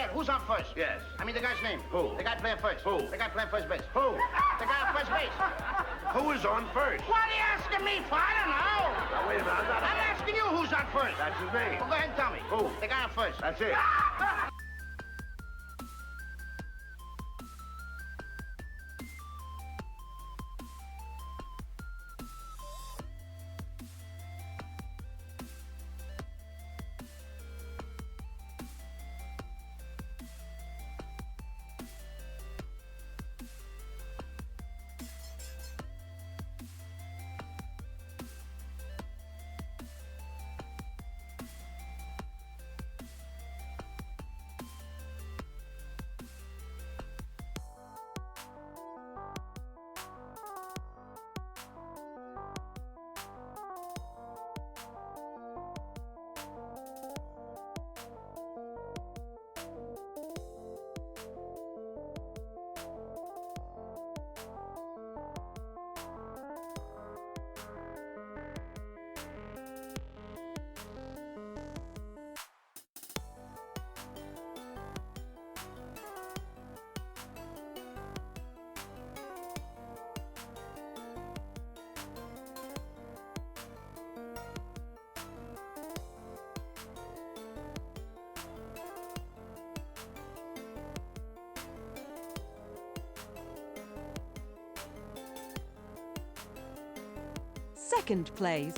Trail, who's on first? Yes. I mean the guy's name. Who? The guy playing first. Who? The guy playing first base. Who? The guy on first base. Who is on first? What are you asking me for? I don't know. Now, wait a minute, I'm asking you who's on first. That's his name. Well, go ahead and tell me. Who? The guy on first. That's it. Second place.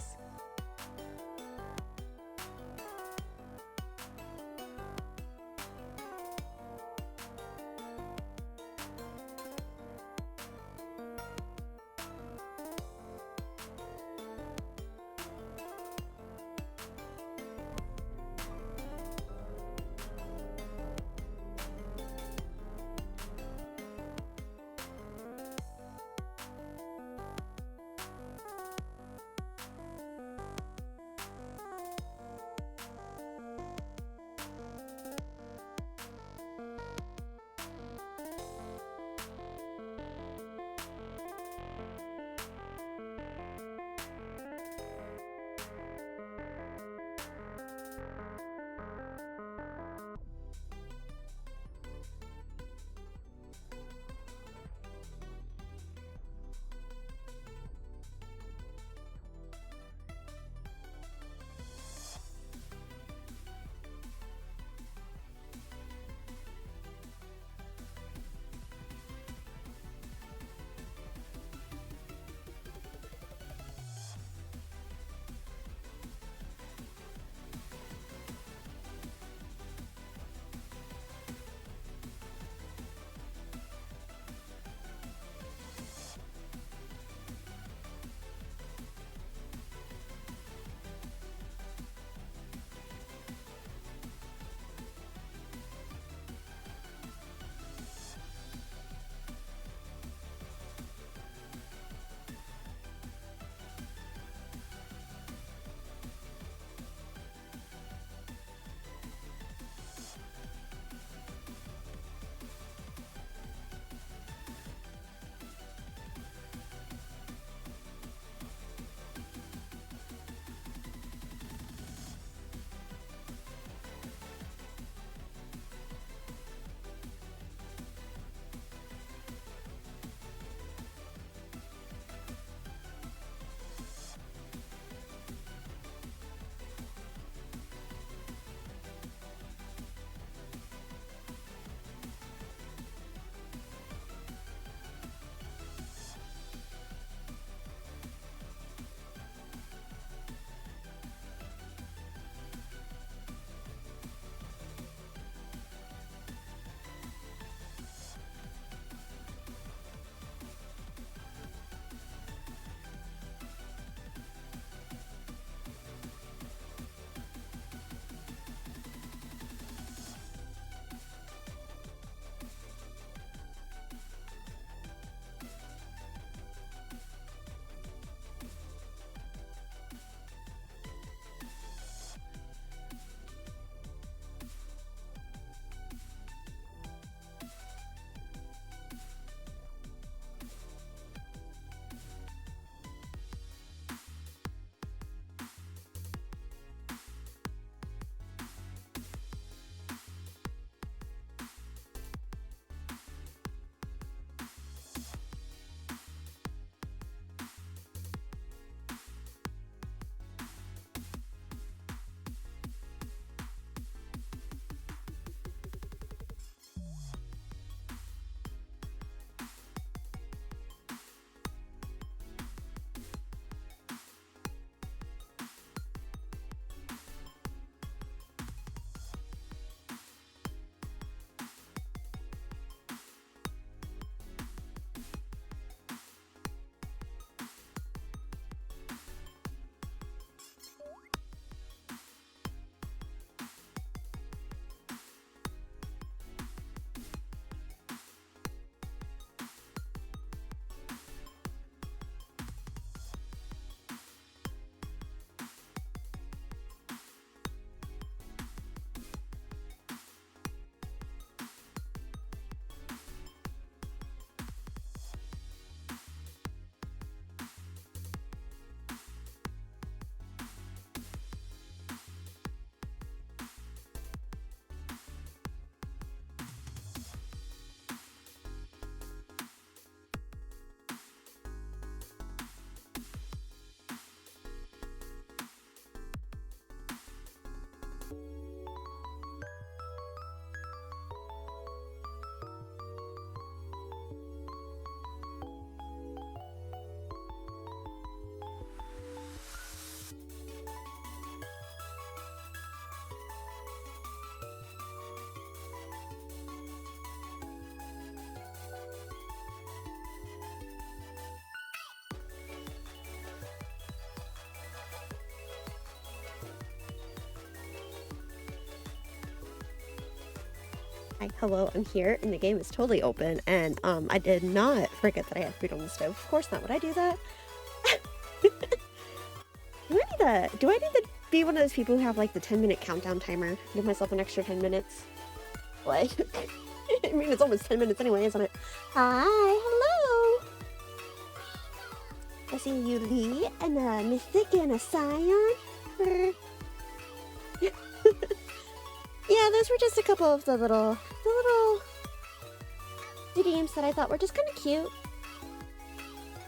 Hi, hello, I'm here, and the game is totally open, and I did not forget that I had food on the stove. Of course not would I do that. Do I need to be one of those people who have like the 10-minute countdown timer? Give myself an extra 10 minutes? What? I mean, it's almost 10 minutes anyway, isn't it? Hi, hello! I see you, Lee, and a Mystic and a Scion. Yeah, those were just a couple of the little games that I thought were just kind of cute.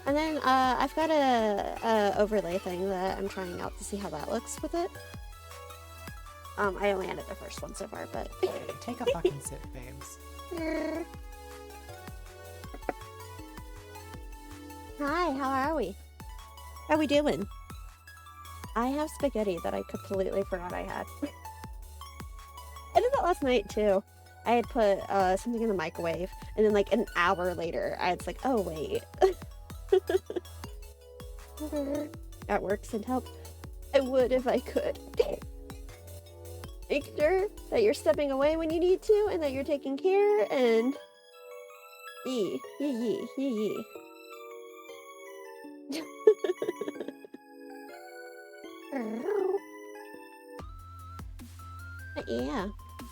And then I've got a overlay thing that I'm trying out to see how that looks with it. I only added the first one so far, but Take a fucking sip, babes. Hi, how are we? How we doing? I have spaghetti that I completely forgot I had. I did that last night too. I had put something in the microwave, and then like an hour later, I was like, oh wait. That works and help. I would if I could. Make sure that you're stepping away when you need to, and that you're taking care, and yee. But yeah.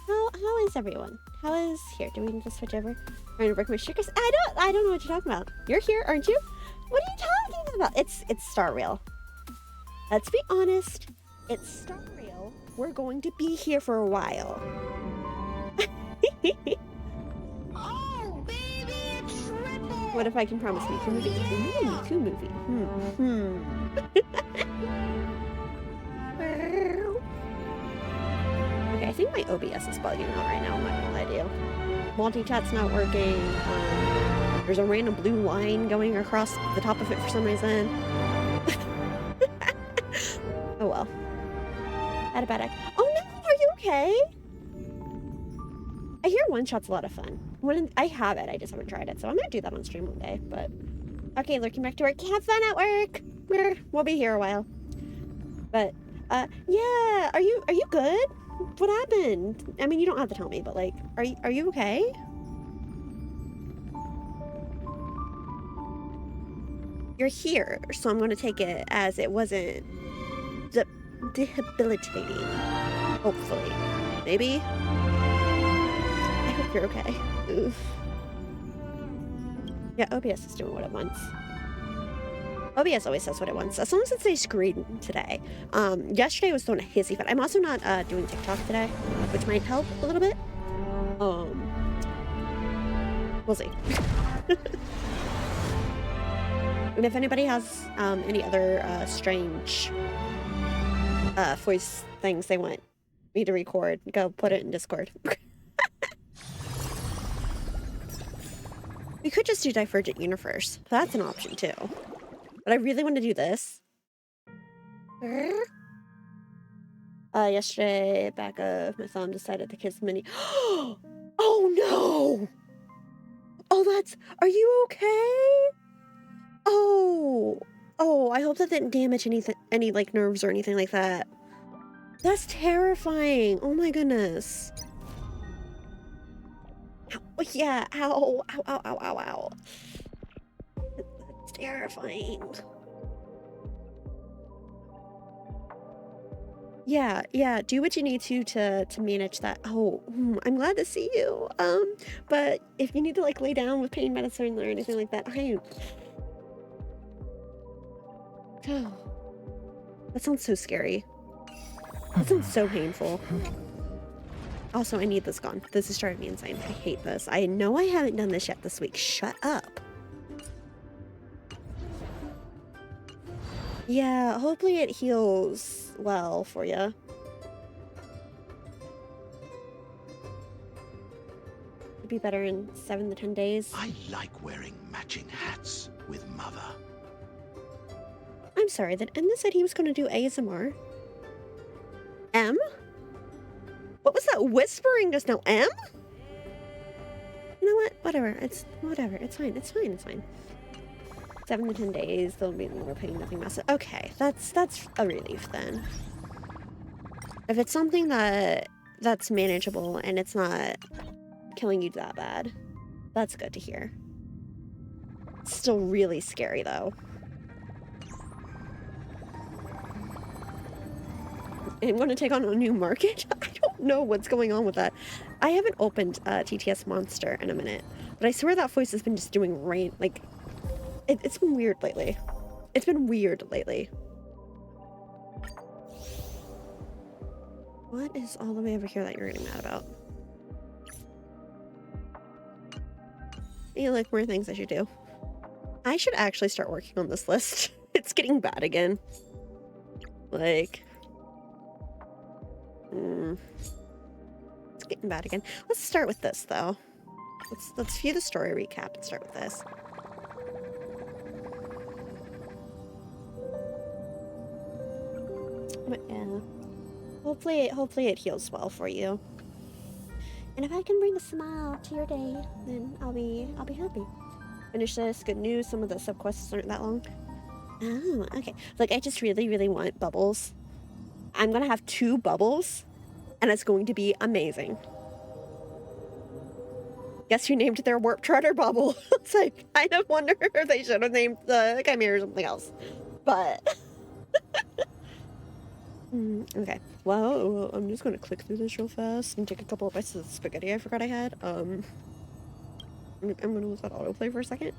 How is everyone? How is here? Do we need to switch over? Trying to break my shakers? I don't know what you're talking about. You're here, aren't you? What are you talking about? It's Starrail. Let's be honest. It's Starrail. We're going to be here for a while. Oh, baby, triple! What if I can promise me two movie? Ooh, two movie. Okay, I think my OBS is bugging out right now. I'm not gonna lie to you. Multi-chat's not working. There's a random blue line going across the top of it for some reason. Oh well. Had a bad act. Oh no, are you okay? I hear one shot's a lot of fun. I have it, I just haven't tried it, so I might do that on stream one day. But okay, lurking back to work. Have fun at work. We'll be here a while. But yeah, are you good? What happened? I mean, you don't have to tell me, but like, are you okay? You're here, so I'm going to take it as it wasn't debilitating. Hopefully. Maybe? I hope you're okay. Oof. Yeah, OBS is doing what it wants. OBS always says what it wants. As long as it stays green today. Yesterday was throwing a hissy fit. I'm also not doing TikTok today, which might help a little bit. We'll see. And if anybody has any other strange voice things they want me to record, go put it in Discord. We could just do Divergent Universe. That's an option too. But I really want to do this. Yesterday, back of my thumb decided the kids mini. Oh no! Oh, are you okay? Oh, I hope that didn't damage any like nerves or anything like that. That's terrifying. Oh my goodness. Ow, yeah, ow. That's terrifying. Yeah, do what you need to manage that. Oh, I'm glad to see you. But if you need to like lay down with pain medicine or anything like that, oh, that sounds so scary. That sounds so painful. Also, I need this gone. This is driving me insane. I hate this. I know I haven't done this yet this week. Shut up. Yeah, hopefully it heals well for you. It'll be better in 7 to 10 days. I like wearing matching hats with Mother. I'm sorry, that Emma said he was going to do ASMR. M? What was that whispering just now? M? You know what? Whatever. It's fine. It's fine. 7 to 10 days. There'll be more pain, nothing massive. Okay, that's a relief then. If it's something that's manageable and it's not killing you that bad. That's good to hear. Still really scary, though. I'm going to take on a new market? I don't know what's going on with that. I haven't opened TTS Monster in a minute, but I swear that voice has been just doing rain. Like, it's been weird lately. It's been weird lately. What is all the way over here that you're getting mad about? You like more things I should do. I should actually start working on this list. It's getting bad again. Like, it's getting bad again. Let's start with this though. Let's view the story recap and start with this. But yeah, hopefully it heals well for you. And if I can bring a smile to your day, then I'll be happy. Finish this. Good news. Some of the subquests aren't that long. Oh, okay. Like, I just really want bubbles. I'm gonna have 2 bubbles, and it's going to be amazing. Guess who named their warp charter bubble? It's like, I kind of wonder if they should have named the chimera or something else. But okay. Well, I'm just gonna click through this real fast and take a couple of bites of the spaghetti I forgot I had. I'm gonna lose that autoplay for a second.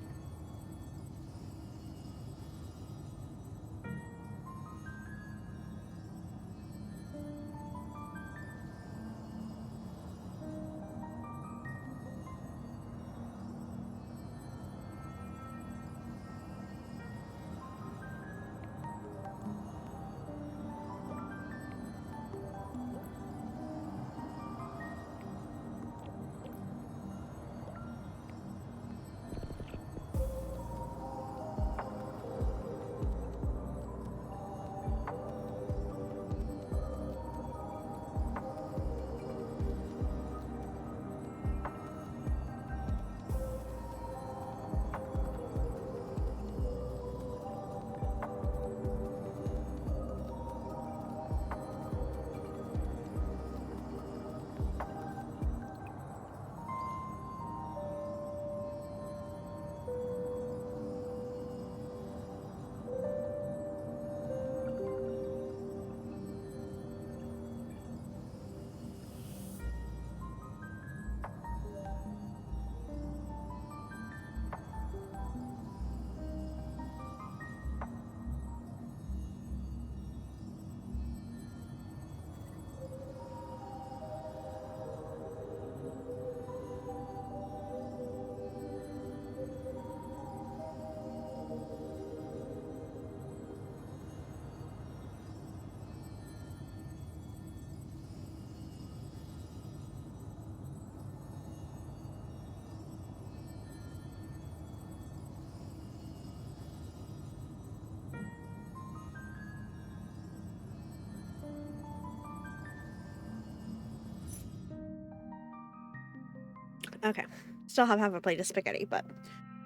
Okay. Still have half a plate of spaghetti, but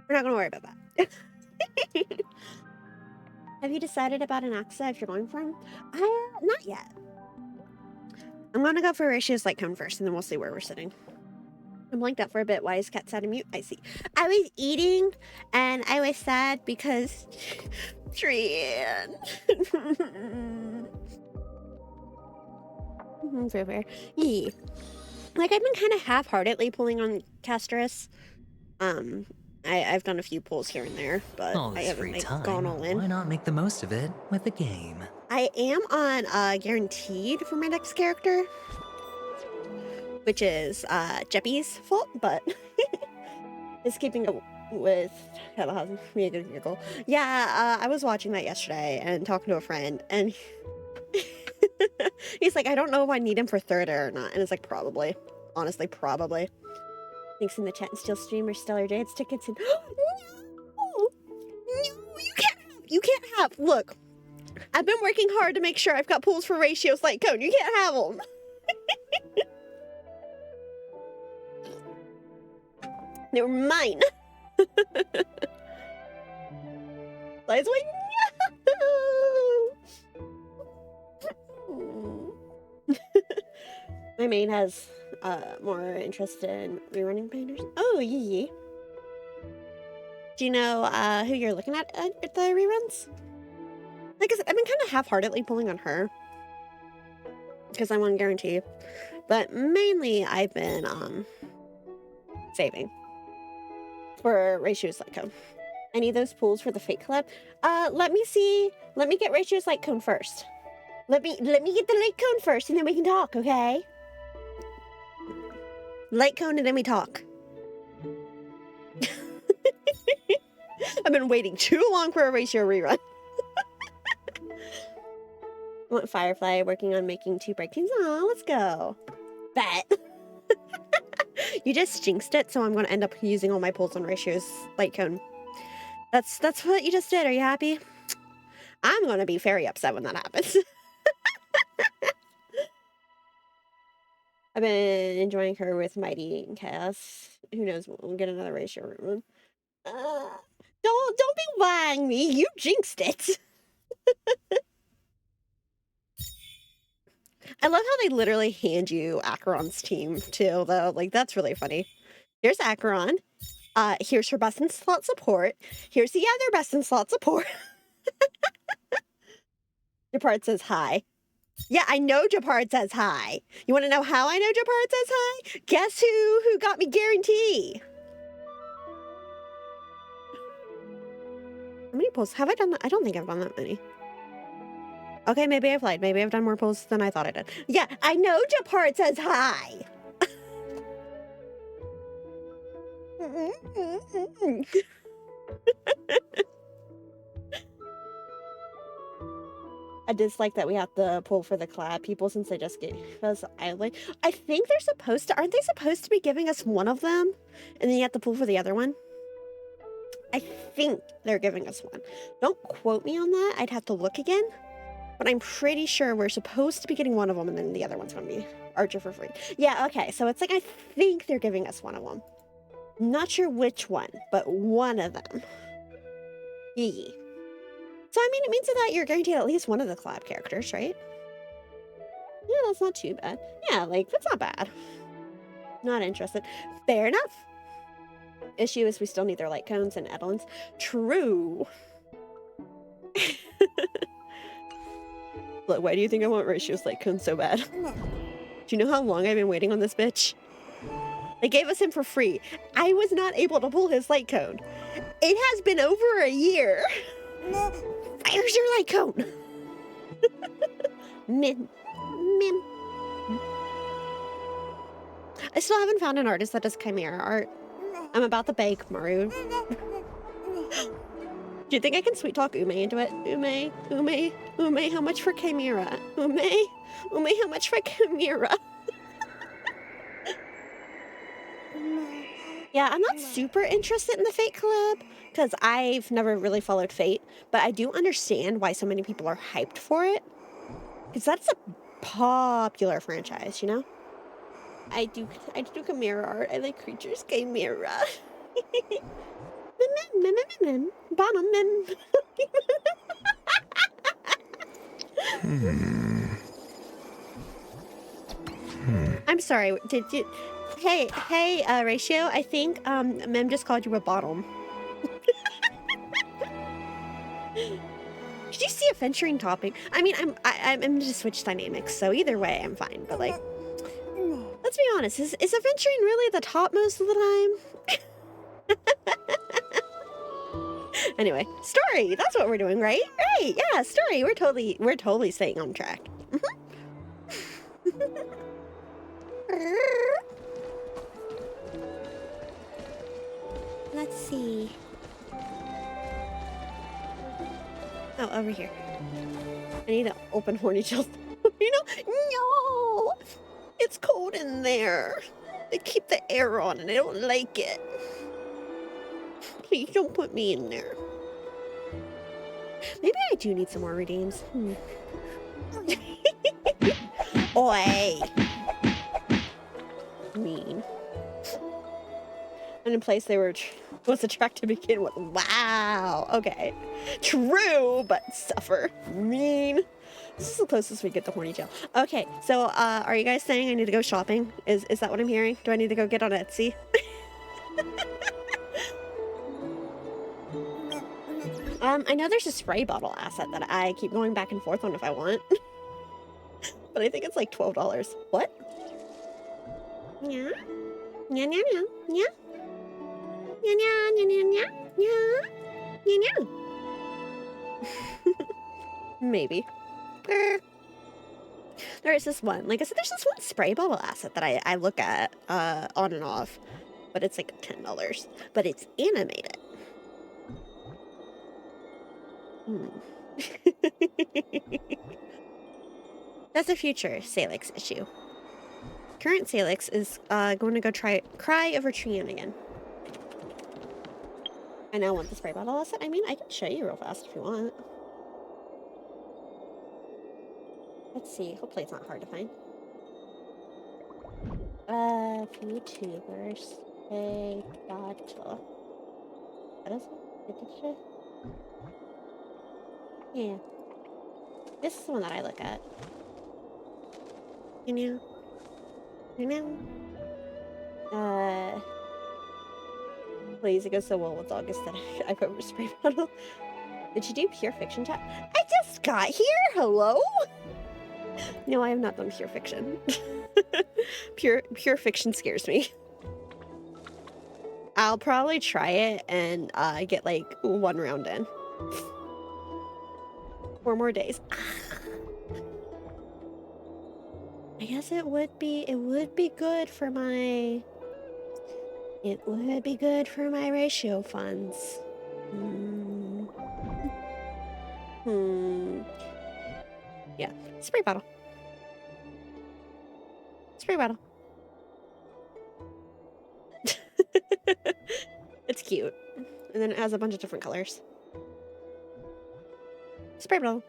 we're not going to worry about that. Have you decided about an AXA if you're going for him? Not yet. I'm going to go for Horatio's light cone first, and then we'll see where we're sitting. I'm blanked out for a bit. Why is cat sad and mute? I see. I was eating, and I was sad because... Trian. Fair. Yeah. Like, I've been kind of half-heartedly pulling on Castris. I've done a few pulls here and there, but I haven't gone all in. Why not make the most of it with a game? I am on guaranteed for my next character, which is Jeppy's fault, but it's keeping up with me a good giggle. Yeah, I was watching that yesterday and talking to a friend, and he's like, I don't know if I need him for third or not, and it's like, probably. Honestly, probably. Thanks in the chat and Steel Streamer, Stellar Dance tickets, and no, you can't have. Look, I've been working hard to make sure I've got pulls for Ratio's light cone. You can't have them. They were mine. Lights like, no. My main has more interested in rerunning painters. Oh, yeah. Do you know who you're looking at the reruns? Like I said, I've been kind of half-heartedly pulling on her because I want to guarantee, but mainly I've been saving for Ratio's Light Cone. Any of those pulls for the Fate Collab? Let me see. Let me get Ratio's Light Cone first. Let me get the Light Cone first, and then we can talk, okay? Light Cone, and then we talk. I've been waiting too long for a Ratio rerun. I want Firefly working on making 2 break teams. Aw, let's go. Bet. You just jinxed it, so I'm going to end up using all my pulls on Ratio's Light Cone. That's what you just did. Are you happy? I'm going to be very upset when that happens. I've been enjoying her with Mighty and Chaos. Who knows? We'll get another Ratio rerun. Don't be lying me. You jinxed it. I love how they literally hand you Acheron's team too, though. Like, that's really funny. Here's Acheron. Here's her best in slot support. Here's the other best in slot support. Japard says hi. Yeah, I know Japard says hi. You want to know how I know Japard says hi? Guess who got me guarantee? How many pulls have I done? I don't think I've done that many. Okay, maybe I've lied. Maybe I've done more pulls than I thought I did. Yeah, I know Japard says hi. I dislike that we have to pull for the collab people since they just gave us Island. I think they're supposed to, aren't they supposed to be giving us one of them? And then you have to pull for the other one? I think they're giving us one. Don't quote me on that. I'd have to look again. But I'm pretty sure we're supposed to be getting one of them and then the other one's going to be Archer for free. Yeah, okay. So it's like, I think they're giving us one of them. Not sure which one, but one of them. Yee. So, I mean, it means that you're guaranteed at least one of the collab characters, right? Yeah, that's not too bad. Yeah, like, that's not bad. Not interested. Fair enough. Issue is we still need their light cones and Edelins. True. Look, why do you think I want Ratio's light cone so bad? Do you know how long I've been waiting on this bitch? They gave us him for free. I was not able to pull his light cone. It has been over a year. Where's your light cone? Min. I still haven't found an artist that does Chimera art. I'm about to bake, Maru. Do you think I can sweet talk Ume into it? Ume, how much for Chimera? Ume, how much for Chimera? Yeah, I'm not super interested in the Fate collab because I've never really followed Fate, but I do understand why so many people are hyped for it because that's a popular franchise, you know? I do Chimera art. I like creatures Chimera. Bottom mem. I'm sorry. Did you? Hey, Ratio. I think Mem just called you a bottom. Did you see a venturing topic? I mean, I'm just switch dynamics, so either way, I'm fine. But like, let's be honest. Is adventuring really the top most of the time? Anyway, story. That's what we're doing, right? Right. Yeah, story. We're totally staying on track. Let's see. Oh, over here. I need to open horny chills. You know? No! It's cold in there. They keep the air on and I don't like it. Please don't put me in there. Maybe I do need some more redeems. Oi! Mean. And in place they was attracted to begin with. Wow. Okay. True, but suffer. Mean. This is the closest we get to horny jail. Okay, so are you guys saying I need to go shopping? Is that what I'm hearing? Do I need to go get on Etsy? I know there's a spray bottle asset that I keep going back and forth on if I want. But I think it's like $12. What? Yeah? Yeah, yeah, yeah, yeah. Yeah, yeah, yeah, yeah, yeah. Yeah, yeah. Maybe. There is this one. Like I said, there's this one spray bottle asset that I look at on and off. But it's like $10. But it's animated. That's a future Salix issue. Current Salix is going to go cry over Trian again. I now want the spray bottle asset. I mean, I can show you real fast if you want. Let's see. Hopefully it's not hard to find. VTubers. Hey, gotcha. What is it? Yeah. This is the one that I look at. You know? Please, it goes so well with August that I put spray bottle. Did you do pure fiction chat? I just got here! Hello? No, I have not done pure fiction. Pure fiction scares me. I'll probably try it and get like one round in. 4 more days. I guess it would be good for my ratio funds. Yeah, spray bottle. Spray bottle. It's cute. And then it has a bunch of different colors. Spray bottle.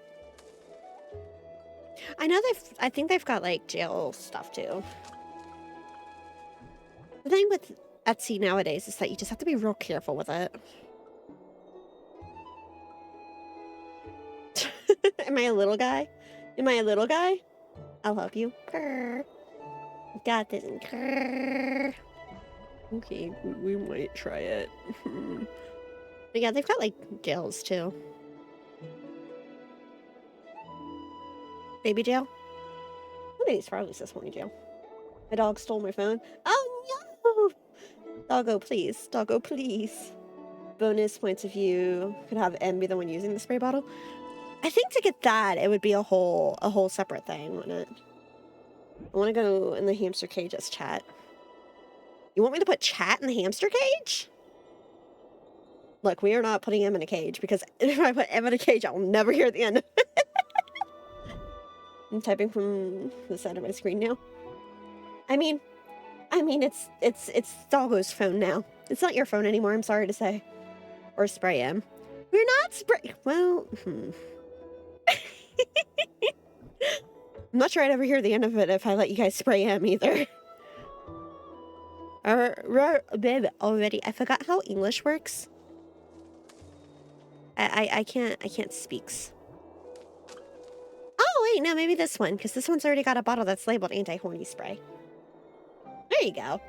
I think they've got like jail stuff too. The thing with Etsy nowadays is that you just have to be real careful with it. Am I a little guy? Am I a little guy? I'll help you. Grr. Got this. Grr. Okay, we might try it. But yeah, they've got like jails too. Baby jail? I think it's probably just horny jail. My dog stole my phone. Oh no! Doggo, please. Doggo, please. Bonus points if you could have M be the one using the spray bottle. I think to get that, it would be a whole separate thing, wouldn't it? I want to go in the hamster cage as chat. You want me to put chat in the hamster cage? Look, we are not putting M in a cage because if I put M in a cage, I will never hear the end. I'm typing from the side of my screen now. I mean, it's Doggo's phone now. It's not your phone anymore, I'm sorry to say. Or spray M. We're not spray. Well, I'm not sure I'd ever hear the end of it if I let you guys spray M either. Already, I forgot how English works. I can't speaks. Oh wait, no, maybe this one, because this one's already got a bottle that's labeled anti-horny spray. There you go.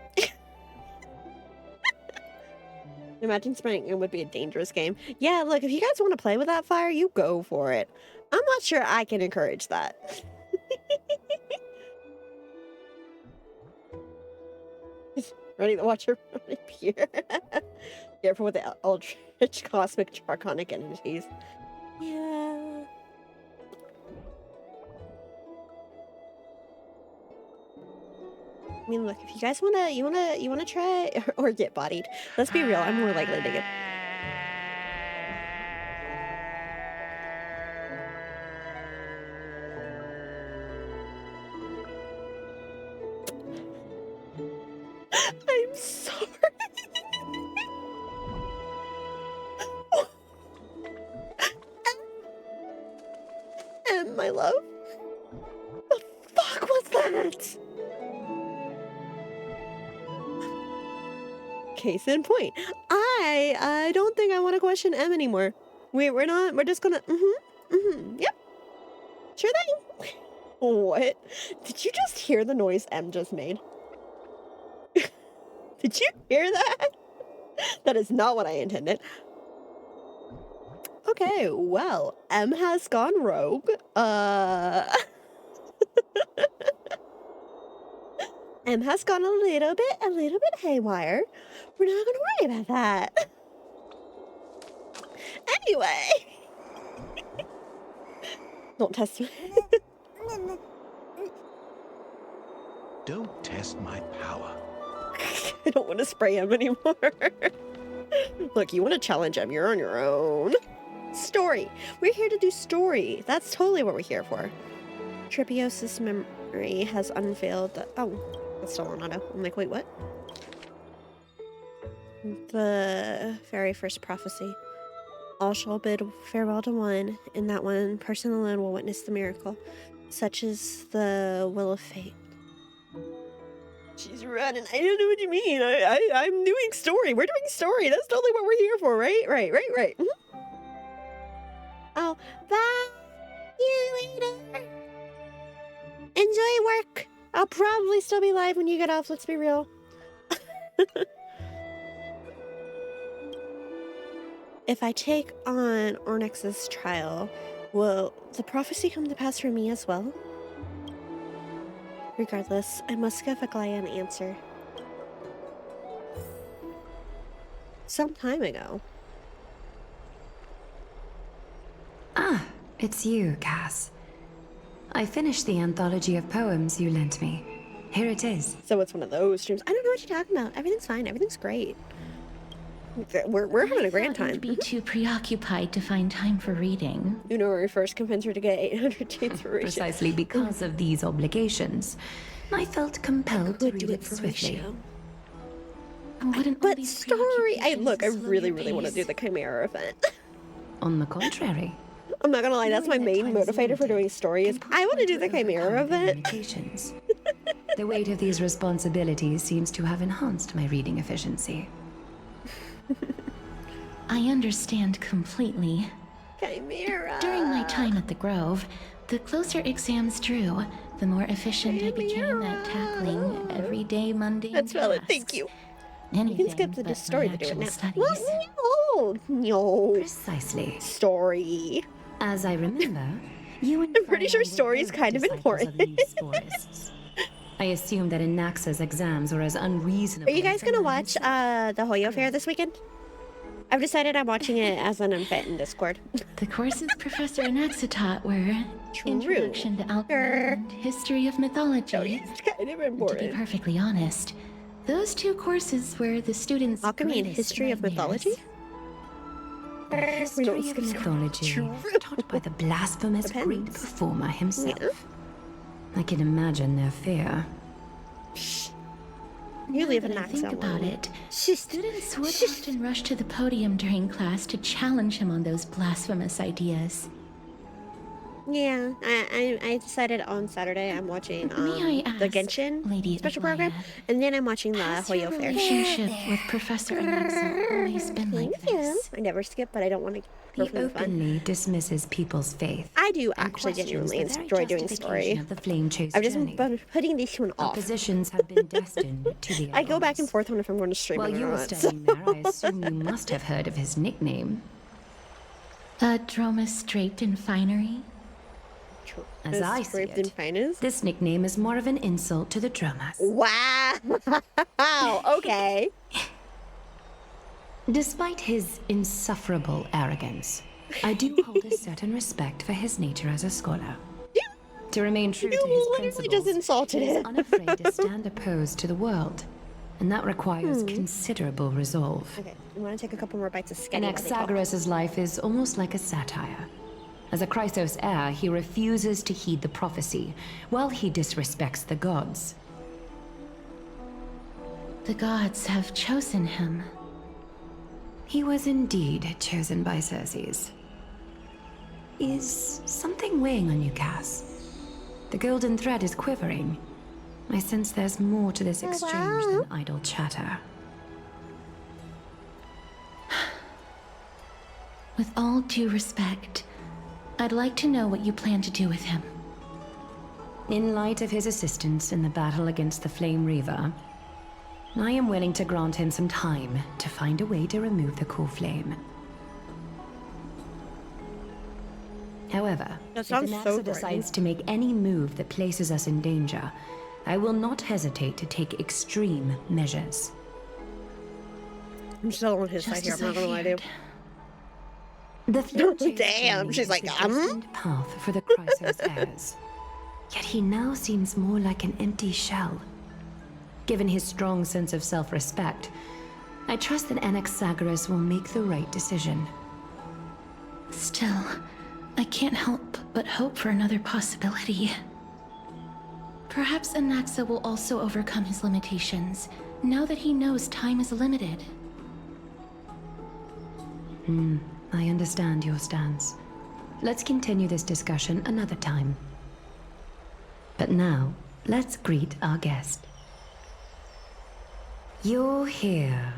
Imagine spraying it would be a dangerous game. Yeah, look, if you guys want to play with that fire, you go for it. I'm not sure I can encourage that. Ready to watch her appear. Careful with the Eldritch Cosmic Draconic Entities. Yeah. I mean, look, if you guys wanna try or get bodied. Let's be real, I'm more likely to get. I'm sorry. And my love. The fuck was that? Case in point. I don't think I want to question M anymore. We're not. We're just gonna. Yep. Sure thing. What? Did you just hear the noise M just made? Did you hear that? That is not what I intended. Okay, well, M has gone rogue. M has gone a little bit haywire. We're not gonna worry about that. Anyway. Don't test me. Don't test my power. I don't want to spray him anymore. Look, you want to challenge him, you're on your own. Story. We're here to do story. That's totally what we're here for. Tripiosis memory has unveiled. Oh, it's still on auto. I'm like, wait, what? The very first prophecy. All shall bid farewell to one, and that one person alone will witness the miracle. Such is the will of fate. She's running. I don't know what you mean. I'm doing story. We're doing story. That's totally what we're here for, right? Right. Mm-hmm. Oh, bye. See you later. Enjoy work. I'll probably still be live when you get off. Let's be real. If I take on Ornyx's trial, will the prophecy come to pass for me as well? Regardless, I must give Aglaya an answer. Some time ago. Ah, it's you, Cass. I finished the anthology of poems you lent me. Here it is. So it's one of those streams. I don't know what you're talking about. Everything's fine. Everything's great. We're having a grand time. You'd be too preoccupied to find time for reading. Unori first convinced her to get 800 dates for Horatio. Precisely because of these obligations, I felt compelled to Would read do it it for swiftly. Horatio. Wouldn't all But these story, I preoccupations slow your really want to pace? do the Chimera event. On the contrary, I'm not gonna lie, that's my main Knowing that time is motivator for doing story is can I push want to one do the Chimera overcome their event. limitations. The weight of these responsibilities seems to have enhanced my reading efficiency. I understand completely. Chimera. During my time at the Grove, the closer exams drew, the more efficient I became at tackling everyday mundane That's valid. Thank tasks. you. Anything You can skip the but story my to do it actual now. studies. Well, no. Precisely. Story. As I remember, you and I'm pretty sure Fire were story is both kind of disciples important. these forests. I assume that Anaxa's exams were as unreasonable. Are you guys as gonna mine. watch the Hoyo Fair this weekend? I've decided I'm watching it as an unfit in Discord. The courses Professor Anaxa taught were True. Introduction to Alchemy and History of Mythology. It's kind of To be important. perfectly honest, those two courses were the students' Alchemy and greatest History of nightmares. Mythology? The history don't of skip school. mythology, True. taught by the blasphemous great Depends. performer himself. Yeah. I can imagine their fear. You Now leave that a I max think on about one. it, Shh. students would Shh. often rush to the podium during class to challenge him on those blasphemous ideas. Yeah, I decided on Saturday I'm watching May I the ask, Genshin Lady special Aglaya, program, and then I'm watching the Has your Hoyo Fair. relationship with Professor Anaxa always been like Thank you. this? I never skip, but I don't want to He go for the fun. openly dismisses people's faith. I do and actually questions genuinely the very enjoy doing justification story. of the flame chase I've just journey. been putting this one Our off. positions have been destined to the I go back and odds. forth on if I'm going to stream While it you or were not. studying there, I assume you must have heard of his nickname. Dromus draped in finery? As I see Scraped in it, finest. this nickname is more of an insult to the Dromas. Wow. Okay. Despite his insufferable arrogance, I do hold a certain respect for his nature as a scholar. To remain true You to his literally principles, just insulted he is him. unafraid to stand opposed to the world, and that requires considerable resolve. Okay, I want to take a couple more bites of And skinny. Anaxagoras' life is almost like a satire. As a Chrysos heir, he refuses to heed the prophecy, while he disrespects the gods. The gods have chosen him. He was indeed chosen by Circes. Is something weighing on you, Cass? The golden thread is quivering. I sense there's more to this exchange than idle chatter. With all due respect, I'd like to know what you plan to do with him. In light of his assistance in the battle against the Flame Reaver, I am willing to grant him some time to find a way to remove the cool flame. However, That if sounds Anaxa so decides to make any move that places us in danger, I will not hesitate to take extreme measures. I'm still on his Just side here. as I'm I not gonna lie to you. feared. The flame chain's Damn, journey she's is like, the destined path for the Chrysos heirs. Yet he now seems more like an empty shell. Given his strong sense of self-respect, I trust that Anaxagoras will make the right decision. Still, I can't help but hope for another possibility. Perhaps Anaxa will also overcome his limitations, now that he knows time is limited. I understand your stance. Let's continue this discussion another time. But now, let's greet our guest. You're here.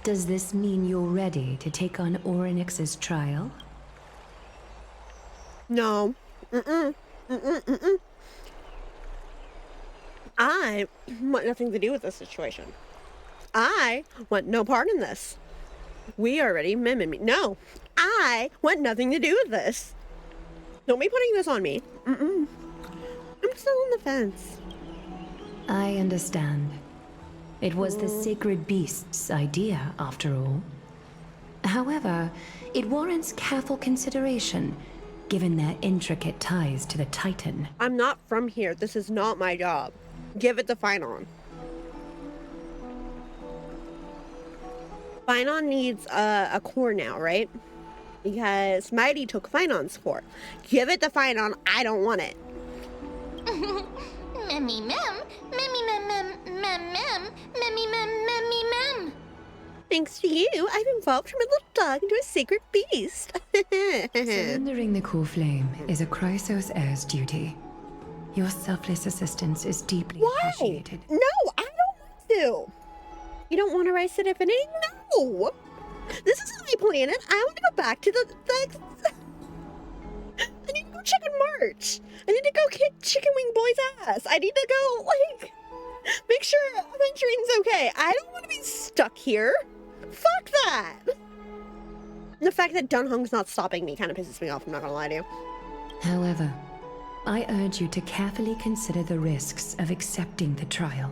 Does this mean you're ready to take on Orynyx's trial? No. I want nothing to do with this situation. I want no part in this. We already mimicked me. No. I want nothing to do with this. Don't be putting this on me. I'm still on the fence. I understand. It was the sacred beast's idea, after all. However, it warrants careful consideration, given their intricate ties to the Titan. I'm not from here. This is not my job. Give it to Finon. Finon needs a core now, right? Because Mighty took Finon's core. Give it to Finon. I don't want it. Memmy mem, memmy mem mem mem mem, memmy mem memmy mem. Thanks to you, I've evolved from a little dog into a sacred beast. Surrendering the cool flame is a Chrysos heir's duty. Your selfless assistance is deeply Why? appreciated. No, I don't want to. You don't want to rise to divinity? No. This is my planet. I want to go back to the I need to go Chicken March. I need to go kick Chicken Wing Boy's ass. I need to go, like, make sure Aventuring's okay. I don't want to be stuck here. Fuck that. The fact that Dunhung's not stopping me kind of pisses me off, I'm not gonna lie to you. However, I urge you to carefully consider the risks of accepting the trial.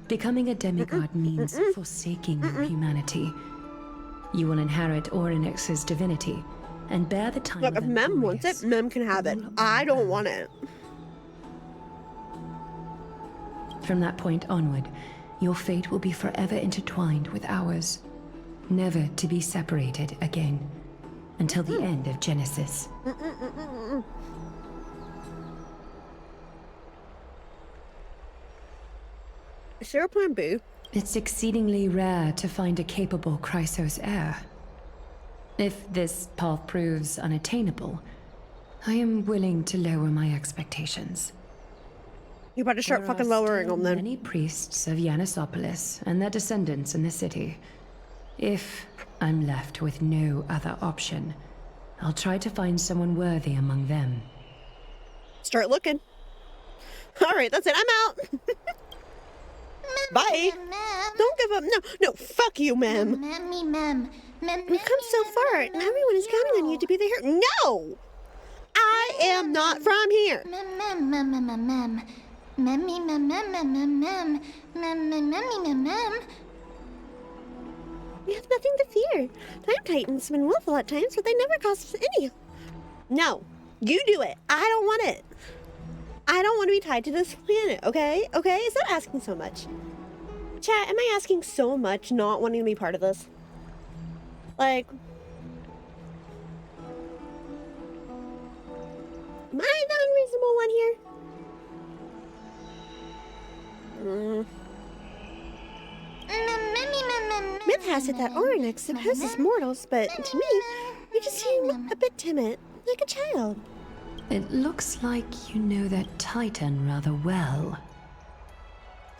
Becoming a demigod means forsaking your humanity. You will inherit Orynyx's divinity and bear the time Look, of if Mem wants it, Mem can have it. I don't want it. From that point onward, your fate will be forever intertwined with ours, never to be separated again, until the end of Genesis. Is there a plan B? It's exceedingly rare to find a capable Chrysos heir. If this path proves unattainable, I am willing to lower my expectations. You better start There fucking are lowering still them then. many priests of Yanissopolis and their descendants in the city. If I'm left with no other option, I'll try to find someone worthy among them. Start looking. Alright, that's it. I'm out. Bye. Mem, Don't give up. No, fuck you, Mem. memmy mem, mem. We've come so far, and everyone is counting on you to be there. No! I am not from here. Mem mem mem mem mem mem. Memmy mem mem mem mem mem. Mem mem memmy mem mem. We have nothing to fear. Time Titans have been willful at times, but they never caused us any. No, you do it. I don't want it. I don't want to be tied to this planet, okay? Okay? Is that asking so much? Chat, am I asking so much not wanting to be part of this? Like... Am I the unreasonable one here? Memmy mem mem. Myth has it that Orynyx supposes mortals, but to me, you just seem a bit timid, like a child. It looks like you know that Titan rather well.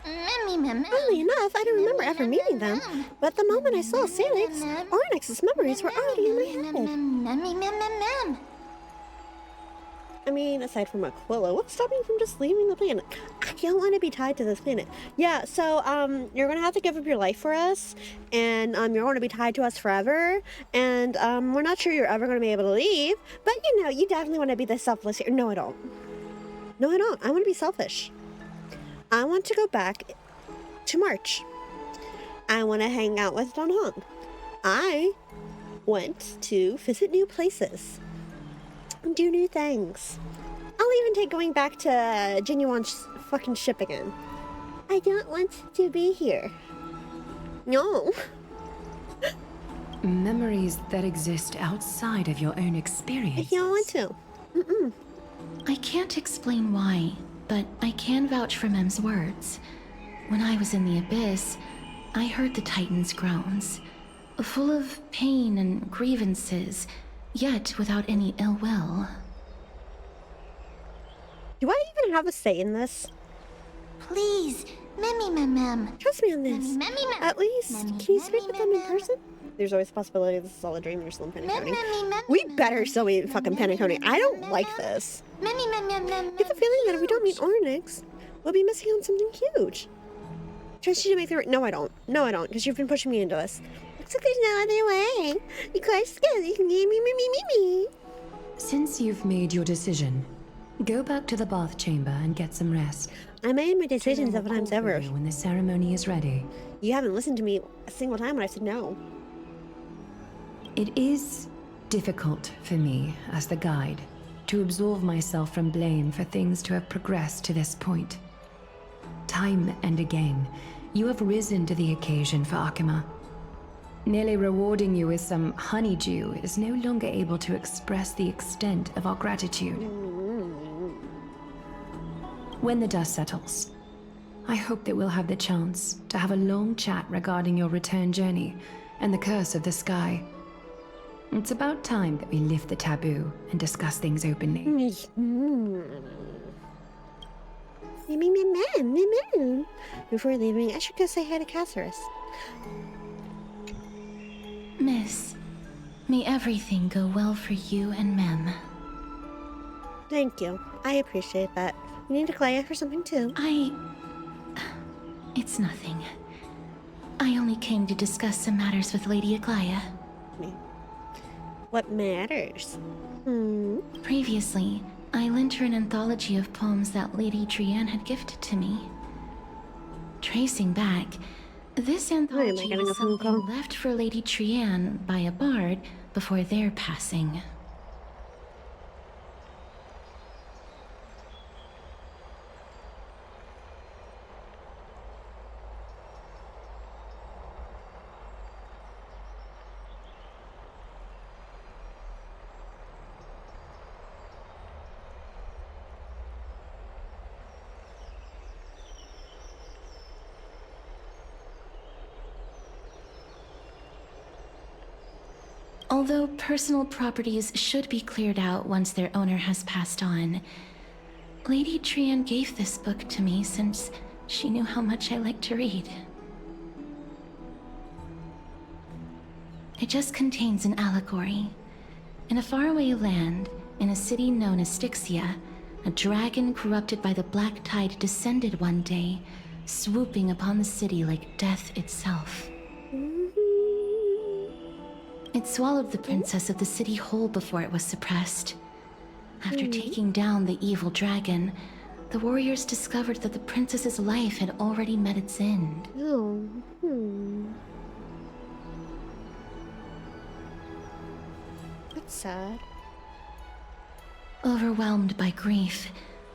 Oddly enough, I don't remember ever meeting them, but the moment I saw Salix, Onyx's memories were already in my head. I mean, aside from Aquila, what's stopping you from just leaving the planet? I don't want to be tied to this planet. Yeah, so, you're gonna have to give up your life for us, and, you're going to be tied to us forever, and, we're not sure you're ever going to be able to leave, but, you know, you definitely want to be the selfless here. No, I don't. No, I don't. I want to be selfish. I want to go back to March. I want to hang out with Don Hong. I want to visit new places. And do new things. I'll even take going back to Genuine's fucking ship again. I don't want to be here. No. Memories that exist outside of your own I experience. don't want to. I can't explain why, but I can vouch for Mem's words. When I was in the abyss, I heard the Titan's groans, full of pain and grievances, yet without any ill will. Do I even have a say in this? Please, Trust me on this. At least, can you speak with them in person? There's always a possibility this is all a dream and you're still in Penacony. We better still be in fucking Penacony. I don't like this. Get the feeling that if we don't meet Onyx, we'll be missing on something huge. Trust you to make the right. No, I don't. No, I don't, because you've been pushing me into this. Looks like there's no other way. You guys scared. You can get me. Since you've made your decision, go back to the bath chamber and get some rest. I made my decisions several times over. When the ceremony is ready. You haven't listened to me a single time when I said no. It is difficult for me, as the guide, to absolve myself from blame for things to have progressed to this point. Time and again, you have risen to the occasion for Akima. Nearly rewarding you with some honeydew is no longer able to express the extent of our gratitude. When the dust settles, I hope that we'll have the chance to have a long chat regarding your return journey and the curse of the sky. It's about time that we lift the taboo and discuss things openly. Before leaving, I should go say hi to Caceres. Miss, may everything go well for you and Mem. Thank you. I appreciate that. You need to Claya for something too. It's nothing. I only came to discuss some matters with Lady Aglaya. What matters? Previously, I lent her an anthology of poems that Lady Trianne had gifted to me. Tracing back, this anthology getting a was phone something call? left for Lady Trianne by a bard before their passing. Although personal properties should be cleared out once their owner has passed on, Lady Trianne gave this book to me since she knew how much I like to read. It just contains an allegory. In a faraway land, in a city known as Styxia, a dragon corrupted by the black tide descended one day, swooping upon the city like death itself. It swallowed the princess of the city whole before it was suppressed. After taking down the evil dragon, the warriors discovered that the princess's life had already met its end. Oh. That's sad. Overwhelmed by grief,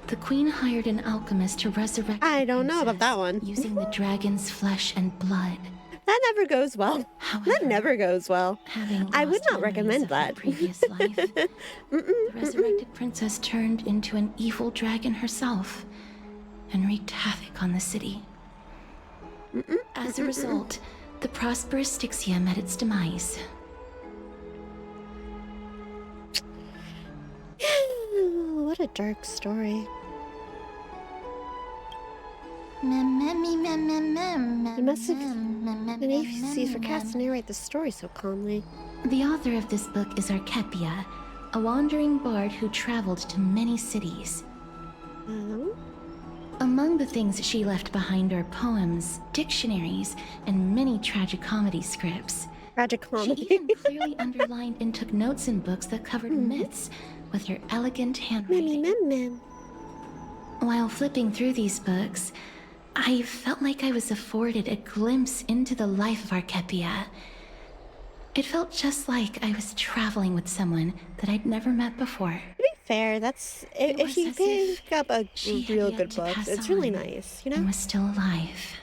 the queen hired an alchemist to resurrect I the don't know about princess that one. using the dragon's flesh and blood. That never goes well. However, That never goes well. Having I would lost not memories recommend of her that. previous life, the resurrected princess turned into an evil dragon herself and wreaked havoc on the city. As a result, the prosperous Styxia met its demise. What a dark story. You must have been agencies for cats to narrate the story so calmly. The author of this book is Archepia, a wandering bard who traveled to many cities. Oh? Among the things she left behind are poems, dictionaries, and many tragicomedy scripts. Tragic She comedy. even clearly underlined and took notes in books that covered myths with her elegant handwriting. Mem. While flipping through these books, I felt like I was afforded a glimpse into the life of Archepia. It felt just like I was traveling with someone that I'd never met before. To be fair, that's It if was you as pick if up a she had real yet good to book, pass it's really on nice, you and know? was still alive.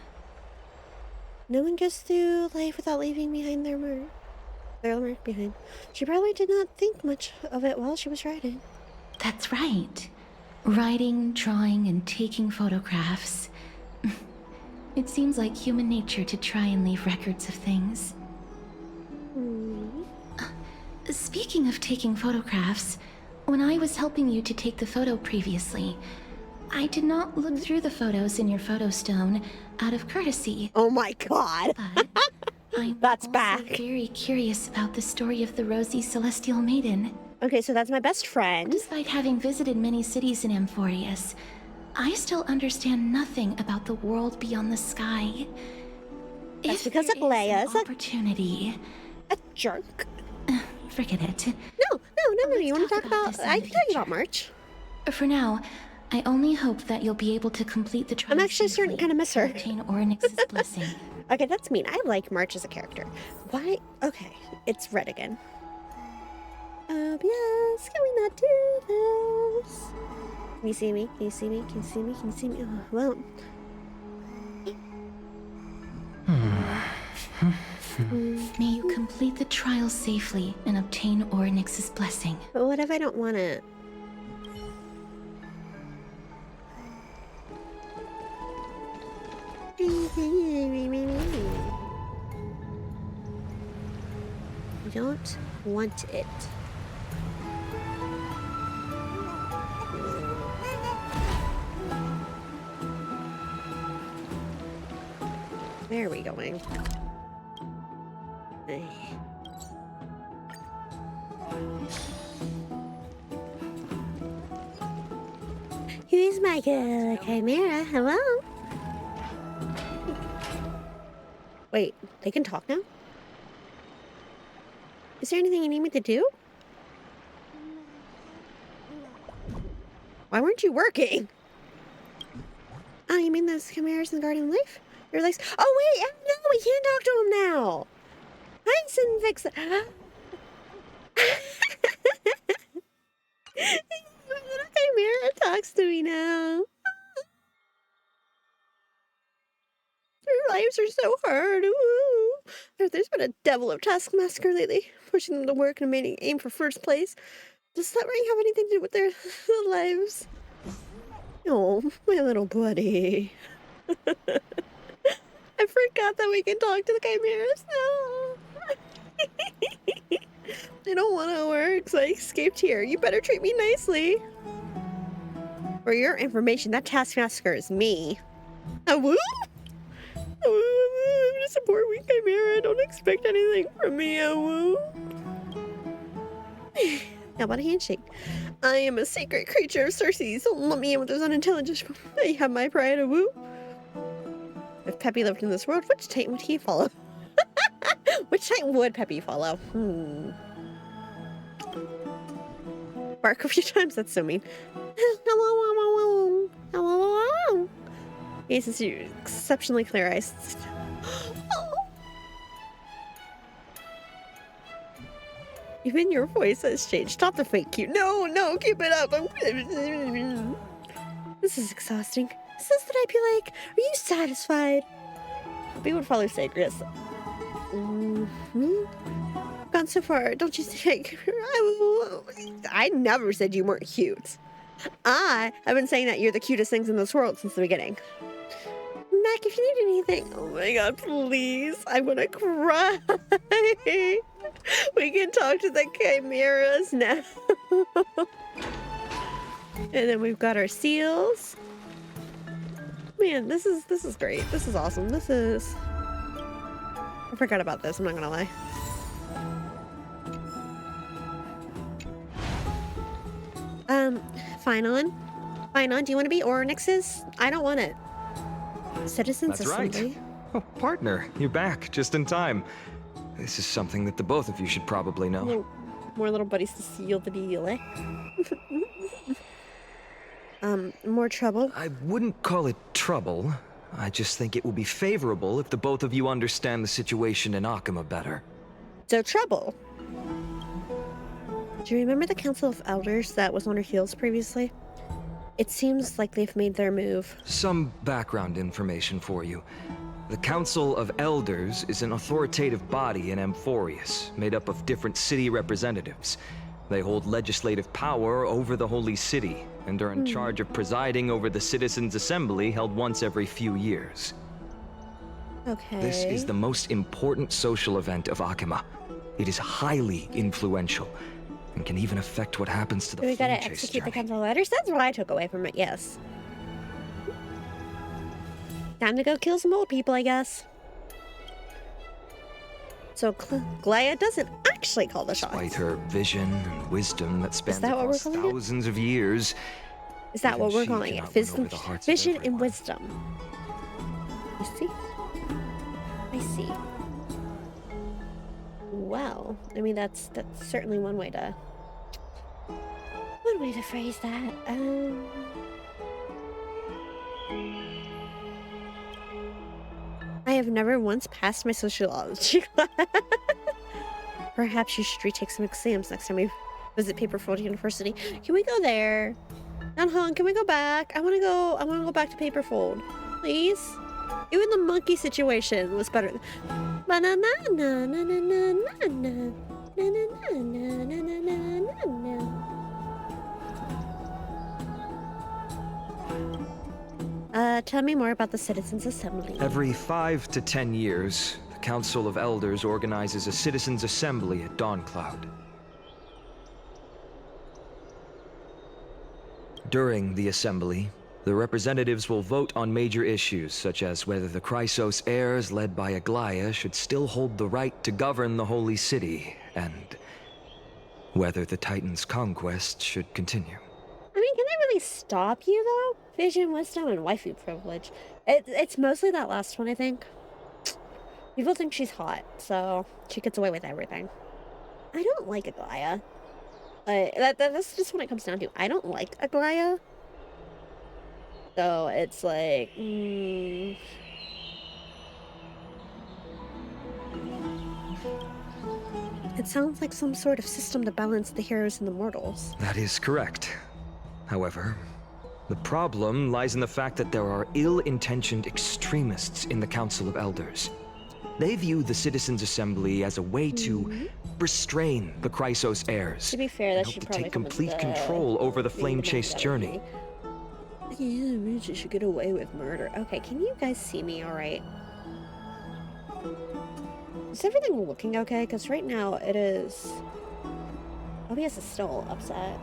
No one goes through life without leaving behind their mark behind. She probably did not think much of it while she was writing. That's right. Writing, drawing, and taking photographs. It seems like human nature to try and leave records of things. Speaking of taking photographs, when I was helping you to take the photo previously, I did not look through the photos in your photo stone out of courtesy. Oh my god! But I'm That's also back. very curious about the story of the Rosy Celestial Maiden. Okay, so that's my best friend. Despite having visited many cities in Amphorius, I still understand nothing about the world beyond the sky. That's If because there is an Aglaya's a- opportunity. A jerk. Forget it. No. Let's You want to talk talk about about? this in I the can tell you future. about March. For now, I only hope that you'll be able to complete the trial. I'm actually starting to kind of miss her. Obtain Oryx's blessing. Okay, that's mean. I like March as a character. Why? Okay, it's red again. Yes, can we not do this? Can you see me? Can you see me? Can you see me? Can you see me? Oh, well. May you complete the trial safely and obtain Oryx's blessing. But what if I don't want it? I don't want it. Where are we going? Who's my girl, Chimera? Hello? Wait, they can talk now? Is there anything you need me to do? Why weren't you working? Oh, you mean those chimeras in the Garden of Life? They're like, oh wait, no, we can't talk to them now. Thanks and fix it. Little chimera talks to me now. Their lives are so hard. Ooh. There's been a devil of taskmaster lately, pushing them to work and aim for first place. Does that really have anything to do with their lives? Oh, my little buddy. I forgot that we can talk to the chimeras now. I don't want to work, so I escaped here. You better treat me nicely. For your information, that taskmaster is me. A woo? I'm just a poor weak chimera. Don't expect anything from me, a woo. How about a handshake? I am a sacred creature of Circe's. Don't lump me in with those unintelligent. I have my pride, a woo. If Peppy lived in this world, which Titan would he follow? Which Titan would Peppy follow? Bark a few times, that's so mean. Yes, it's exceptionally clear eyes. Even your voice has changed. Stop the fake cute. No, keep it up. This is exhausting. Is this what I'd be like? Are you satisfied? We would follow Sagris. Gone so far, don't you think? I never said you weren't cute. I have been saying that you're the cutest things in this world since the beginning. Mac, if you need anything, oh my god, please, I'm gonna cry. We can talk to the chimeras now. And then we've got our seals. Man, this is great. This is awesome. This is... I forgot about this, I'm not gonna lie. Finon? Finon, do you want to be Ornyx's? I don't want it. Citizens That's right. Assembly? Oh, partner, you're back just in time. This is something that the both of you should probably know. More little buddies to seal the deal, eh? More trouble? I wouldn't call it trouble. I just think it will be favorable if the both of you understand the situation in Akima better. So trouble. Do you remember the Council of Elders that was on our heels previously? It seems like they've made their move. Some background information for you. The Council of Elders is an authoritative body in Amphorius, made up of different city representatives. They hold legislative power over the Holy City, and are in charge of presiding over the Citizens' Assembly held once every few years. Okay. This is the most important social event of Akima. It is highly influential, and can even affect what happens to the We gotta Flame Chase execute the journey. Council of Elders? That's what I took away from it, yes. Time to go kill some old people, I guess. So Glaya doesn't actually call the shots. Despite her vision and wisdom that spans that what we're across calling it? thousands of years, Is that what even we're she calling it? cannot win over the hearts of Vision and everyone. wisdom. You see? I see. Well, I mean that's certainly one way to phrase that. I have never once passed my sociology class. Perhaps you should retake some exams next time we visit Paperfold University. Can we go there? Nanhong, can we go back? I wanna go back to Paperfold. Please? Even the monkey situation was better. Tell me more about the Citizens' Assembly. every 5 to 10 years, the Council of Elders organizes a Citizens' Assembly at Dawncloud. During the assembly, the representatives will vote on major issues such as whether the Chrysos heirs led by Aglaya should still hold the right to govern the Holy City, and whether the Titan's conquest should continue. I mean, can they really stop you, though? Vision, wisdom, and waifu privilege. It's mostly that last one, I think. People think she's hot, so she gets away with everything. I don't like Aglaya. That's just what it comes down to. I don't like Aglaya. So it's like, It sounds like some sort of system to balance the heroes and the mortals. That is correct. However, the problem lies in the fact that there are ill-intentioned extremists in the Council of Elders. They view the Citizens' Assembly as a way to restrain the Chrysos heirs. To be fair, that and hope should to probably take come with complete the- control over the being Flame the Chase bad journey. guy. Yeah, Rouge should get away with murder. Okay, can you guys see me all right? Is everything looking okay? Because right now it is... OBS is still upset.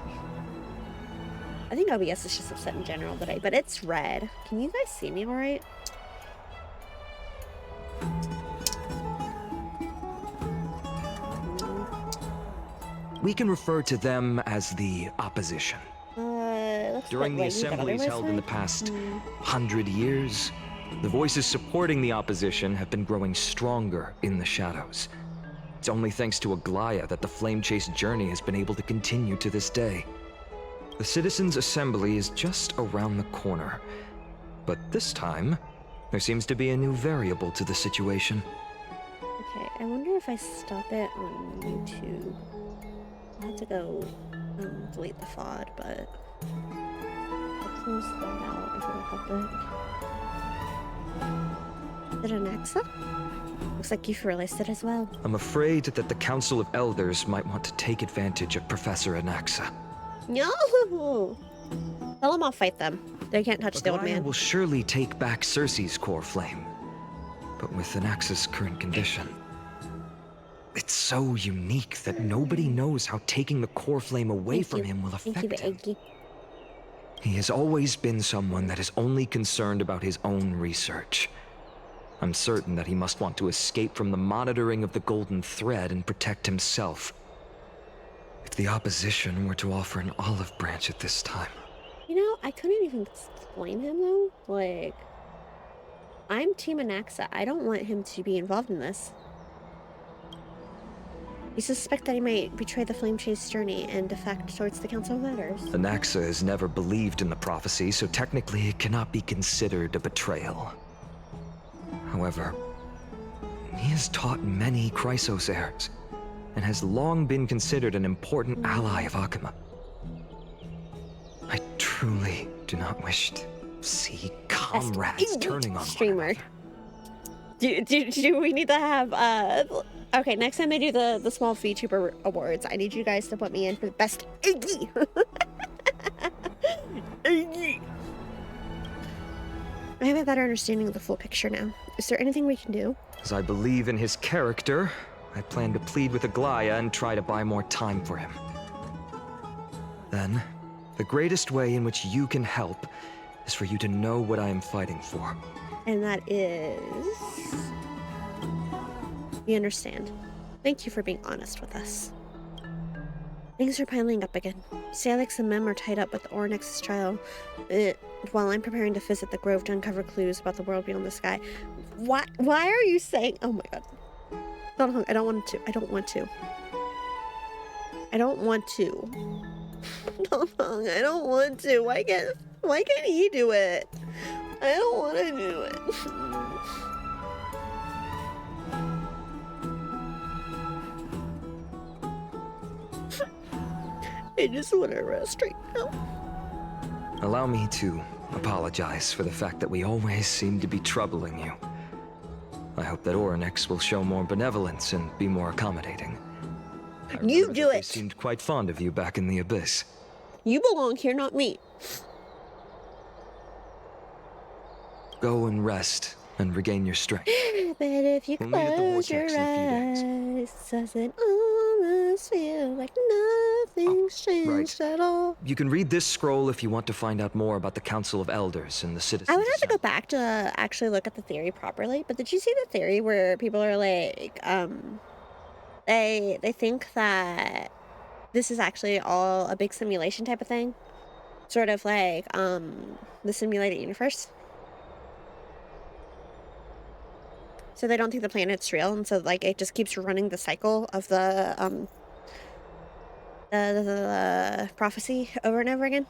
I think OBS is just upset in general today, but it's red. Can you guys see me all right? We can refer to them as the opposition. Looks During the like you got assemblies otherwise held in the right? past 100 years, the voices supporting the opposition have been growing stronger in the shadows. It's only thanks to Aglaya that the Flame Chase journey has been able to continue to this day. The Citizens' Assembly is just around the corner, but this time, there seems to be a new variable to the situation. Okay, I wonder if I stop it on YouTube. I'll have to go delete the FOD, but I'll close that out if it'll help it. Is it an Axa? Looks like you've realized it as well. I'm afraid that the Council of Elders might want to take advantage of Professor Anaxa. No! Tell them I'll fight them. They can't touch the old Aglaya man. will surely take back Cersei's core flame, but with Anaxa's current condition, it's so unique that nobody knows how taking the core flame away from him will Thank you, affect him. Eggy. He has always been someone that is only concerned about his own research. I'm certain that he must want to escape from the monitoring of the Golden Thread and protect himself. If the opposition were to offer an olive branch at this time... You know, I couldn't even explain him, though. Like, I'm Team Anaxa. I don't want him to be involved in this. You suspect that he might betray the Flame Chase journey and defect towards the Council of Elders. Anaxa has never believed in the prophecy, so technically it cannot be considered a betrayal. However, he has taught many Chrysos heirs, and has long been considered an important ally of Akuma. I truly do not wish to see comrades turning on streamer. Do we need to have okay, next time they do the small VTuber awards, I need you guys to put me in for the best Iggy. Iggy. I have a better understanding of the full picture now. Is there anything we can do? As I believe in his character, I plan to plead with Aglaya and try to buy more time for him. Then, the greatest way in which you can help is for you to know what I am fighting for. And that is... We understand. Thank you for being honest with us. Things are piling up again. Salix and Mem are tied up with the Ornix's trial, while I'm preparing to visit the Grove to uncover clues about the world beyond the sky. Why are you saying... Oh my god. Don't hung. I don't want to. I don't want to. I don't want to. Don't hung. I don't want to. Why can't he do it? I don't want to do it. I just want to rest right now. Allow me to apologize for the fact that we always seem to be troubling you. I hope that Oryx will show more benevolence and be more accommodating. You do it! They seemed quite fond of you back in the Abyss. You belong here, not me. Go and rest and regain your strength. But if you We'll meet at the close your vortex in a few eyes, does it almost feel like nothing's changed at all? You can read this scroll if you want to find out more about the Council of Elders and the Citizens. I would have to go back to actually look at the theory properly, but did you see the theory where people are like, they think that this is actually all a big simulation type of thing? Sort of like, the simulated universe? So they don't think the planet's real, and so like it just keeps running the cycle of the prophecy over and over again.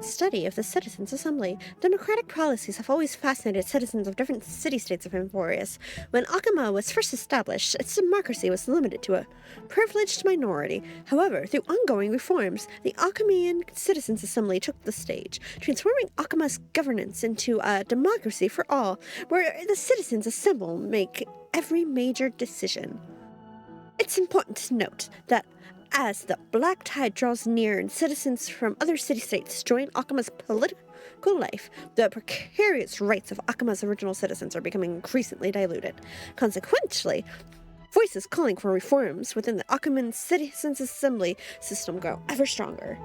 Study of the Citizens' Assembly. Democratic policies have always fascinated citizens of different city-states of Emporius. When Akuma was first established, its democracy was limited to a privileged minority. However, through ongoing reforms, the Akumian Citizens' Assembly took the stage, transforming Akuma's governance into a democracy for all, where the citizens assemble and make every major decision. It's important to note that as the Black Tide draws near and citizens from other city-states join Akuma's political life, the precarious rights of Akuma's original citizens are becoming increasingly diluted. Consequently, voices calling for reforms within the Akuman Citizens' Assembly system grow ever stronger.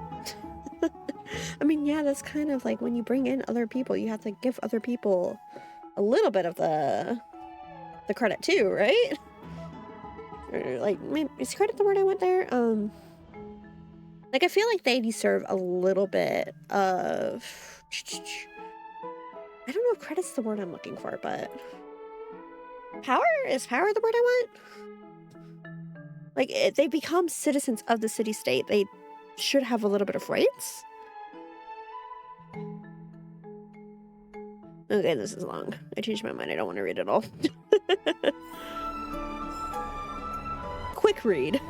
I mean, yeah, that's kind of like when you bring in other people, you have to give other people a little bit of the credit too, right? Or like, is credit the word I want there? Like, I feel like they deserve a little bit of... I don't know if credit's the word I'm looking for, but... Power? Is power the word I want? Like, if they become citizens of the city-state, they should have a little bit of rights? Okay, this is long. I changed my mind. I don't want to read it all. Quick read.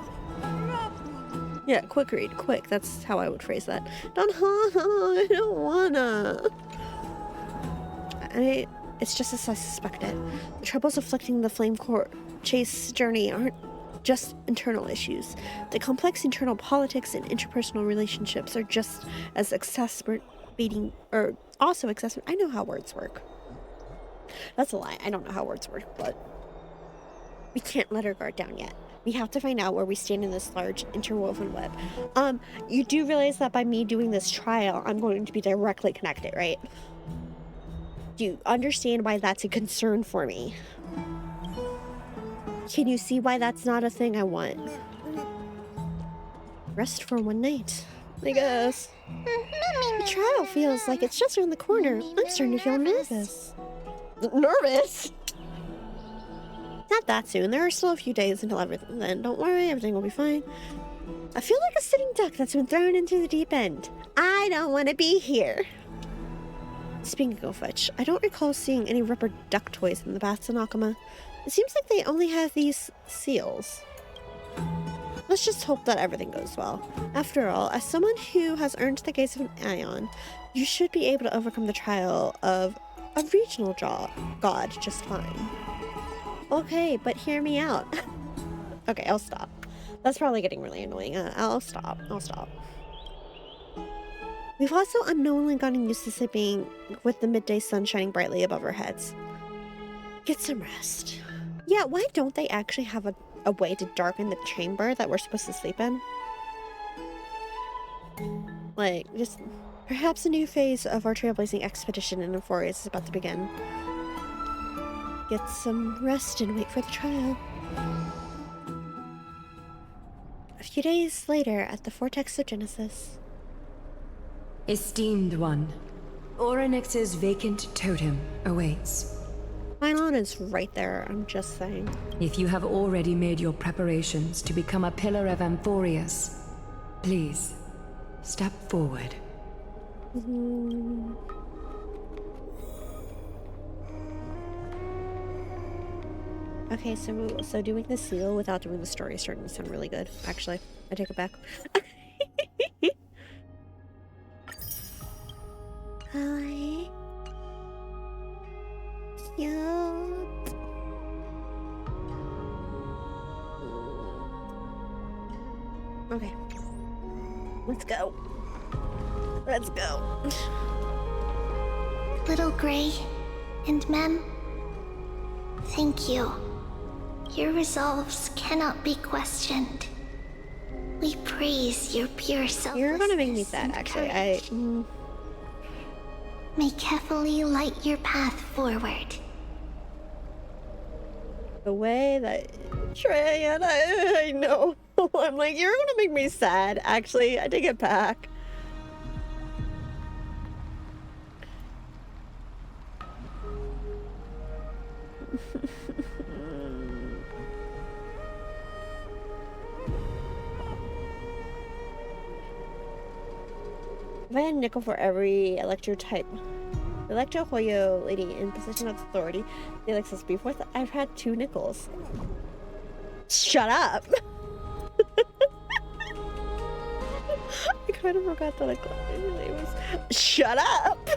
Yeah, quick read. Quick. That's how I would phrase that. I don't wanna. It's just as I suspected. The troubles afflicting the Flame Chase journey aren't just internal issues. The complex internal politics and interpersonal relationships are just as exacerbating, or also exacerbating. I know how words work. That's a lie. I don't know how words work, but we can't let our guard down yet. We have to find out where we stand in this large interwoven web. You do realize that by me doing this trial, I'm going to be directly connected, right? Do you understand why that's a concern for me? Can you see why that's not a thing I want? Rest for one night, I guess. The trial feels like it's just around the corner. I'm starting to feel nervous. Nervous? Not that soon. There are still a few days until everything. Then don't worry, everything will be fine. I feel like a sitting duck that's been thrown into the deep end. I don't want to be here. Speaking of which, I don't recall seeing any rubber duck toys in the baths in Akama. It seems like they only have these seals. Let's just hope that everything goes well. After all, as someone who has earned the gaze of an Ion, you should be able to overcome the trial of a regional god just fine. Okay, but hear me out. Okay, I'll stop. That's probably getting really annoying. I'll stop. We've also unknowingly gotten used to sleeping with the midday sun shining brightly above our heads. Get some rest. Yeah, why don't they actually have a way to darken the chamber that we're supposed to sleep in? Like, just perhaps a new phase of our trailblazing expedition in Euphorius is about to begin. Get some rest and wait for the trial. A few days later at the Vortex of Genesis. Esteemed one, Orynyx's vacant totem awaits. Pylon is right there, I'm just saying. If you have already made your preparations to become a pillar of Amphorius, please, step forward. Okay, so doing the seal without doing the story is starting to sound really good. Actually, I take it back. Hi. Cute. Okay. Let's go. Let's go. Little Gray and Mem, thank you. Your resolves cannot be questioned. We praise your pure selflessness. You're gonna make me sad, actually. May carefully light your path forward. The way that Trey and I know. I'm like, you're gonna make me sad. Actually, I take it back. If I had a nickel for every electro type, Electro Hoyo lady in position of authority, the Alexis before I've had 2 nickels. Shut up! I kind of forgot that I got my name was. Shut up!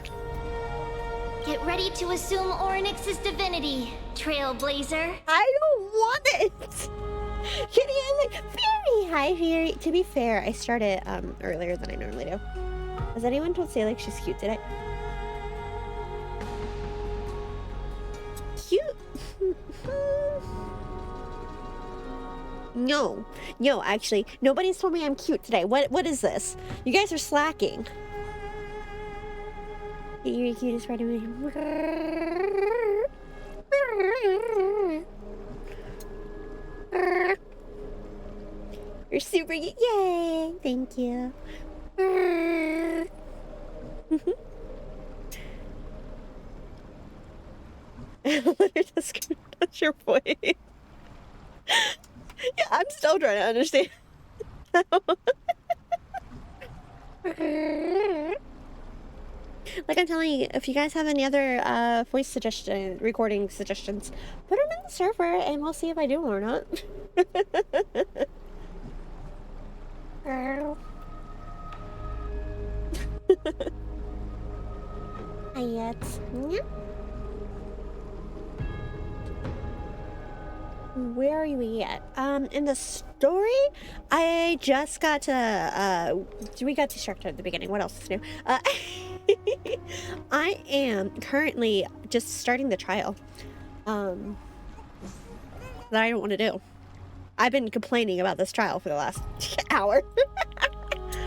Get ready to assume Orynyx's divinity, Trailblazer. I don't want it! Kitty, I'm like, very high here. To be fair, I started earlier than I normally do. Has anyone told Say like she's cute today? Cute? No, actually, nobody's told me I'm cute today. What is this? You guys are slacking. You're the cutest part of me. You're super cute. Yay! Thank you. That's your voice. Yeah, I'm still trying to understand. Like I'm telling you, if you guys have any other voice recording suggestions, put them in the server and we'll see if I do them or not. Hi, yet. Where are you at? In the story, I just got to, we got distracted at the beginning. What else is new? I am currently just starting the trial, that I don't want to do. I've been complaining about this trial for the last hour.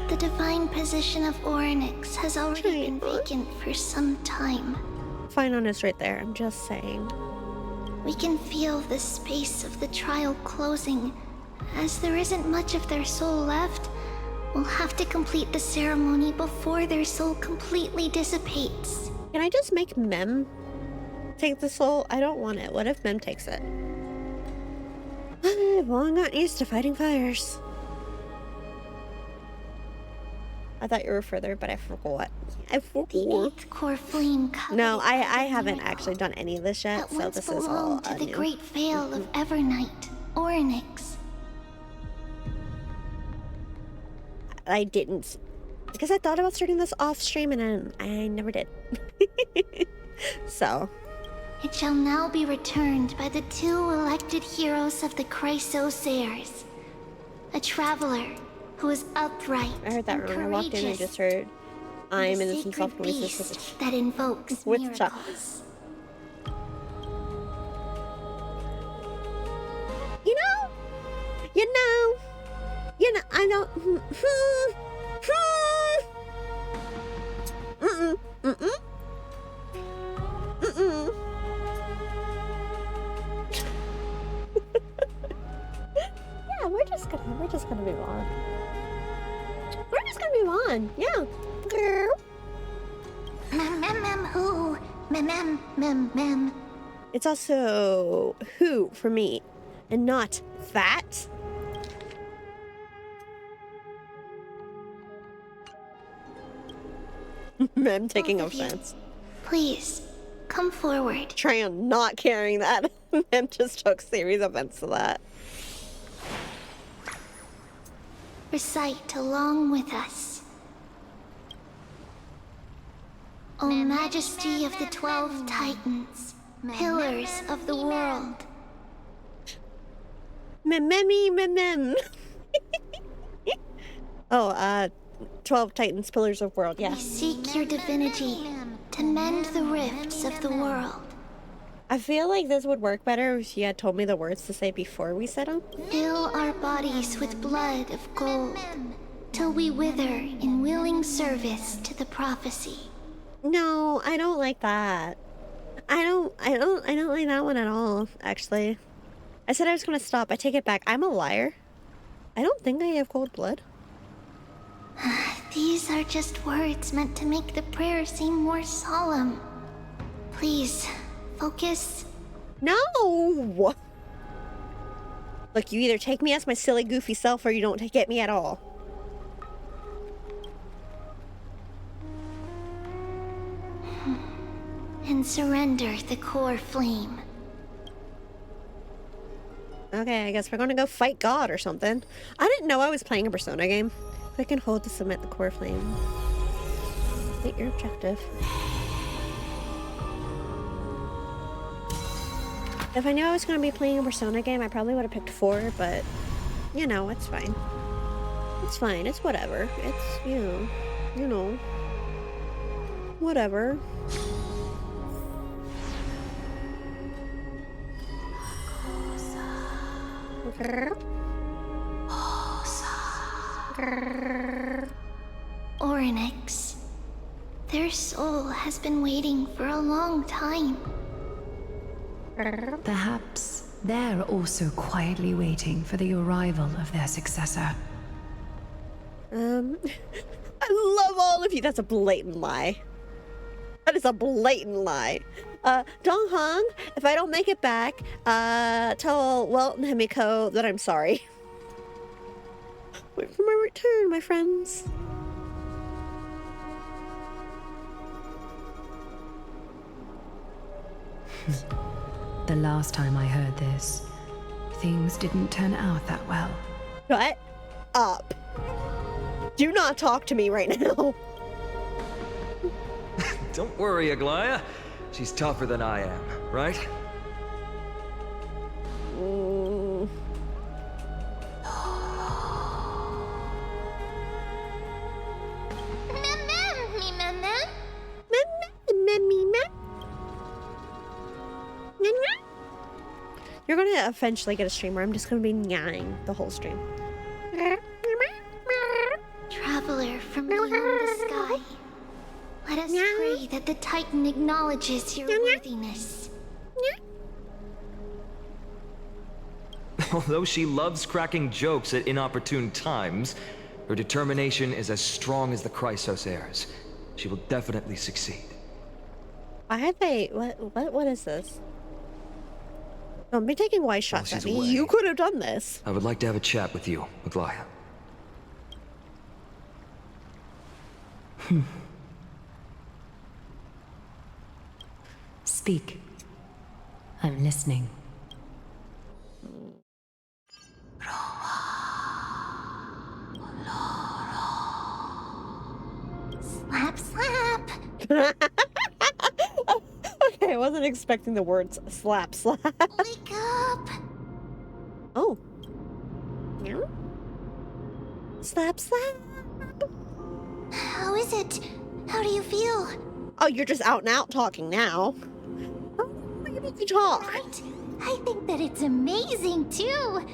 The divine position of Orynyx has already been Trailblaze. vacant for some time. Fine on us right there. I'm just saying. We can feel the space of the trial closing. As there isn't much of their soul left, we'll have to complete the ceremony before their soul completely dissipates. Can I just make Mem take the soul? I don't want it. What if Mem takes it? I've long gotten used to fighting fires. I thought you were further, but I forgot. I The forgot. 8th core flame coveted No, by the I haven't miracle actually done any of this yet, that so once this is all belonged to the new. great veil of Evernight, Orynyx. I didn't, because I thought about starting this off stream and then I never did. So, It shall now be returned by the 2 elected heroes of the Chrysosairs. A traveler who is upright I heard that and wrong. I walked in and courageous, just heard I'm and in a some sacred soft voices. beast that invokes With miracles. You know, I don't. Yeah, we're just gonna move on. We're just gonna move on. Yeah. Mem who? Mem. It's also who for me, and not that. I'm taking Both of you. offense. Please, come forward. Try on not carrying that. Mem just took serious offense to that. Recite along with us. O Majesty of the 12 Titans, pillars of the world. Mem. Oh, 12 Titans, Pillars of World, We yes. seek your divinity to mend the rifts of the world. I feel like this would work better if you had told me the words to say before we said them. Fill our bodies with blood of gold, till we wither in willing service to the prophecy. No, I don't like that. I don't like that one at all, actually. I said I was gonna stop. I take it back. I'm a liar. I don't think I have cold blood. These are just words meant to make the prayer seem more solemn. Please, focus. No! Look, you either take me as my silly, goofy self or you don't get me at all. And surrender the core flame. Okay, I guess we're gonna go fight God or something. I didn't know I was playing a Persona game. I can hold to submit the core flame. State your objective. If I knew I was gonna be playing a Persona game, I probably would have picked 4, but you know, it's fine. It's fine, it's whatever. It's, you know, whatever. Orynyx. Their soul has been waiting for a long time. Perhaps they're also quietly waiting for the arrival of their successor. I love all of you. That's a blatant lie. That is a blatant lie. Dong Hong, if I don't make it back, tell Welt and Himiko that I'm sorry. Wait for my return, my friends. The last time I heard this, things didn't turn out that well. Shut up. Do not talk to me right now. Don't worry, Aglaya. She's tougher than I am, right? Mm. You're gonna eventually get a stream where I'm just gonna be nyang the whole stream. Traveler from beyond the sky, let us pray that the Titan acknowledges your worthiness. Although she loves cracking jokes at inopportune times, her determination is as strong as the Chrysos heirs. She will definitely succeed. Why had they... What is this? Don't be taking wise shots at she's me. away. You could have done this. I would like to have a chat with you, Aglaya. Speak. I'm listening. Slap, slap. Okay, I wasn't expecting the words slap, slap. Wake up. Oh. Yeah. Slap, slap. How is it? How do you feel? Oh, you're just out and out talking now. Oh, you need to talk. Right? I think that it's amazing too.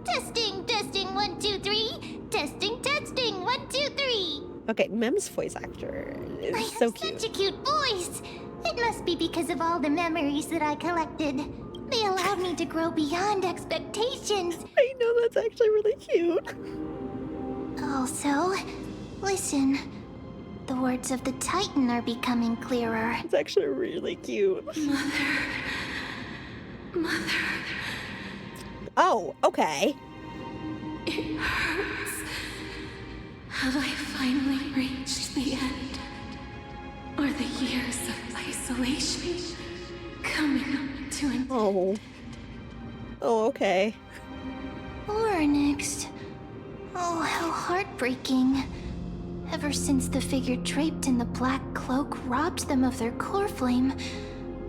Testing, testing, 1, 2, 3. Testing, testing, 1, 2, 3. Okay, Mem's voice actor is I so have cute. such a cute voice. It must be because of all the memories that I collected. They allowed me to grow beyond expectations. I know, that's actually really cute. Also, listen. The words of the Titan are becoming clearer. It's actually really cute. Mother, Oh, okay. it hurts. Have I finally reached the end? Are the years of isolation coming to an end? Oh. Oh, okay. Or next. Oh, how heartbreaking. Ever since the figure draped in the black cloak robbed them of their core flame,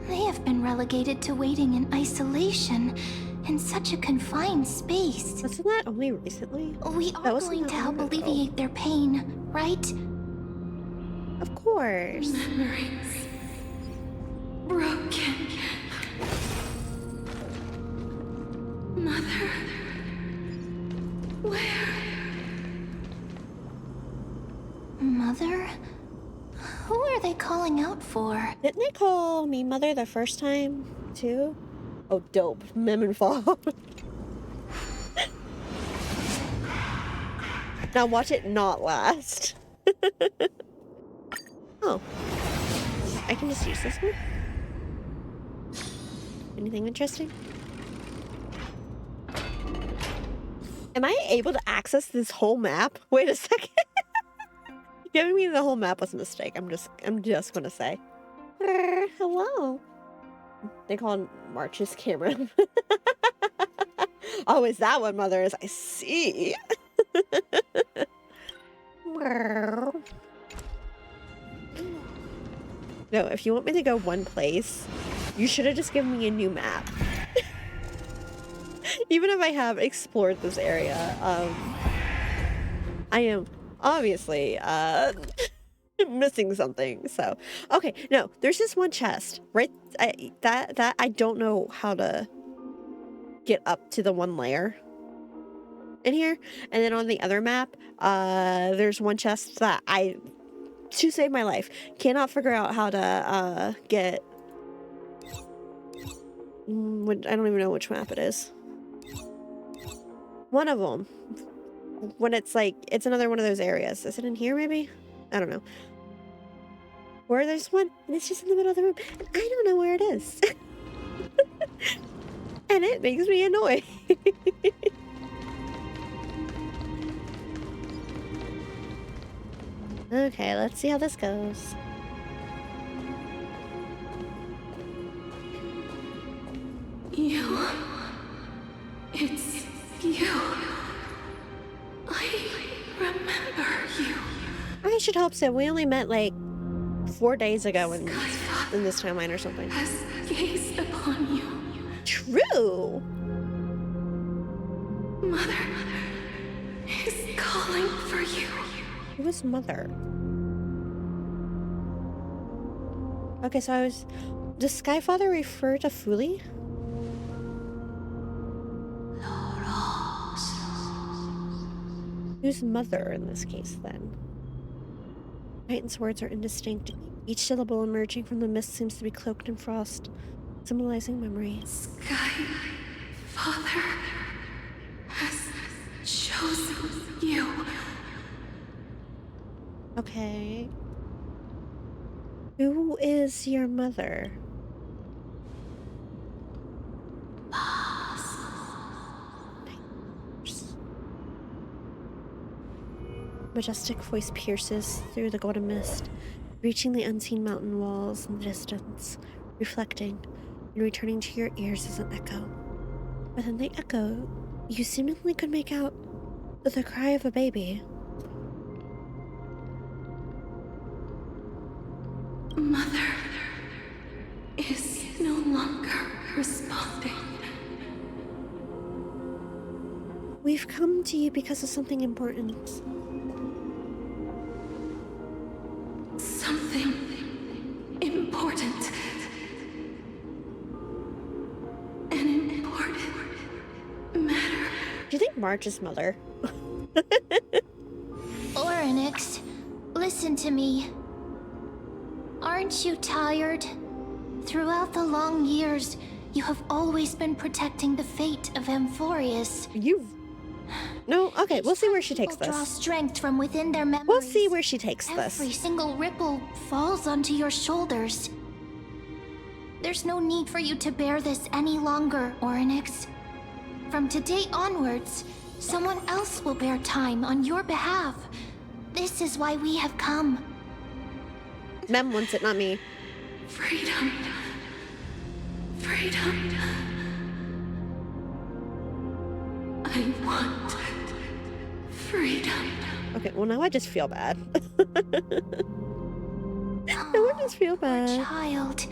they have been relegated to waiting in isolation in such a confined space. Wasn't that only recently? We That are wasn't going that to help long ago. alleviate their pain, right? Of course. Memories broken. Mother, where? Mother? Who are they calling out for? Didn't they call me mother the first time, too? Oh, dope. Mem involved. Now watch it not last. Oh. I can just use this one? Anything interesting? Am I able to access this whole map? Wait a second. Giving me the whole map was a mistake. I'm just gonna say. Hello. They call March's camera. Oh, is that what mother is? I see. No, if you want me to go one place, you should have just given me a new map. Even if I have explored this area, I am obviously missing something. So okay, no, there's this one chest right that I don't know how to get up to the one layer in here, and then on the other map there's one chest that I, to save my life, cannot figure out how to get. I don't even know which map it is. One of them. When it's like, it's another one of those areas. Is it in here maybe? I don't know. Where there's one, and it's just in the middle of the room, and I don't know where it is. And it makes me annoyed. Okay, let's see how this goes. You. It's you. I remember you. I should hope so. We only met like 4 days ago in this timeline or something. Has gazed upon you. True. Mother is calling for you. Who was mother? Okay, so does Skyfather refer to Fuli? Whose mother in this case, then? Titan's words are indistinct. Each syllable emerging from the mist seems to be cloaked in frost, symbolizing memory. Sky Father has chosen you. Okay. Who is your mother? Majestic voice pierces through the golden mist, reaching the unseen mountain walls in the distance, reflecting and returning to your ears as an echo. Within the echo, you seemingly could make out the cry of a baby. Mother is no longer responding. We've come to you because of something important. Something important. An important matter. Do you think Marge is mother? Oryx, listen to me. Aren't you tired? Throughout the long years, you have always been protecting the fate of Amphorius. You... No? Okay, we'll see where she takes People draw this. strength from within their memories. We'll see where she takes this. Every single ripple falls onto your shoulders. There's no need for you to bear this any longer, Oryx. From today onwards, someone else will bear time on your behalf. This is why we have come. Mem wants it, not me. Freedom. Freedom. I want freedom. Okay, well now I just feel bad. Now I just feel bad. Child,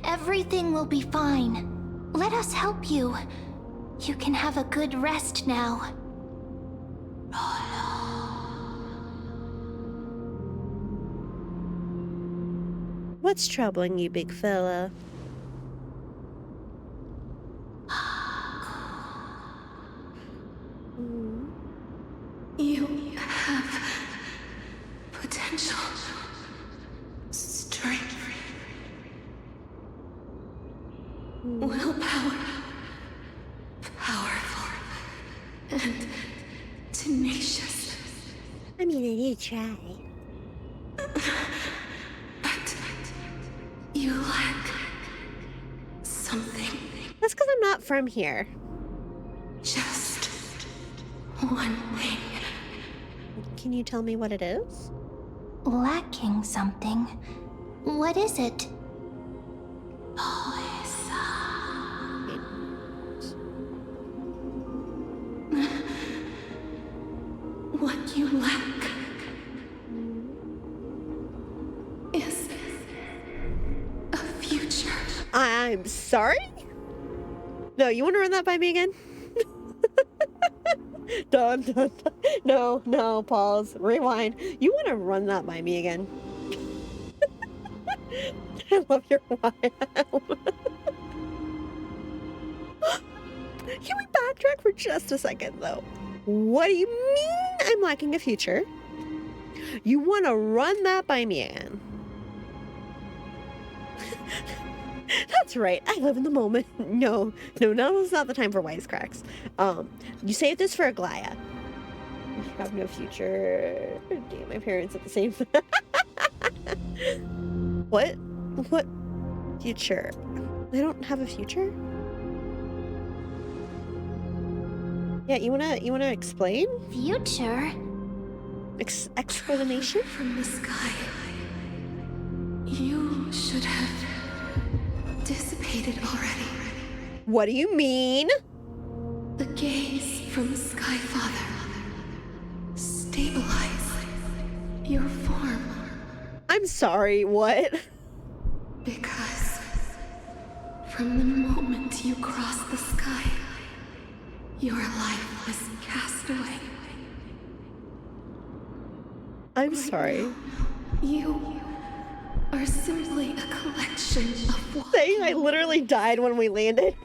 everything will be fine. Let us help you. You can have a good rest now. What's troubling you, big fella? You have potential, strength, willpower, powerful, and tenacious. I mean, I do try. But you lack something. That's because I'm not from here. Just one thing. Can you tell me what it is? Lacking something. What is it? What you lack is a future. I'm sorry? No, you want to run that by me again? Dun, dun, dun. No, no, pause. Rewind. You want to run that by me again? I love your wow. Can we backtrack for just a second, though? What do you mean I'm lacking a future? You want to run that by me again? That's right. I live in the moment. No, it's not the time for wisecracks. You saved this for Aglaya. You have no future. Damn, my parents at the same time. What? What future? I don't have a future? Yeah, you wanna explain? Future? Explanation? From the sky. You should have dissipated already. What do you mean? The gaze from Sky Father stabilized your form. I'm sorry, what? Because from the moment you crossed the sky, your life was cast away. I'm sorry. You are simply a collection of walking... Saying I literally died when we landed.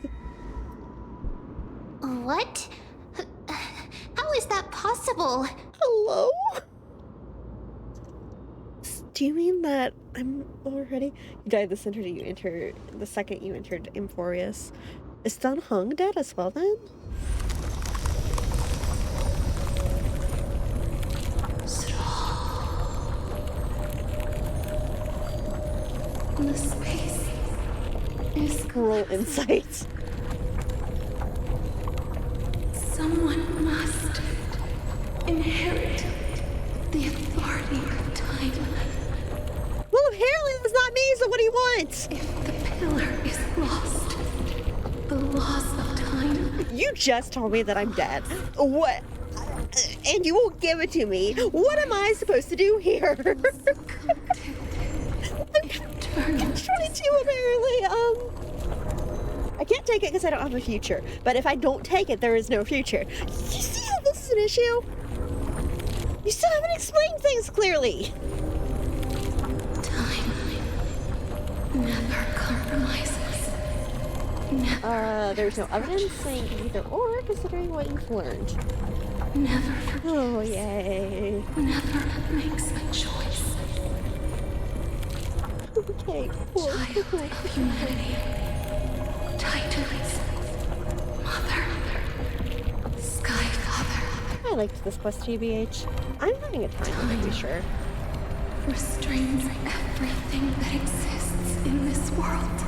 What? How How is that possible? Hello? Do you mean that I'm already... You died the center you entered, the second you entered Emphorius. Is Dun Hung dead as well then? The space is Roll insights. Someone must inherit the authority of time. Well, apparently it's not me, so what do you want? If the pillar is lost, the laws of time. You just told me that I'm dead. What? And you won't give it to me. What am I supposed to do here? I'm 22 apparently. I can't take it because I don't have a future. But if I don't take it, there is no future. You see how this is an issue? You still haven't explained things clearly. Time never compromises. Never. There's no evidence saying either or, considering what you've learned. Never forgives. Oh, yay. Never makes a choice. Okay, cool. Child of humanity. Titans. Mother. Sky Father. I liked this quest, TBH. I'm having a time, to be sure. Restrains everything that exists in this world.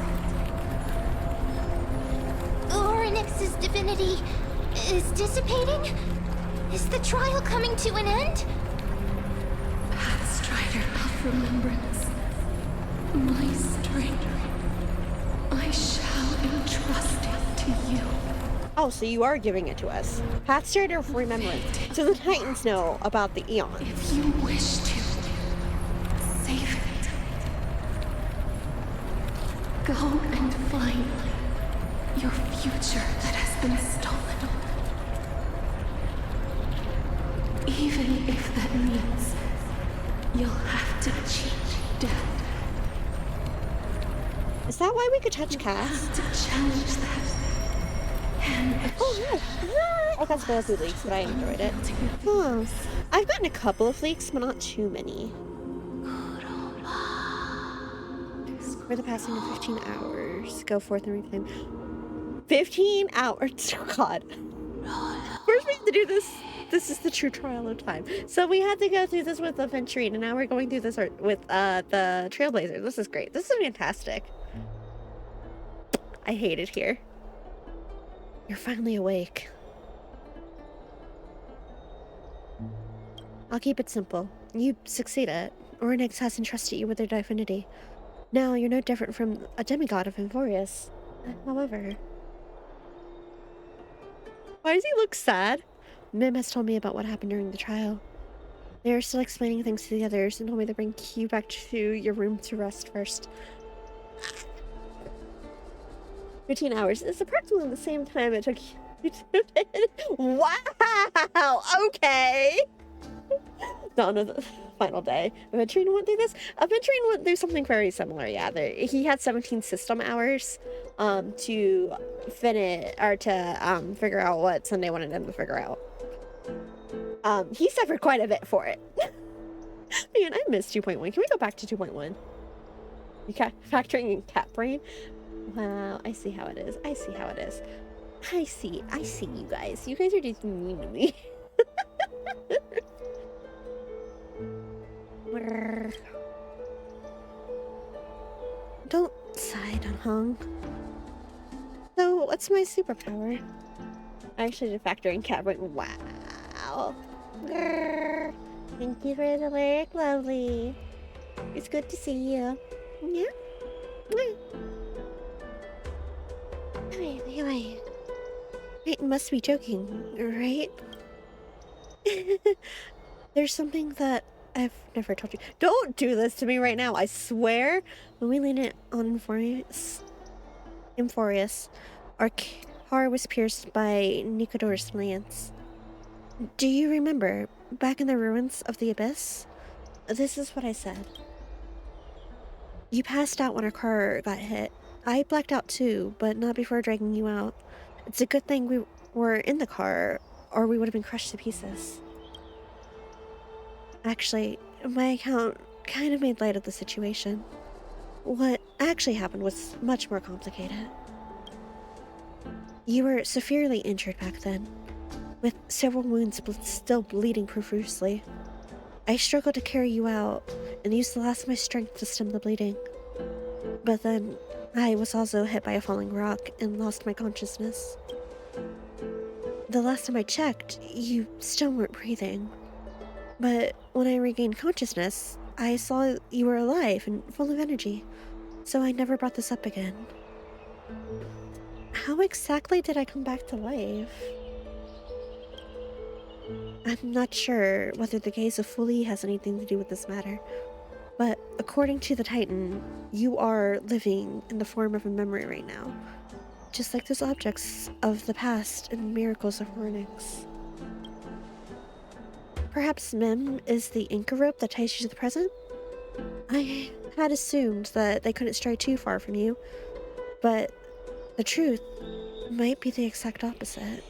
Oryx's divinity is dissipating? Is the trial coming to an end? Pathstrider of remembrance. My strength. I shall entrust it to you. Oh, so you are giving it to us. Pathstrider of Remembrance. So the Titans know about the Eon. If you wish to, save it. Go and find your future that has been stolen. Even if that means you'll have to cheat death. Is that why we could touch Cass? To challenge that. And Oh, yeah. I got some food leaks, but I enjoyed it. Oh, I've gotten a couple of leaks, but not too many. For the passing of 15 hours, go forth and reclaim. 15 hours? Oh, God. First we have to do this. This is the true trial of time. So we had to go through this with the Venturine, and now we're going through this with the Trailblazer. This is great. This is fantastic. I hate it here. You're finally awake. I'll keep it simple. You succeeded. Oryx has entrusted you with their divinity. Now you're no different from a demigod of Emphorius. However... Why does he look sad? Mim has told me about what happened during the trial. They are still explaining things to the others and told me to bring you back to your room to rest first. 15 hours. It's approximately the same time it took you to... Wow! Okay! Dawn of the final day. Venturine went through this? Venturine went through something very similar, yeah. He had 17 system hours to finish, or to figure out what Sunday wanted him to figure out. He suffered quite a bit for it. Man, I missed 2.1. Can we go back to 2.1? Factoring in cat brain? Wow, I see how it is. I see how it is. I see you guys. You guys are just mean to me. Don't sigh, Dunhong. So, what's my superpower? I actually did factor in cat brain. Wow. Grrr. Thank you for the lyric, lovely. It's good to see you. Yeah? Wait. It must be joking, right? There's something that I've never told you. Don't do this to me right now, I swear. When we landed on Emphorius, our car was pierced by Nicodor's lance. Do you remember, back in the ruins of the Abyss? This is what I said. You passed out when our car got hit. I blacked out too, but not before dragging you out. It's a good thing we were in the car, or we would have been crushed to pieces. Actually, my account kind of made light of the situation. What actually happened was much more complicated. You were severely injured back then, with several wounds still bleeding profusely. I struggled to carry you out, and used the last of my strength to stem the bleeding. But then, I was also hit by a falling rock and lost my consciousness. The last time I checked, you still weren't breathing. But when I regained consciousness, I saw you were alive and full of energy, so I never brought this up again. How exactly did I come back to life? I'm not sure whether the gaze of Fuli has anything to do with this matter, but according to the Titan, you are living in the form of a memory right now, just like those objects of the past and miracles of Hornix. Perhaps Mem is the anchor rope that ties you to the present? I had assumed that they couldn't stray too far from you, but the truth might be the exact opposite.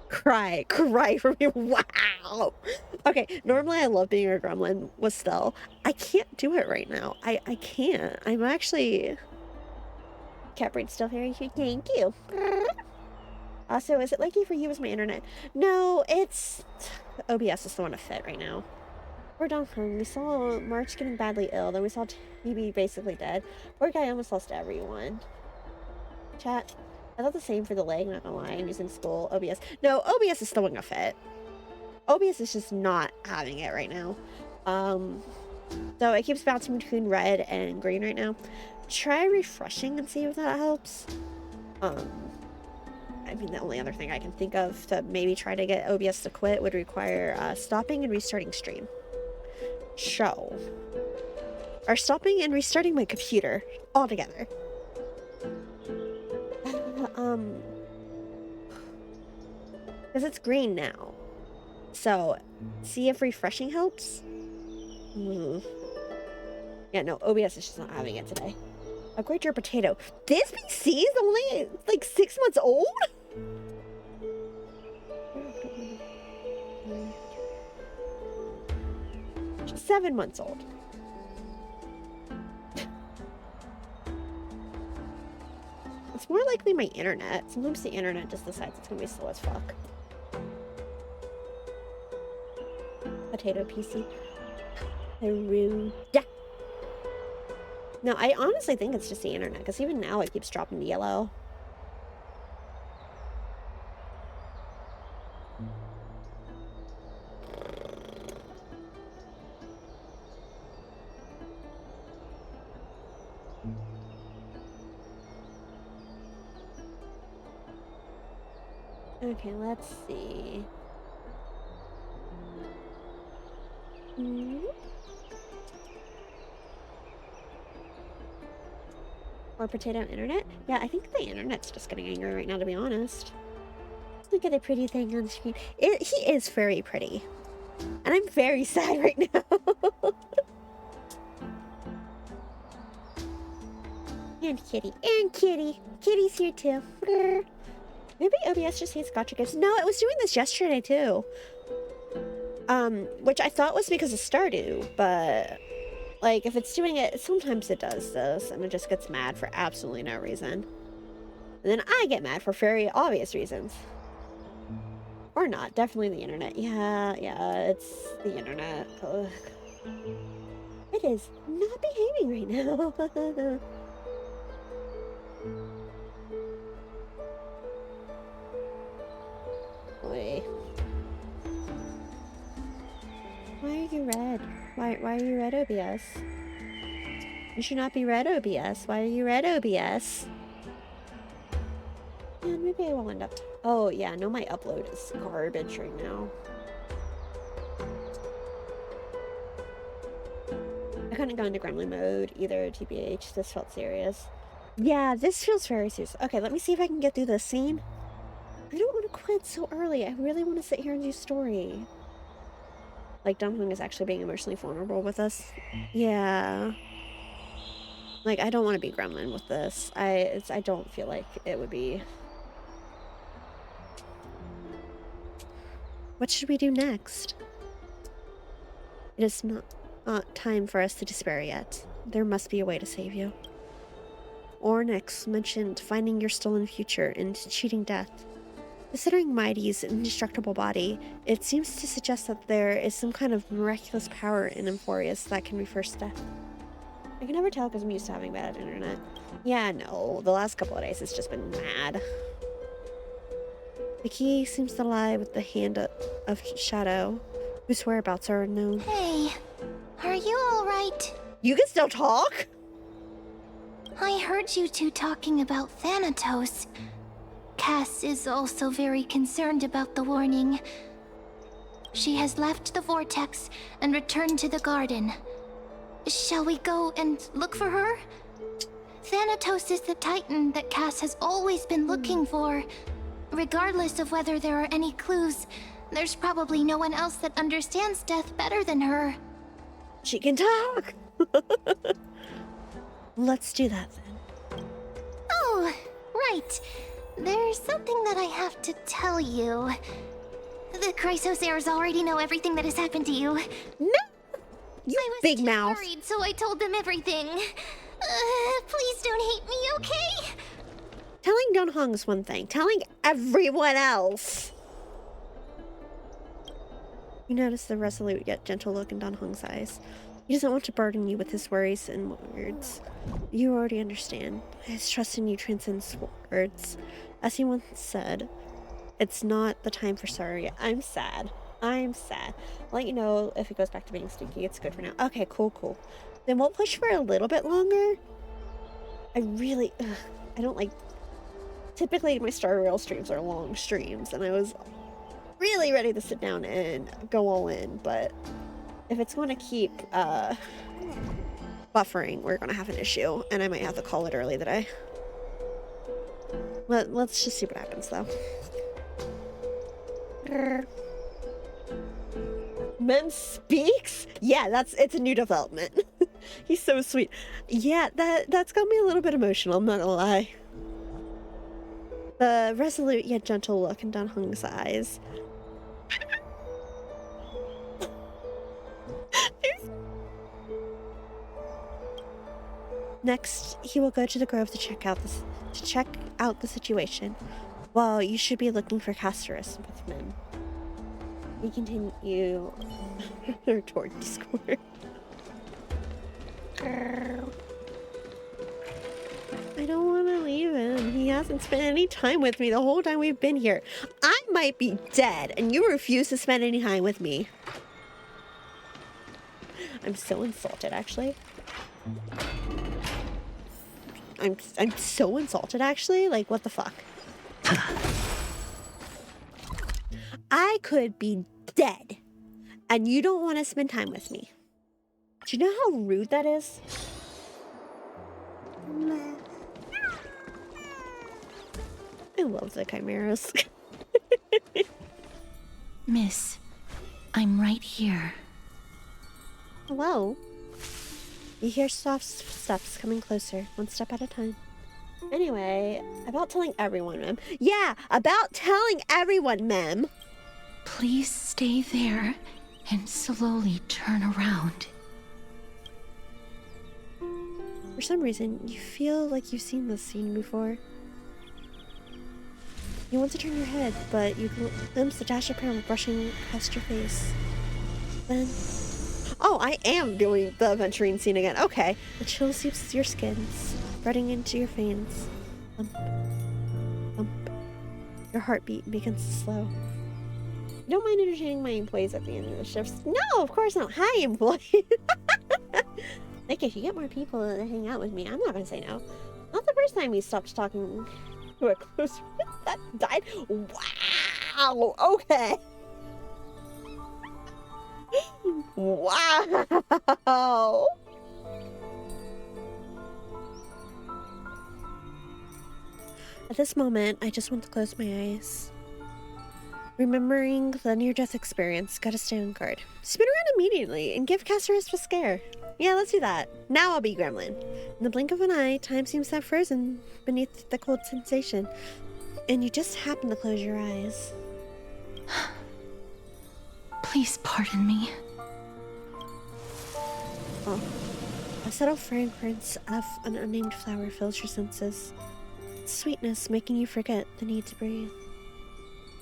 Cry for me. Wow. Okay, normally I love being a gremlin with Stell. I can't do it right now. I can't. I'm actually... Catbrain's still here. Thank you. Also, is it lucky for you as my internet? No, it's... OBS is the one to fit right now. We're done home. We saw March getting badly ill, then we saw TB basically dead. Poor guy almost lost everyone. Chat. I thought the same for the leg, not gonna lie. I'm using school. OBS. No, OBS is still gonna fit. OBS is just not having it right now. So it keeps bouncing between red and green right now. Try refreshing and see if that helps. I mean, the only other thing I can think of to maybe try to get OBS to quit would require stopping and restarting stream. Show. Or stopping and restarting my computer altogether. Because it's green now. So, see if refreshing helps? Yeah, no, OBS is just not having it today. Upgrade your potato. This PC is only, like, 6 months old? Just 7 months old. It's more likely my internet. Sometimes the internet just decides it's gonna be slow as fuck. Potato PC. Rude. No, I honestly think it's just the internet, because even now it keeps dropping to yellow. Okay, let's see. Or potato internet? Yeah, I think the internet's just getting angry right now, to be honest. Look at the pretty thing on the screen. He is very pretty. And I'm very sad right now. And Kitty. And Kitty. Kitty's here too. Maybe OBS just hates gotcha gifts. No, it was doing this yesterday too. Which I thought was because of Stardew, but like if it's doing it, sometimes it does this and it just gets mad for absolutely no reason. And then I get mad for very obvious reasons. Or not, definitely the internet. Yeah, it's the internet. Ugh. It is not behaving right now. Wait. Why are you red? Why are you red, OBS? You should not be red, OBS. Why are you red, OBS? Yeah, maybe I will end up... Oh, yeah, no, my upload is garbage right now. I couldn't go into gremlin mode either, TBH. This felt serious. Yeah, this feels very serious. Okay, let me see if I can get through this scene. I don't want to quit so early. I really want to sit here and do story. Like, Dumpling is actually being emotionally vulnerable with us. Yeah. Like, I don't want to be gremlin with this. I don't feel like it would be... What should we do next? It is not time for us to despair yet. There must be a way to save you. Ornyx mentioned finding your stolen future and cheating death. Considering Mighty's indestructible body, it seems to suggest that there is some kind of miraculous power in Emphorius that can reverse death. I can never tell because I'm used to having bad internet. Yeah, no, the last couple of days has just been mad. The key seems to lie with the hand of Shadow, whose whereabouts are unknown. Hey, are you alright? You can still talk? I heard you two talking about Thanatos. Cass is also very concerned about the warning. She has left the vortex and returned to the garden. Shall we go and look for her? Thanatos is the Titan that Cass has always been looking for. Regardless of whether there are any clues, there's probably no one else that understands death better than her. She can talk! Let's do that then. Oh, right. There's something that I have to tell you. The Chrysosairs already know everything that has happened to you. No! You I was big too mouth. worried, so I told them everything. Please don't hate me, okay? Telling Don Hong is one thing. Telling everyone else. You notice the resolute yet gentle look in Don Hong's eyes. He doesn't want to burden you with his worries and words. You already understand. His trust in you transcends words. As he once said, it's not the time for sorry. I'm sad. I'm sad. I'll let you know if it goes back to being stinky. It's good for now. Okay, cool. Then we'll push for a little bit longer. I don't like... Typically, my Star Rail streams are long streams, and I was really ready to sit down and go all in, but if it's going to keep buffering, we're going to have an issue, and I might have to call it early today. Let's just see what happens, though. Mem speaks? Yeah, it's a new development. He's so sweet. Yeah, that's got me a little bit emotional, I'm not gonna lie. The resolute yet gentle look in Don Hong's eyes. Next, he will go to the grove to check out the situation. Well, you should be looking for Casterus with Mim. We continue toward Discord. I don't want to leave him. He hasn't spent any time with me the whole time we've been here. I might be dead, and you refuse to spend any time with me. I'm so insulted, actually. I'm so insulted, actually. Like, what the fuck? I could be dead, and you don't want to spend time with me. Do you know how rude that is? I love the chimeras. Miss, I'm right here. Hello. You hear soft steps coming closer, one step at a time. Anyway, about telling everyone, Mem. Yeah, about telling everyone, Mem. Please stay there and slowly turn around. For some reason, you feel like you've seen this scene before. You want to turn your head, but you glimpse the dash of hair brushing past your face. Then... Oh, I am doing the aventurine scene again. Okay. A chill seeps your skin, spreading into your veins. Thump. Thump. Your heartbeat begins to slow. You don't mind entertaining my employees at the end of the shifts? No, of course not. Hi, employees. Like, if you get more people to hang out with me, I'm not gonna say no. Not the first time he stopped talking to a close friend that died. Wow. Okay. Wow. At this moment, I just want to close my eyes. Remembering the near-death experience, gotta stay on guard. Spin around immediately and give Casterus a scare. Yeah, let's do that. Now I'll be Gremlin. In the blink of an eye, time seems to have frozen beneath the cold sensation, and you just happen to close your eyes. Please pardon me. Oh. A subtle fragrance of an unnamed flower fills your senses. Sweetness making you forget the need to breathe.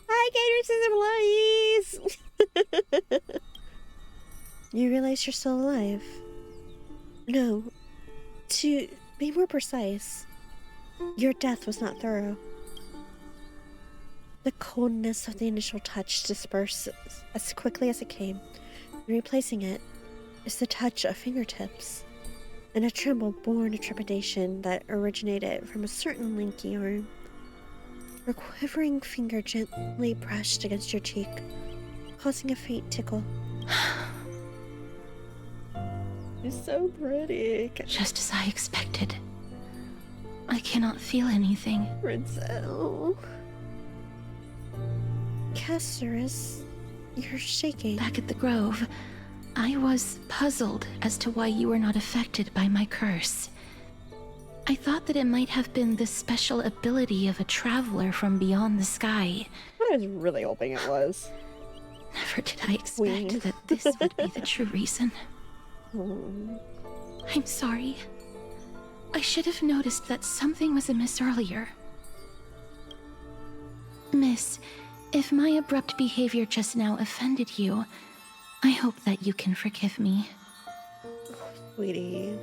Hi, Gators and Blaze! You realize you're still alive. No. To be more precise, your death was not thorough. The coldness of the initial touch disperses as quickly as it came, and replacing it is the touch of fingertips, and a tremble born of trepidation that originated from a certain lanky arm. Her quivering finger gently brushed against your cheek, causing a faint tickle. You're so pretty. Just as I expected. I cannot feel anything. Rinzel. Castorus, you're shaking. Back at the Grove, I was puzzled as to why you were not affected by my curse. I thought that it might have been the special ability of a traveler from beyond the sky. I was really hoping it was. Never did I expect that this would be the true reason. I'm sorry. I should have noticed that something was amiss earlier. Miss, if my abrupt behavior just now offended you, I hope that you can forgive me. Sweetie.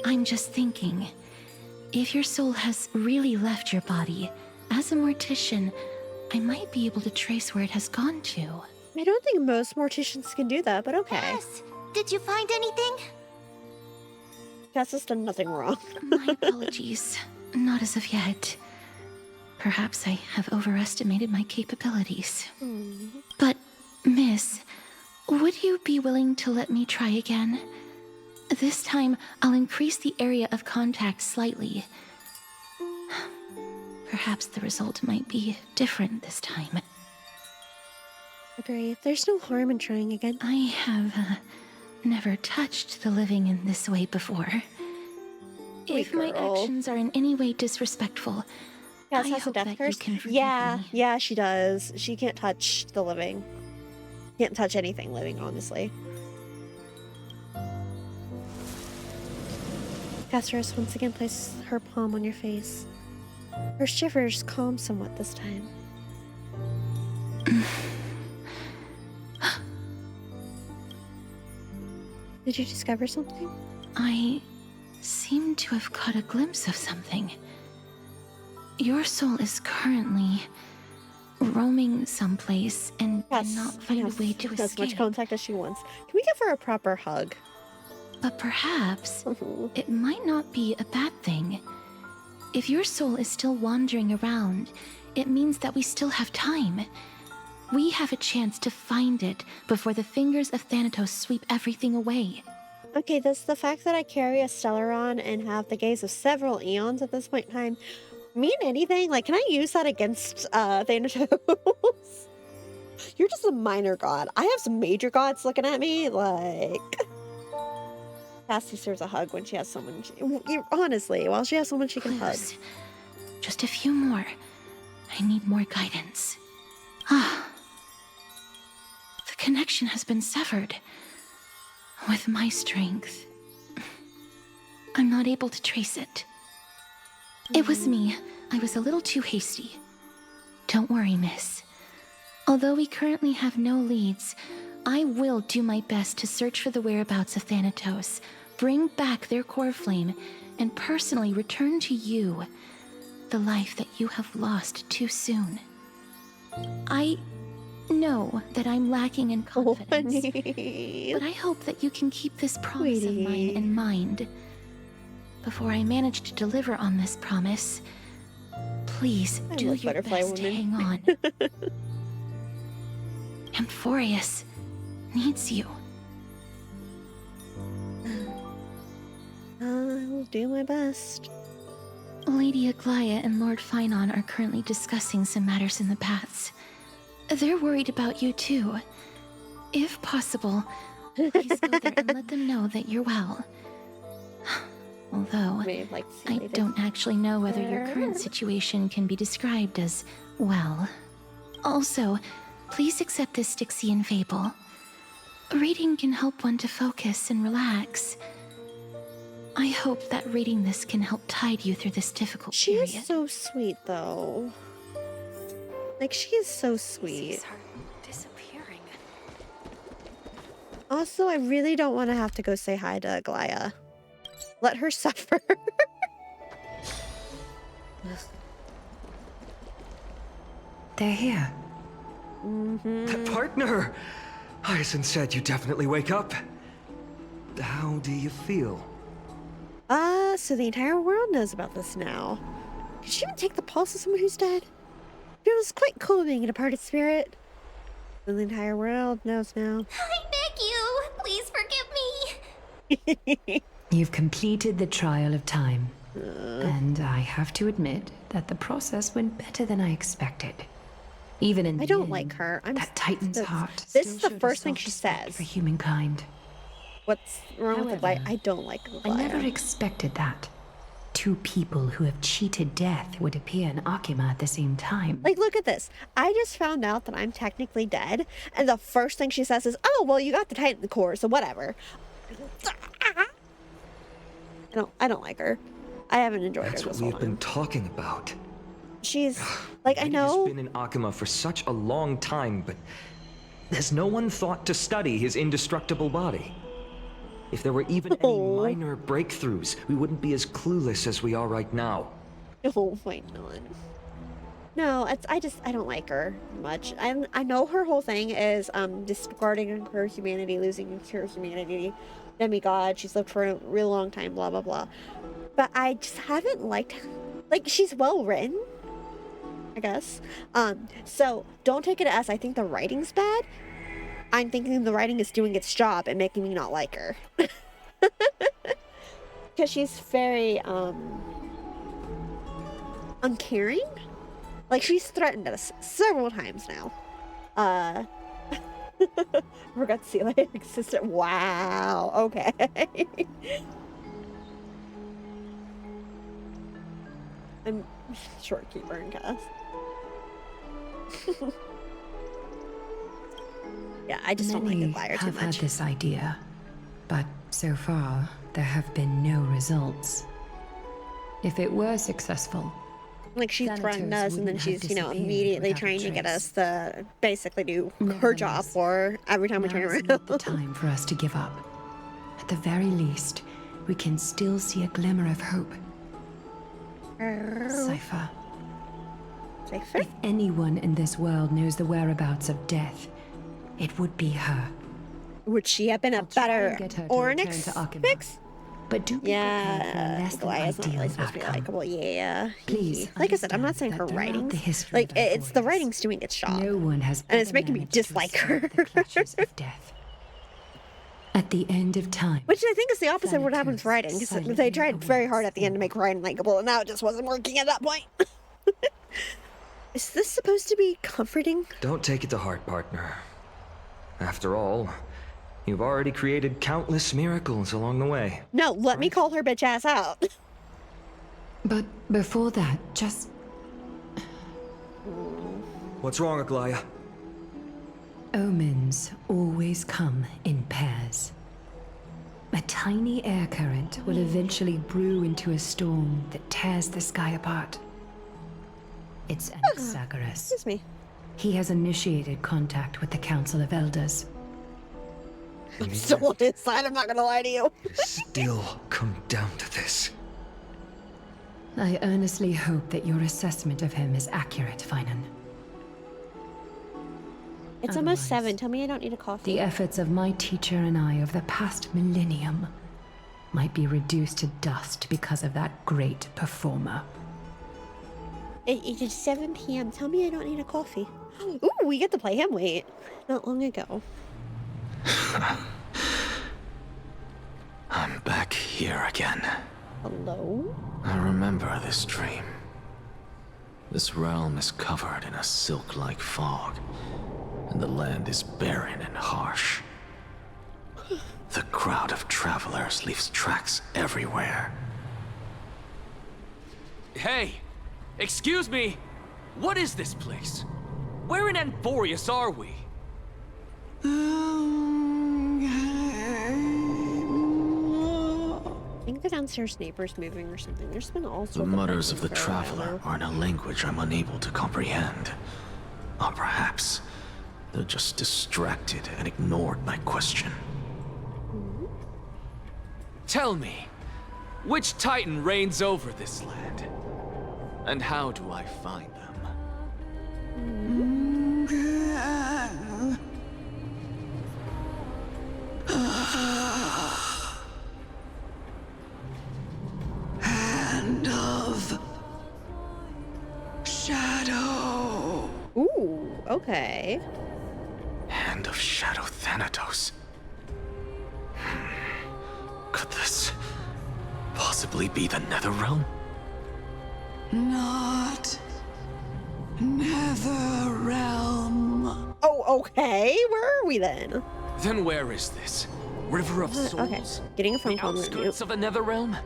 I'm just thinking, if your soul has really left your body, as a mortician, I might be able to trace where it has gone to. I don't think most morticians can do that, but okay. Yes. Did you find anything? Cass has done nothing wrong. My apologies. Not as of yet. Perhaps I have overestimated my capabilities. But, Miss, would you be willing to let me try again? This time, I'll increase the area of contact slightly. Perhaps the result might be different this time. Agree. There's no harm in trying again. I have never touched the living in this way before. If my actions are in any way disrespectful, Cass I has a hope death that curse. you can forgive me. Yeah, she does. She can't touch the living. Can't touch anything living, honestly. Castorus once again places her palm on your face. Her shivers calm somewhat this time. Did you discover something? I seem to have caught a glimpse of something. Your soul is currently roaming someplace and cannot find a way to as much escape. contact as she wants. Can we give her a proper hug? But perhaps it might not be a bad thing. If your soul is still wandering around, it means that we still have time. We have a chance to find it before the fingers of Thanatos sweep everything away. Okay, does the fact that I carry a Stellaron and have the gaze of several eons at this point in time mean anything? Like, can I use that against Thanatos? You're just a minor god. I have some major gods looking at me, like... Cassie deserves a hug when she has someone... honestly, while she has someone she can hug. Just a few more. I need more guidance. Ah. The connection has been severed. With my strength, I'm not able to trace it. It was me. I was a little too hasty. Don't worry, miss. Although we currently have no leads, I will do my best to search for the whereabouts of Thanatos, bring back their core flame, and personally return to you the life that you have lost too soon. I know that I'm lacking in confidence, but I hope that you can keep this promise of mine in mind. Before I manage to deliver on this promise, please do your best to hang on. Amphorius needs you. I'll do my best. Lady Aglaia and Lord Finon are currently discussing some matters in the paths. They're worried about you too. If possible, please go there and let them know that you're well. Although, I don't actually know whether your current situation can be described as well. Also, Please accept this Styxian fable. Reading can help one to focus and relax. I hope that reading this can help tide you through this difficult She period. is so sweet, though. Like, she is so sweet. Disappearing. Also, I really don't want to have to go say hi to Aglaya. Let her suffer. They're here. Partner! Hyacinth said you definitely wake up. How do you feel? So the entire world knows about this now. Could she even take the pulse of someone who's dead? It was quite cool being a departed spirit. And the entire world knows now. I beg you, please forgive me. You've completed the trial of time. And I have to admit that the process went better than I expected. Even in the I don't end, like her. that Titan's heart. This still is the showed a first thing soft she spot says. for humankind. What's wrong with However, Aglaya? I don't like Aglaya. I never expected that. Two people who have cheated death would appear in Akima at the same time. Like, look at this. I just found out that I'm technically dead, and the first thing she says is, "Oh, well, you got the Titan core, so whatever." I don't like her. I haven't enjoyed That's her what this we've whole been time. talking about. She's like, I He's know. been in Akima for such a long time, but has no one thought to study his indestructible body? If there were even any Oh. minor breakthroughs, we wouldn't be as clueless as we are right now. Oh, wait, no, I don't like her much. I know her whole thing is discarding her humanity, losing her humanity, demigod. She's lived for a real long time, blah blah blah. But I just haven't liked. Like, she's well written, I guess. So don't take it as I think the writing's bad. I'm thinking the writing is doing its job and making me not like her. Because she's very uncaring. Like, she's threatened us several times now. I forgot to see, like, sister. Wow. Okay. I'm short keeper in cast. Yeah, I just don't like Many Aglaya too have had much. this idea, but so far there have been no results. If it were successful, Like, she threatened us, and then wouldn't have she's, disappeared immediately without a trying to get trace. us to basically do her job Nevertheless, for her every time we turn now's around. not the time for us to give up. At the very least, we can still see a glimmer of hope. Cypher, Cypher? if anyone in this world knows the whereabouts of death, it would be her. Would she have been a I'll try and better get her to return Ornyx to Akima. fix? But do be prepared for a Yeah, less than Aglaya's not ideal really supposed to be outcome. likable. Yeah. Please Like I said, I'm not saying understand her that throughout writing. the history Like, of our it's the warriors, writing's doing its job. No one has And it's ever making me managed to dislike escape her. the clutches of death. At the end of time, Which I think is the opposite of what happened with Thanatos writing. 'Cause they silently tried very hard at the end to make awaits writing likable, and now it just wasn't working at that point. Is this supposed to be comforting? Don't take it to heart, partner. After all, you've already created countless miracles along the way. No, let me call her bitch ass out. But before that, just What's wrong, Aglaya? omens always come in pairs. A tiny air current will eventually brew into a storm that tears the sky apart. It's Anaxagoras. Excuse me. He has initiated contact with the Council of Elders. I'm still on his side, I'm not gonna lie to you. Still come down to this. I earnestly hope that your assessment of him is accurate, Finan. It's almost Otherwise, 7. Tell me I don't need a coffee. The efforts of my teacher and I of the past millennium might be reduced to dust because of that great performer. It is 7 p.m. Tell me I don't need a coffee. Ooh, we get to play him wait. Not long ago. I'm back here again. Hello? I remember this dream. This realm is covered in a silk-like fog, and the land is barren and harsh. The crowd of travelers leaves tracks everywhere. Hey! Excuse me! What is this place? Where in Anforius are we? I think the downstairs neighbor's moving or something. There's been all sorts The mutters of the things for a while traveler now. are in a language I'm unable to comprehend. Or perhaps they're just distracted and ignored my question. Tell me, which Titan reigns over this land? And how do I find them? Hand of Shadow. Ooh, okay. Hand of Shadow Thanatos. Could this possibly be the Netherrealm? Not Netherrealm. Oh, okay. Where are we then? Then where is this? River of Souls? Okay, getting a phone The call. outskirts of the Netherrealm?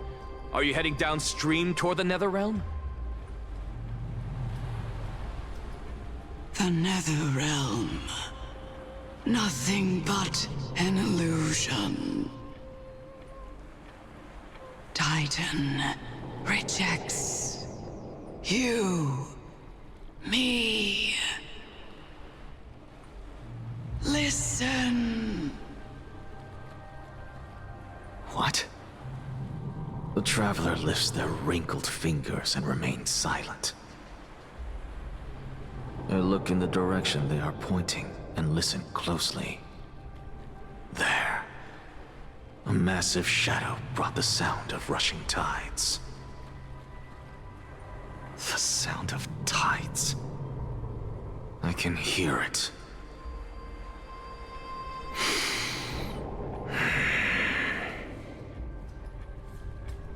Are you heading downstream toward the Netherrealm? The Netherrealm. Nothing but an illusion. Titan rejects you, me. Listen. What? The traveler lifts their wrinkled fingers and remains silent. I look in the direction they are pointing and listen closely. There. A massive shadow brought the sound of rushing tides. The sound of tides. I can hear it.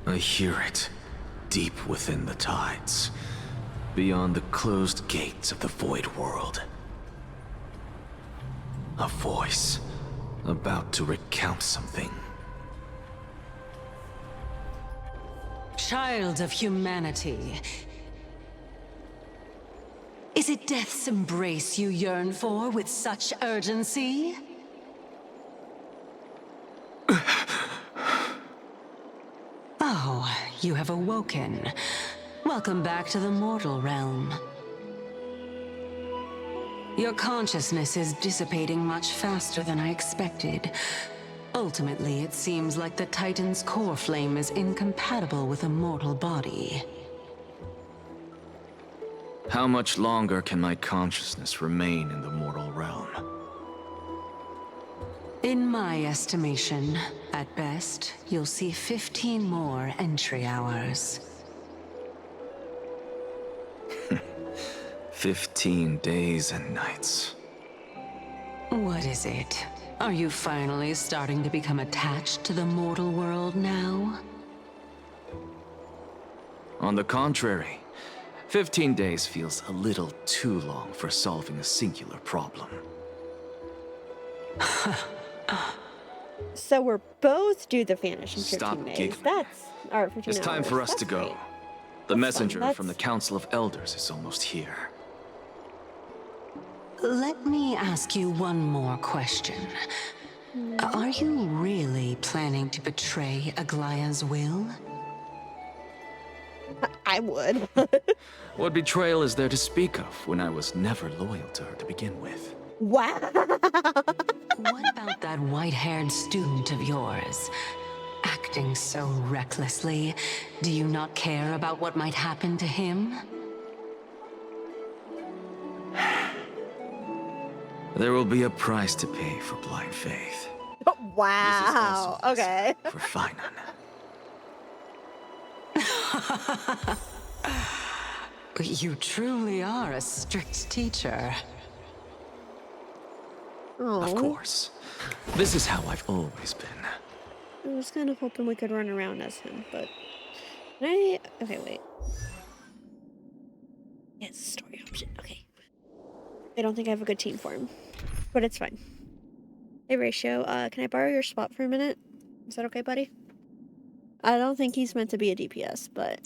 I hear it, deep within the tides, beyond the closed gates of the void world. A voice, about to recount something. Child of humanity. Is it death's embrace you yearn for with such urgency? Oh, you have awoken. Welcome back to the mortal realm. Your consciousness is dissipating much faster than I expected. Ultimately, it seems like the Titan's core flame is incompatible with a mortal body. How much longer can my consciousness remain in the mortal realm? In my estimation, at best, you'll see 15 more entry hours. 15 days and nights. What is it? Are you finally starting to become attached to the mortal world now? On the contrary, 15 days feels a little too long for solving a singular problem. So we're both due the vanish in 15 Stop days. giggling. That's... Or 15 It's time hours. for us That's to go. great. The That's messenger fun. from the Council of Elders is almost here. Let me ask you one more question. Are you really planning to betray Aglaya's will? I would. What betrayal is there to speak of when I was never loyal to her to begin with? Wow. What about that white-haired student of yours? Acting so recklessly, do you not care about what might happen to him? There will be a price to pay for blind faith. Wow. Okay. For Finan. You truly are a strict teacher. Of course. This is how I've always been. I was kind of hoping we could run around as him, but... Okay, wait. Yes, story option. Okay. I don't think I have a good team for him, but it's fine. Hey, Ratio, can I borrow your spot for a minute? Is that okay, buddy? I don't think he's meant to be a DPS, but...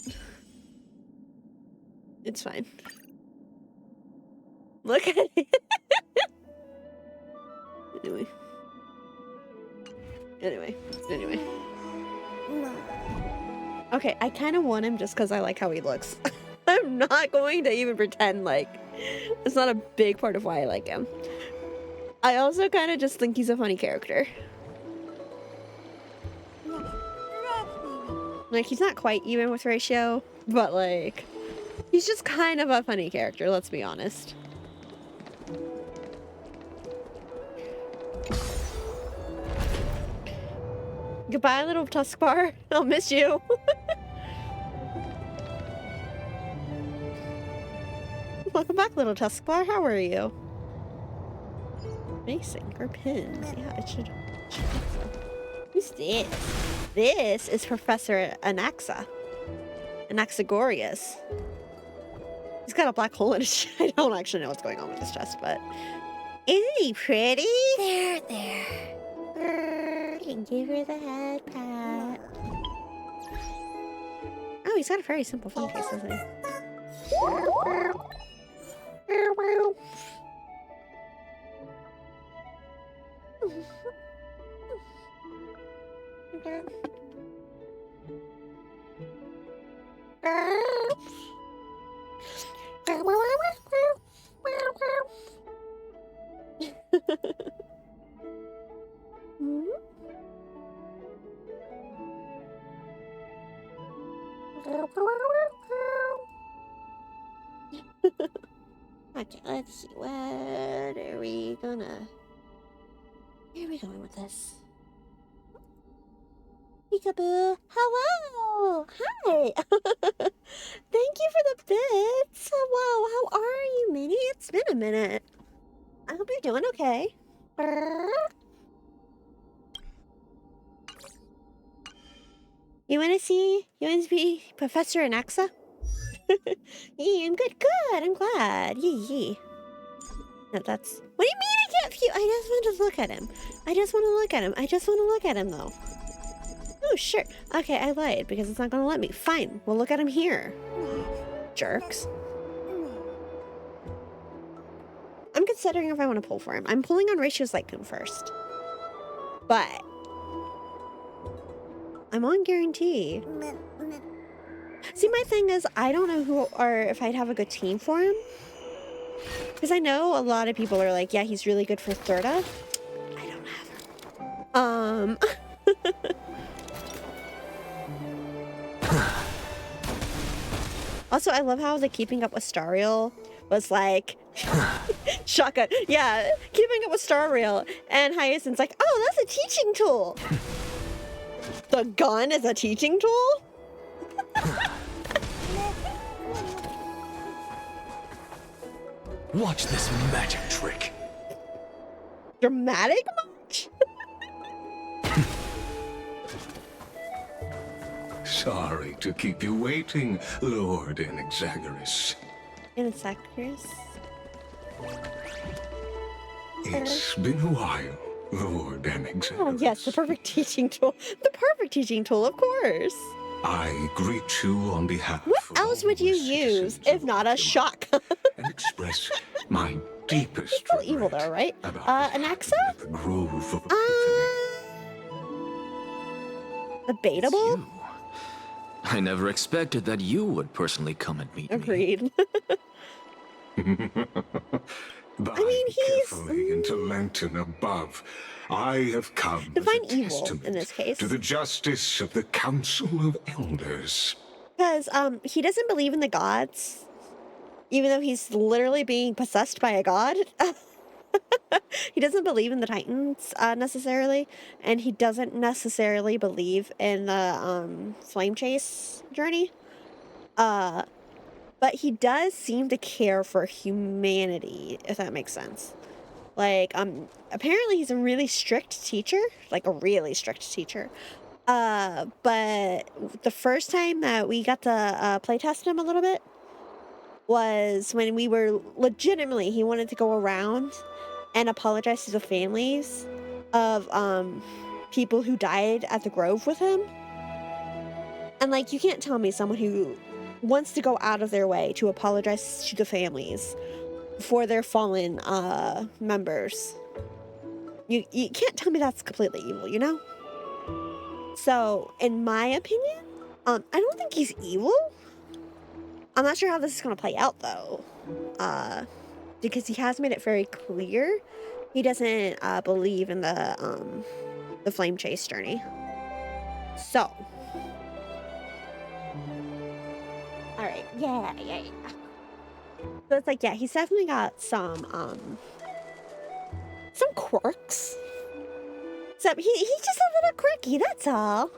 it's fine. Look at it. Anyway. Okay, I kind of want him just because I like how he looks. I'm not going to even pretend like it's not a big part of why I like him. I also kind of just think he's a funny character. Like, he's not quite even with Ratio, but like, he's just kind of a funny character, let's be honest. Goodbye, little Tuskbar. I'll miss you. Welcome back, little Tuskbar. How are you? Facing or pins? Yeah, it should. Who's this? This is Professor Anaxa. Anaxagorius. He's got a black hole in his chest. I don't actually know what's going on with his chest, but isn't he pretty? There. And give her the head pat. Oh, he's got a very simple phone case, doesn't he? Okay, let's see. What are we gonna... Where are we going with this? Peekaboo! Hello! Hi! Thank you for the bits! Hello, how are you, Minnie? It's been a minute. I hope you're doing okay. You wanna be Professor Anaxa? Yeah, I'm good. I'm glad. Yee. No, that's... What do you mean I can't view? I just want to look at him. I just want to look at him, though. Oh, sure. Okay, I lied, because it's not going to let me. Fine, we'll look at him here. Jerks. I'm considering if I want to pull for him. I'm pulling on Ratio's Lightcoon first. But... I'm on guarantee. See, my thing is, I don't know who or if I'd have a good team for him. Because I know a lot of people are like, yeah, he's really good for Thirda. I don't have her. Also, I love how the Keeping Up with Starrail was like... Shotgun. Yeah, Keeping Up with Starrail. And Hyacinth's like, oh, that's a teaching tool. The gun is a teaching tool? Watch this magic trick. Dramatic much? Sorry to keep you waiting, Lord Inexagorous. Inexagorous? It's been a while, Lord Inexagorous. Oh, yes, the perfect teaching tool. The perfect teaching tool, of course. I greet you on behalf What of else would you use if not a shotgun? and express my deepest Still evil though, right? Anaxa? the grove of Debatable? You. I never expected that you would personally come and meet me. Agreed. By I mean, he's... carefully into Lantern above, I have come Divine as a evil, testament in this case. to the justice of the Council of Elders. Because he doesn't believe in the gods, even though he's literally being possessed by a god. He doesn't believe in the Titans necessarily, and he doesn't necessarily believe in the flame chase journey. But he does seem to care for humanity, if that makes sense. Like, apparently he's a really strict teacher, like a really strict teacher. But the first time that we got to playtest him a little bit was when we were legitimately, he wanted to go around and apologize to the families of people who died at the Grove with him. And like, you can't tell me someone who wants to go out of their way to apologize to the families for their fallen members. You can't tell me that's completely evil, you know? So, in my opinion, I don't think he's evil. I'm not sure how this is going to play out, though. Because he has made it very clear he doesn't believe in the flame chase journey. So. Alright, yeah. So it's like, yeah, he's definitely got some quirks. So he's just a little quirky, that's all.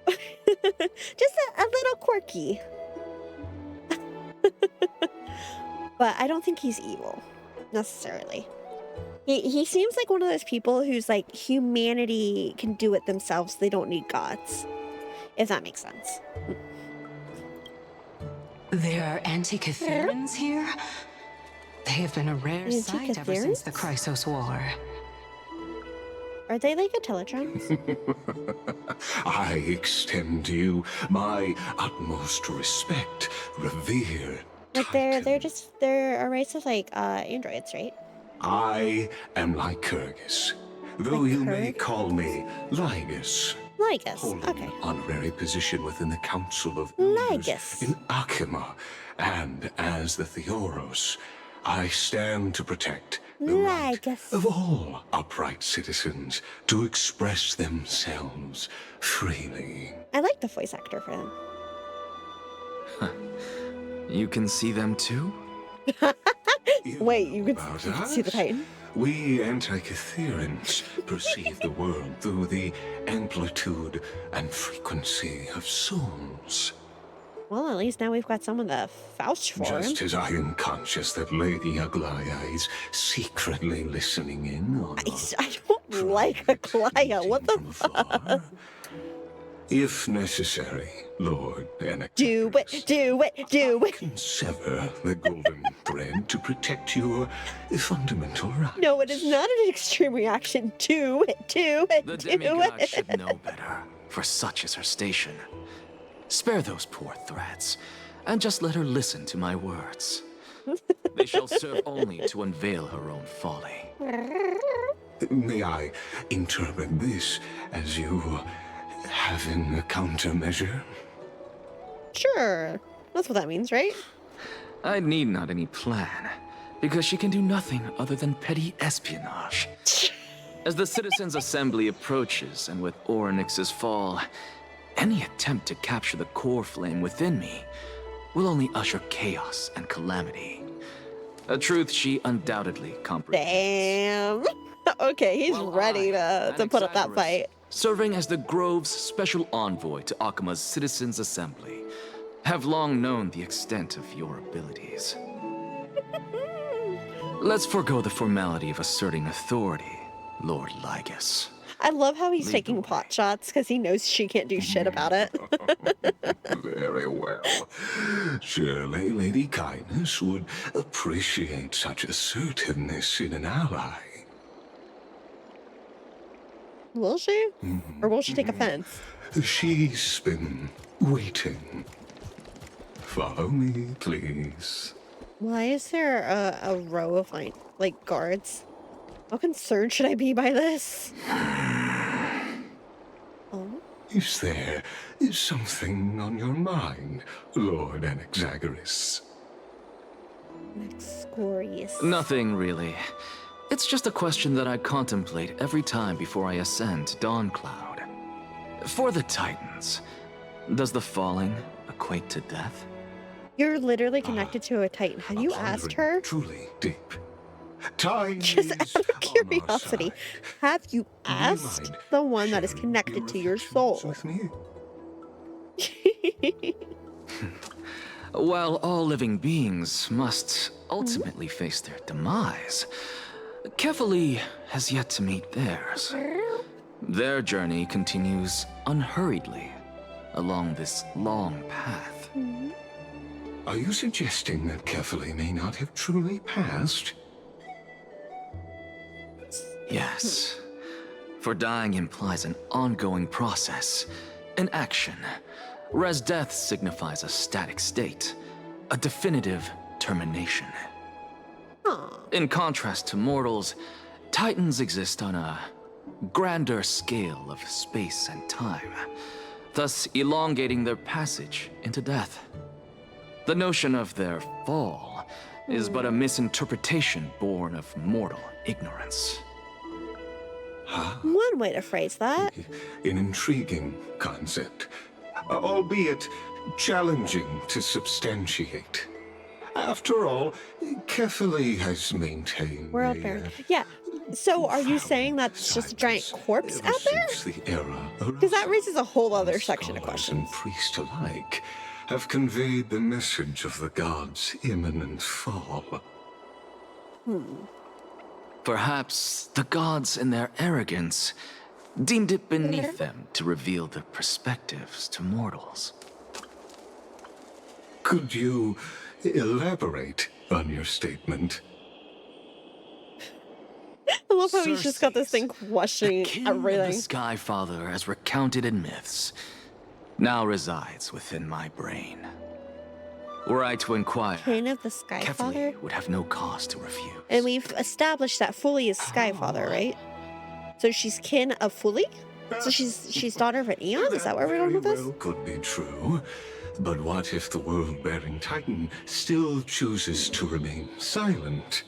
Just a little quirky. But I don't think he's evil, necessarily. He seems like one of those people who's like, humanity can do it themselves. They don't need gods. If that makes sense. There are Antikytherans here? They have been a rare sight ever since the Chrysos War. Are they like Teletrons? I extend to you my utmost respect, revere. Like they're a race of like androids, right? I am Lycurgus, though you may call me Lygus. Lygus, okay. An honorary position within the Council of Lygus in Akima, and as the Theoros, I stand to protect the right of all upright citizens to express themselves freely. I like the voice actor for him. You can see them too? Wait, you can see the Titan? We Antikytherans perceive the world through the amplitude and frequency of souls. Well, at least now we've got someone to vouch for him. Just as I am conscious that Lady Aglaya is secretly listening in on I don't like Aglaya. What the fuck? If necessary, Lord Anakin. Do it. Can sever the golden thread to protect your fundamental rights. No, it is not an extreme reaction. Do it. The demigod should know better, for such is her station. Spare those poor threats, and just let her listen to my words. They shall serve only to unveil her own folly. May I interpret this as you having a countermeasure? Sure. That's what that means, right? I need not any plan, because she can do nothing other than petty espionage. As the Citizens' Assembly approaches, and with Orynyx's fall, any attempt to capture the core flame within me will only usher chaos and calamity. A truth she undoubtedly comprehends. Damn. Okay, he's ready to put up that fight. Serving as the Grove's special envoy to Akima's Citizens' Assembly, have long known the extent of your abilities. Let's forego the formality of asserting authority, Lord Lygus. I love how he's taking pot shots because he knows she can't do shit about it. Very well. Surely Lady Kindness would appreciate such assertiveness in an ally. Will she? Or will she take offense? She's been waiting. Follow me, please. Why is there a row of like guards? How concerned should I be by this? Oh? Is there something on your mind, Lord Anaxagoras? Anaxagoras. Nothing, really. It's just a question that I contemplate every time before I ascend to Dawncloud. For the Titans, does the falling equate to death? You're literally connected to a Titan. Have you asked her? Truly deep. Time just out of curiosity, have you asked the one that is connected to your soul? With me? While all living beings must ultimately face their demise, Kefali has yet to meet theirs. Their journey continues unhurriedly along this long path. Are you suggesting that Kefali may not have truly passed? Yes. For dying implies an ongoing process, an action, whereas death signifies a static state, a definitive termination. In contrast to mortals, Titans exist on a grander scale of space and time, thus elongating their passage into death. The notion of their fall is but a misinterpretation born of mortal ignorance. One way to phrase that. An intriguing concept, albeit challenging to substantiate. After all, Kefali has maintained World Baron. Yeah. So are you saying that's just a giant corpse out there? Because that raises a whole other section of questions. And priests alike have conveyed the message of the gods' imminent fall. Perhaps the gods, in their arrogance, deemed it beneath them to reveal their perspectives to mortals. Could you elaborate on your statement? I love how he's just got this thing questioning everything. The Sky Father, as recounted in myths, now resides within my brain. Were I to inquire, King of the Sky Father? would have no cause to refuse. And we've established that Fully is Sky Father, right? So she's kin of Fully? So she's daughter of an Eon? Is that where we're going with this? Well, could be true. But what if the world-bearing Titan still chooses to remain silent?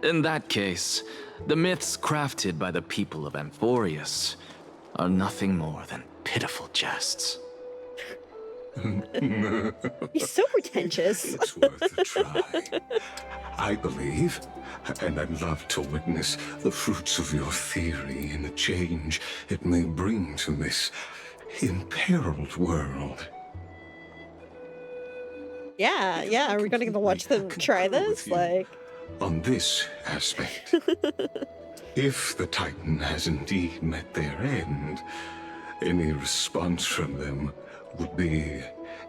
In that case, the myths crafted by the people of Amphorius are nothing more than pitiful jests. He's so pretentious. It's worth a try. I believe, and I'd love to witness the fruits of your theory and the change it may bring to this imperiled world. Yeah. Are we gonna watch them try this? Like, on this aspect, if the Titan has indeed met their end, any response from them would be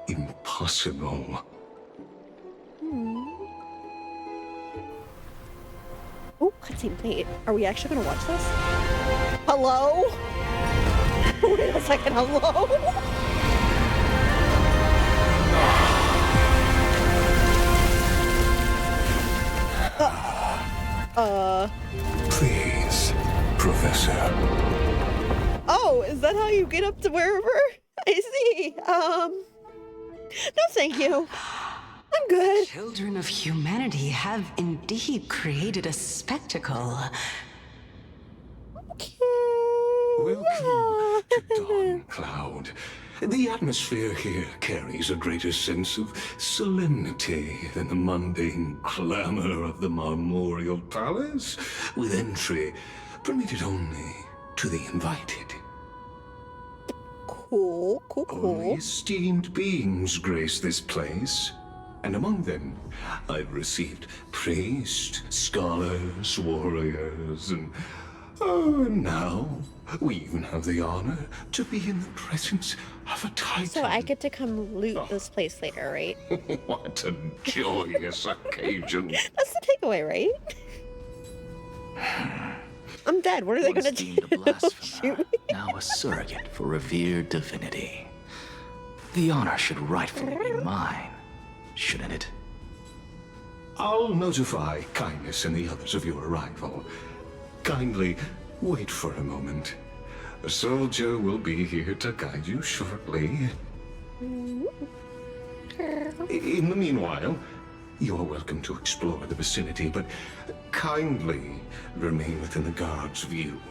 impossible. oh, cutscene. Wait, are we actually gonna watch this? Hello? Wait a second. Hello? Please, Professor. Oh, is that how you get up to wherever? I see. No, thank you. I'm good. Children of humanity have indeed created a spectacle. Okay. Welcome to Dawn Cloud. The atmosphere here carries a greater sense of solemnity than the mundane clamor of the Marmorial Palace, with entry permitted only to the invited. Cool. Only esteemed beings grace this place, and among them I've received priests, scholars, warriors, and now we even have the honor to be in the presence of a Titan. So I get to come loot this place later, right? What a joyous occasion. That's the takeaway, right? I'm dead. What are they gonna do? Deemed a blasphemer, now a surrogate for revered divinity. The honor should rightfully be mine, shouldn't it? I'll notify Kindness and the others of your arrival. Kindly wait for a moment. A soldier will be here to guide you shortly. In the meanwhile, you are welcome to explore the vicinity, but kindly remain within the guard's view.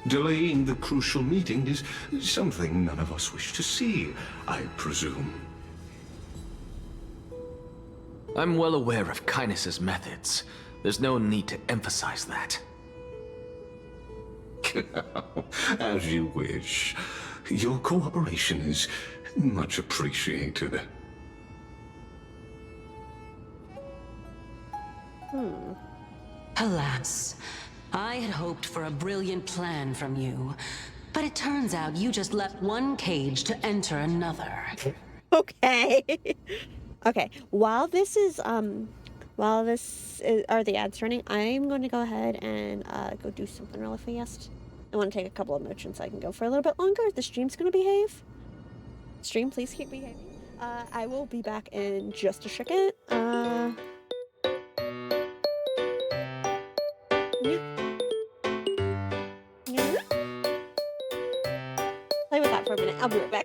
Delaying the crucial meeting is something none of us wish to see, I presume. I'm well aware of Kindness's methods. There's no need to emphasize that. As you wish. Your cooperation is much appreciated. Alas, I had hoped for a brilliant plan from you, but it turns out you just left one cage to enter another. Okay. Okay. While the ads running, I'm going to go ahead and go do something really fast. I want to take a couple of motions so I can go for a little bit longer. The stream's going to behave. Stream, please keep behaving. I will be back in just a second. Yeah. Yeah. Play with that for a minute. I'll be right back.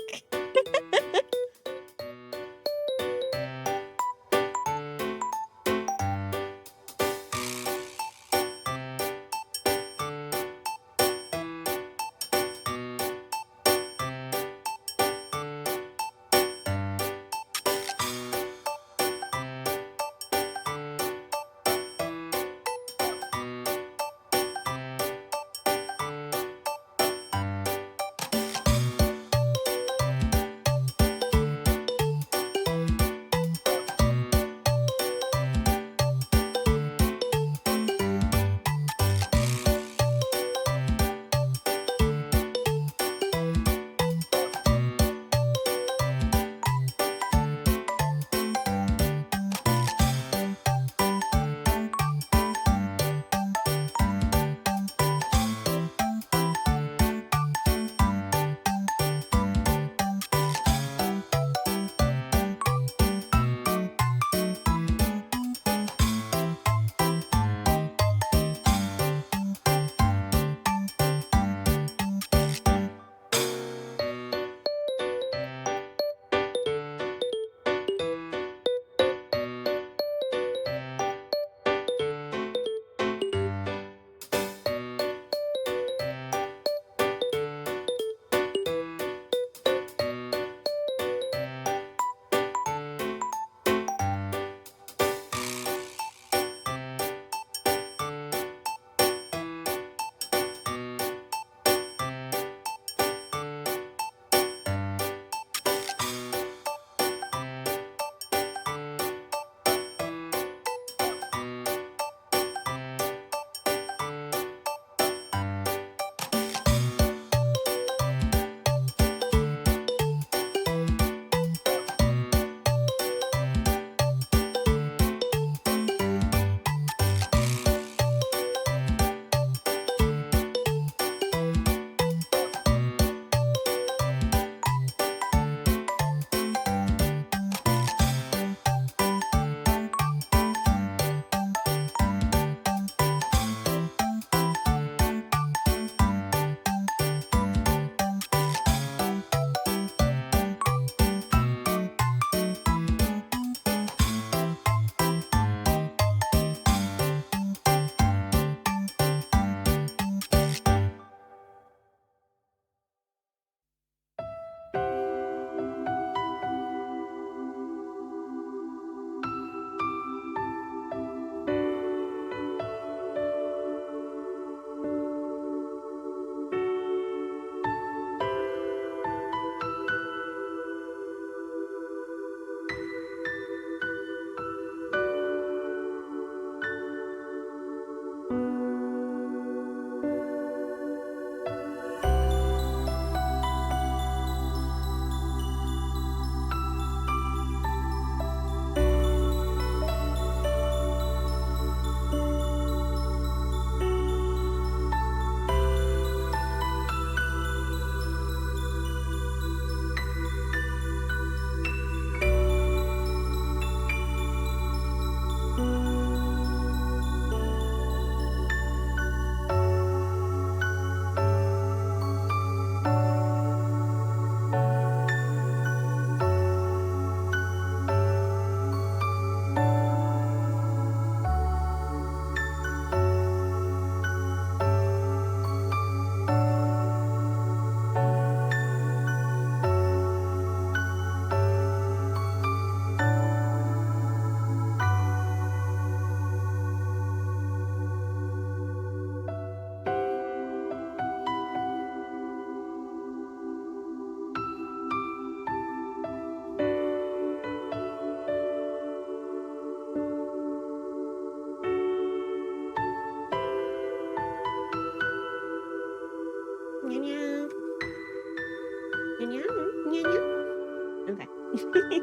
Okay.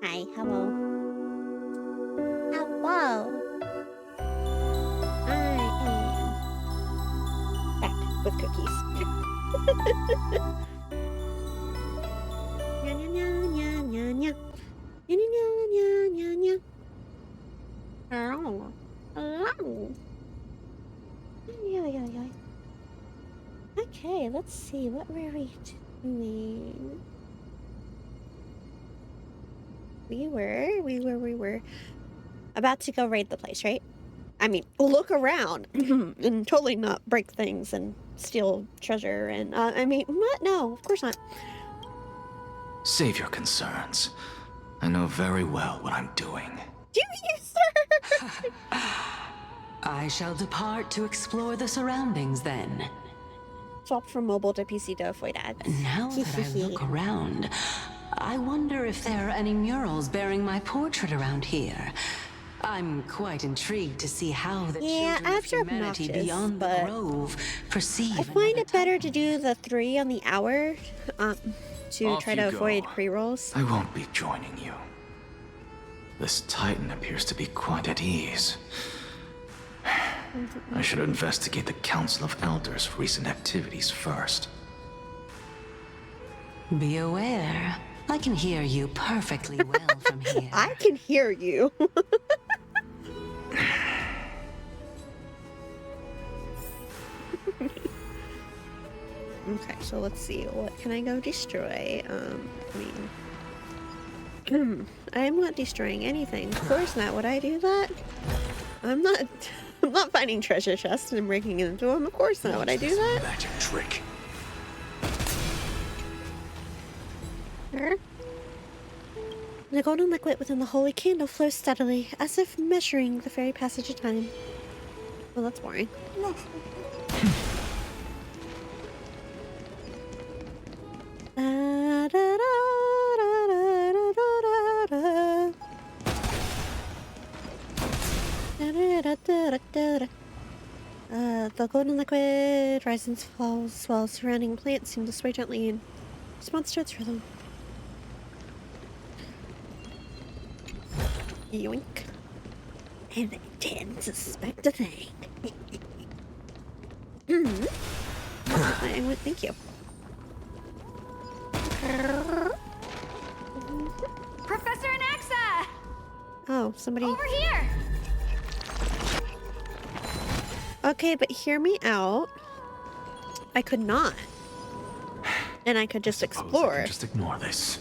Hi, hello. Hello. I am back with cookies. Nya, nya, nya, nya, nya, Hello. Hello. Yeah. Okay, let's see. What were we doing? We were about to go raid the place, right? I mean, look around and totally not break things and steal treasure and, I mean, what? No, of course not. Save your concerns. I know very well what I'm doing. Do you, sir? I shall depart to explore the surroundings then. Swap from mobile to PC to avoid ads. Now that I look around, I wonder if there are any murals bearing my portrait around here. I'm quite intrigued to see how the children of humanity beyond the grove perceive. I find it better to do the 3 on the hour to Off try you to go. avoid pre-rolls. I won't be joining you. This Titan appears to be quite at ease. I should investigate the Council of Elders' recent activities first. Be aware. I can hear you perfectly well from here. I can hear you. Okay, so let's see. What can I go destroy? I am not destroying anything. Of course not. Would I do that? I'm not finding treasure chests and breaking into them. Of course not. Would I do that? Magic trick. The golden liquid within the holy candle flows steadily, as if measuring the very passage of time. Well, that's boring. The golden liquid rises and falls while surrounding plants seem to sway gently in response to its rhythm. Yoink. And they didn't suspect a thing. I went, thank you. Professor Anaxa! Oh, somebody. Over here! Okay, but hear me out. I could not. And I could just explore. I can just ignore this.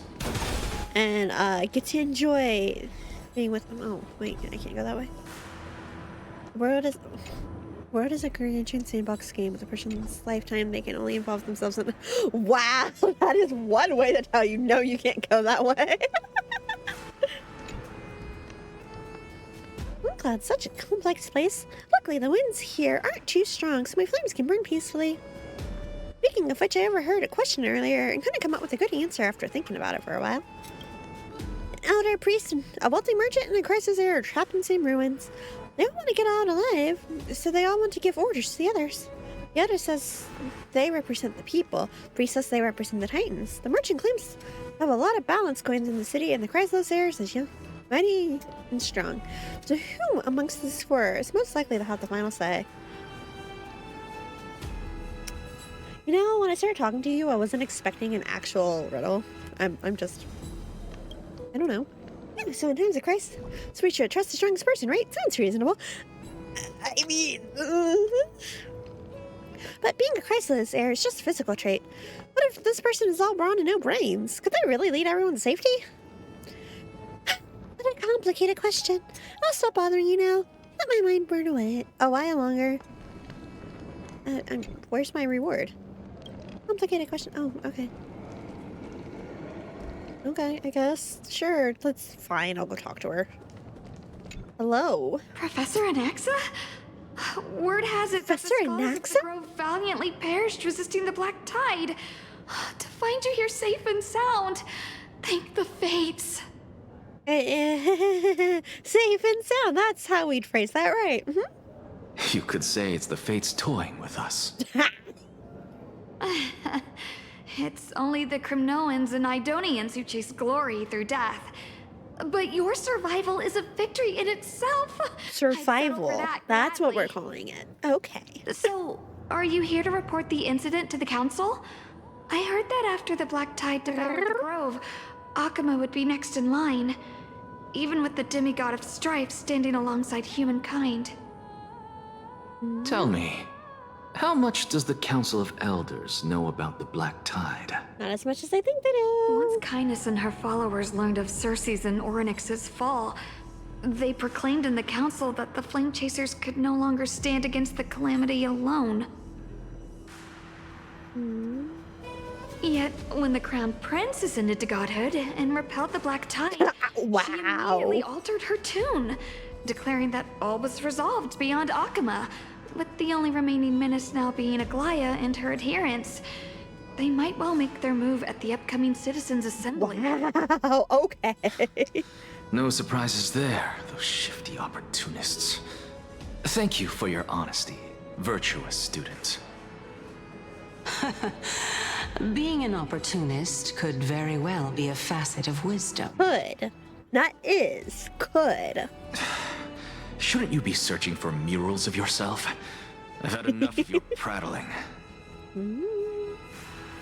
And get to enjoy being with them. Oh, wait, I can't go that way. World is a gargantuan sandbox game with a person's lifetime. They can only involve themselves in. Wow, that is one way to tell you no, you can't go that way. Cloud's such a complex place. Luckily, the winds here aren't too strong, so my flames can burn peacefully. Speaking of which, I overheard a question earlier and couldn't come up with a good answer after thinking about it for a while. An elder priest, a wealthy merchant, and a crisis heir are trapped in the same ruins. They all want to get out alive, so they all want to give orders to the others. The other says they represent the people. The priest says they represent the Titans. The merchant claims they have a lot of balance going in the city, and the crisis heir says, yeah, mighty and strong. So who amongst these four is most likely to have the final say? You know, when I started talking to you, I wasn't expecting an actual riddle. I'm just... I don't know. Yeah, so in times of crisis, so we should trust the strongest person, right? Sounds reasonable. I mean... But being a crisis heir is just a physical trait. What if this person is all brawn and no brains? Could they really lead everyone to safety? What a complicated question. I'll stop bothering you now. Let my mind burn away a while longer. Where's my reward? Complicated question. Oh, okay. Okay, I guess. Sure, that's fine. I'll go talk to her. Hello? Professor Anaxa? Word has it that the scholars of the grove valiantly perished resisting the black tide. To find you here safe and sound, thank the fates. Safe and sound. That's how we'd phrase that, right? Mm-hmm. You could say it's the fates toying with us. It's only the Kremnoans and Idonians who chase glory through death. But your survival is a victory in itself. Survival. That's what we're calling it. Okay. So, are you here to report the incident to the council? I heard that after the black tide devoured the grove, Akuma would be next in line. even with the demigod of strife standing alongside humankind. Tell me, how much does the Council of Elders know about the Black Tide? Not as much as I think they do. Once Kindness and her followers learned of Circe's and Orynyx's fall, they proclaimed in the council that the Flame Chasers could no longer stand against the calamity alone. Yet, when the Crown Prince ascended to godhood and repelled the Black Tide, she immediately altered her tune, declaring that all was resolved beyond Akama, with the only remaining menace now being Aglaya and her adherents. They might well make their move at the upcoming Citizens' Assembly. Wow, okay. No surprises there, those shifty opportunists. Thank you for your honesty, virtuous student. Being an opportunist could very well be a facet of wisdom. Could. Not is. Could. Shouldn't you be searching for murals of yourself? I've had enough of your prattling.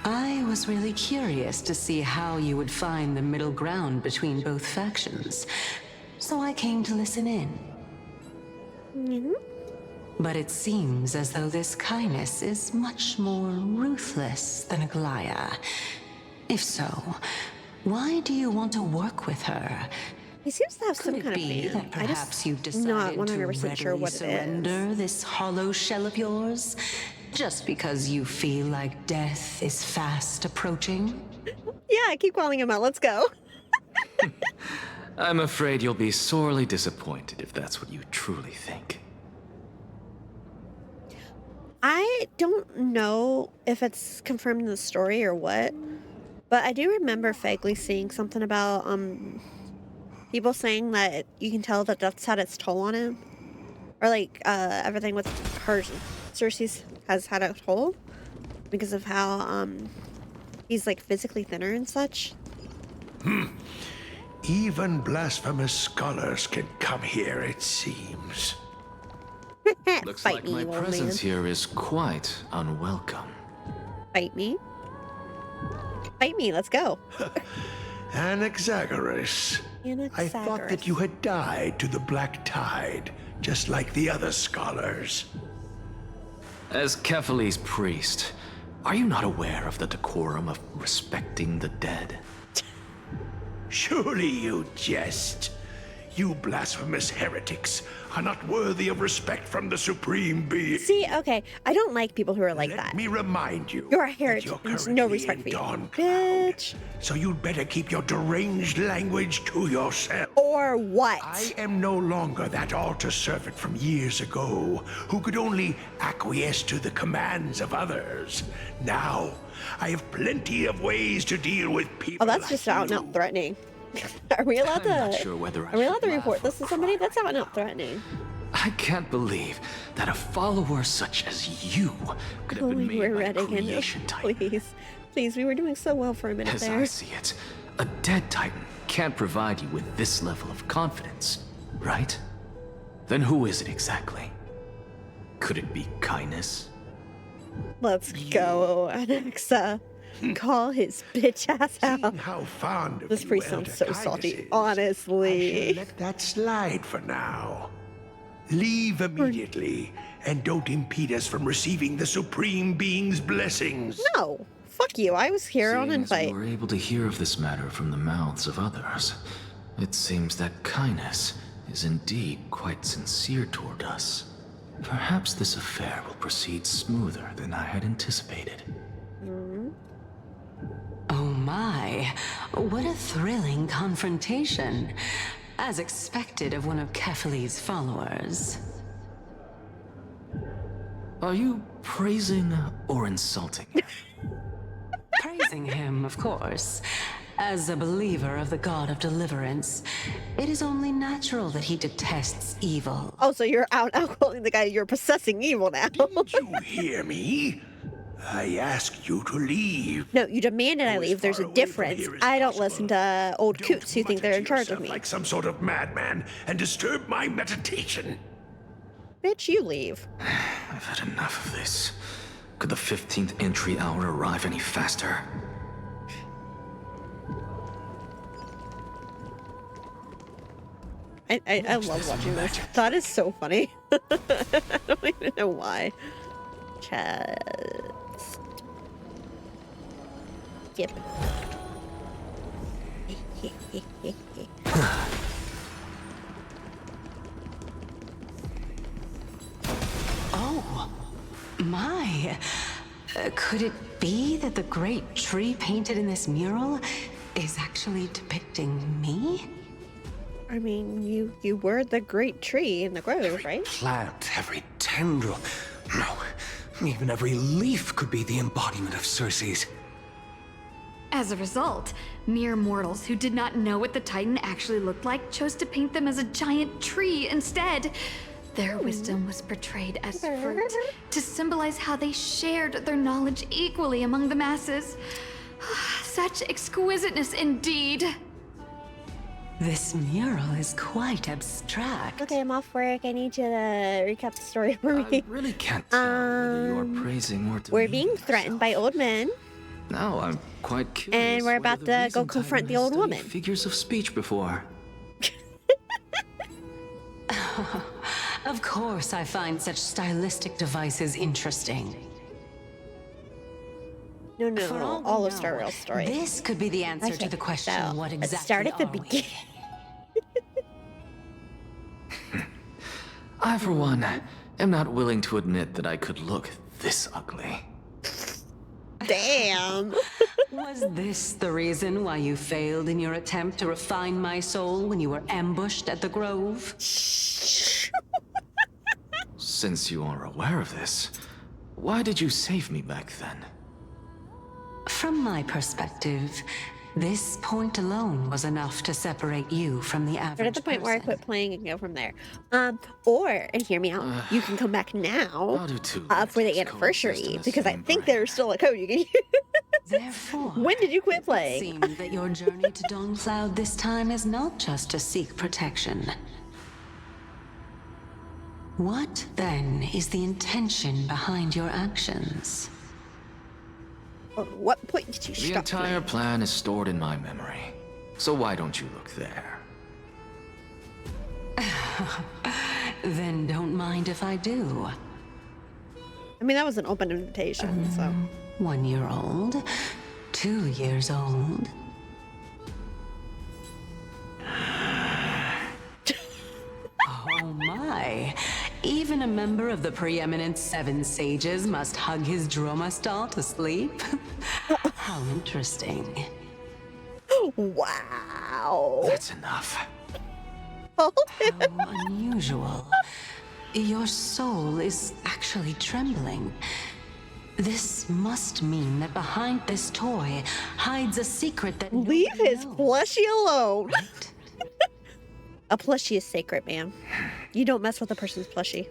I was really curious to see how you would find the middle ground between both factions, so I came to listen in. But it seems as though this Kindness is much more ruthless than Aglaya. If so, why do you want to work with her? He seems to have some Could kind it be of that plan. perhaps you've decided not to 100% sure readily what it surrender is. this hollow shell of yours? Just because you feel like death is fast approaching? Yeah, keep calling him out. Let's go. I'm afraid you'll be sorely disappointed if that's what you truly think. I don't know if it's confirmed in the story or what, but I do remember vaguely seeing something about people saying that you can tell that death's had its toll on him, or like everything with her, Circe's has had a toll because of how he's like physically thinner and such. Even blasphemous scholars can come here, it seems. Looks Fight like me, my old presence man. here is quite unwelcome. Fight me. Fight me, let's go. Anaxagoras. I thought that you had died to the Black Tide, just like the other scholars. As Kephale's priest, are you not aware of the decorum of respecting the dead? Surely you jest. You blasphemous heretics are not worthy of respect from the Supreme Being. See, okay, I don't like people who are like that. Let me remind you. You're a heretic. There's no respect for you. Bitch. So you'd better keep your deranged language to yourself. Or what? I am no longer that altar servant from years ago who could only acquiesce to the commands of others. Now, I have plenty of ways to deal with people. Oh, that's just out and out threatening. Are we allowed to? I'm not sure whether I Are we allowed to should report laugh this to somebody? That's out and out threatening. I can't believe that a follower such as you could have been made we're by ready again. creation titan. Please, we were doing so well for a minute As there. I see it, a dead titan can't provide you with this level of confidence, right? Then who is it exactly? Could it be Kindness? Let's go, Anaxa. Call his bitch ass out. How fond of This you priest Elder sounds so Kindness salty, is. honestly. I shall let that slide for now. Leave immediately, and don't impede us from receiving the Supreme Being's blessings. No, fuck you. I was here on Seeing as we invite. were able to hear of this matter from the mouths of others, it seems that Kindness is indeed quite sincere toward us. Perhaps this affair will proceed smoother than I had anticipated. Oh my, what a thrilling confrontation. As expected of one of Kephale's followers. Are you praising or insulting? Praising him, of course. As a believer of the god of deliverance, it is only natural that he detests evil. Oh, so you're out calling the guy you're possessing evil now. Did you hear me? I asked you to leave. No, you demanded I leave. There's a difference. I don't listen to old coots who think they're in charge of me. Like some sort of madman and disturb my meditation. Bitch, you leave. I've had enough of this. Could the 15th entry hour arrive any faster? I love watching this. That is so funny. I don't even know why. Chest. Yep. Oh, my. Could it be that the great tree painted in this mural is actually depicting me? I mean, you were the great tree in the grove, right? Plant, every tendril. No, even every leaf could be the embodiment of Circe's. As a result, mere mortals who did not know what the Titan actually looked like chose to paint them as a giant tree instead. Their wisdom was portrayed as fruit, to symbolize how they shared their knowledge equally among the masses. Such exquisiteness indeed. This mural is quite abstract. Okay, I'm off work. I need you to recap the story for me. I really can't tell whether you are praising or We're being threatened by old men. Now I'm quite curious. And we're about to go confront the old woman. Figures of speech before. Of course, I find such stylistic devices interesting. No, all of Star Rail's story. This could be the answer to the question, so what exactly let's start at the are we? beginning. I, for one, am not willing to admit that I could look this ugly. Damn. Was this the reason why you failed in your attempt to refine my soul when you were ambushed at the Grove? Since you are aware of this, why did you save me back then? From my perspective, this point alone was enough to separate you from the average Start at the point where I quit playing and go from there. Or, and hear me out, you can come back now for the anniversary, because I think there's still a code you can use. Therefore, when did you quit it playing? seems that your journey to Dawnfloud this time is not just to seek protection. What, then, is the intention behind your actions? At what point did you The stop entire plan is stored in my memory. So why don't you look there? Then don't mind if I do. I mean, that was an open invitation, so. 1 year old, 2 years old. Oh my. Even a member of the preeminent Seven Sages must hug his Dromastal to sleep? How interesting. Wow. That's enough. How unusual. Your soul is actually trembling. This must mean that behind this toy hides a secret that Leave his knows. plushie alone. Right? A plushie is sacred, man. You don't mess with a person's plushie.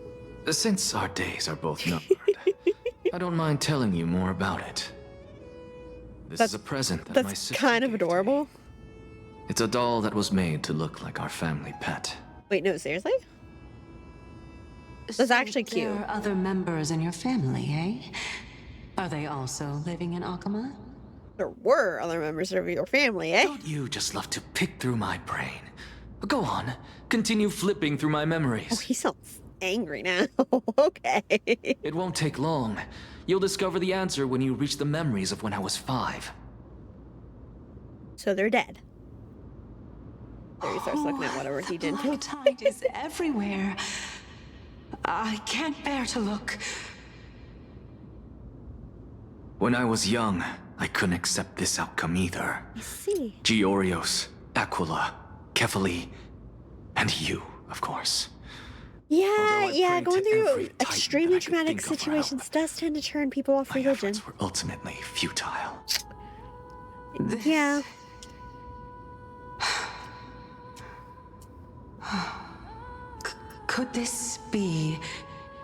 Since our days are both numbered, I don't mind telling you more about it. This is a present that my sister That's kind of gave to me. adorable. It's a doll that was made to look like our family pet. Wait, no, seriously? That's actually cute. There are other members in your family, eh? Are they also living in Akama? There were other members of your family, eh? Don't you just love to pick through my brain? Go on, continue flipping through my memories. Oh, he sounds angry now. Okay. It won't take long. You'll discover the answer when you reach the memories of when I was 5. So they're dead. There he starts looking at whatever he did. Black tide is everywhere. I can't bear to look. When I was young, I couldn't accept this outcome either. I see. Georios, Aquila, Kefali, and you, of course. Yeah, prayed going to every through titan that extremely I could traumatic think of for situations does tend to turn people off My religion. efforts were ultimately futile. Yeah. Could this be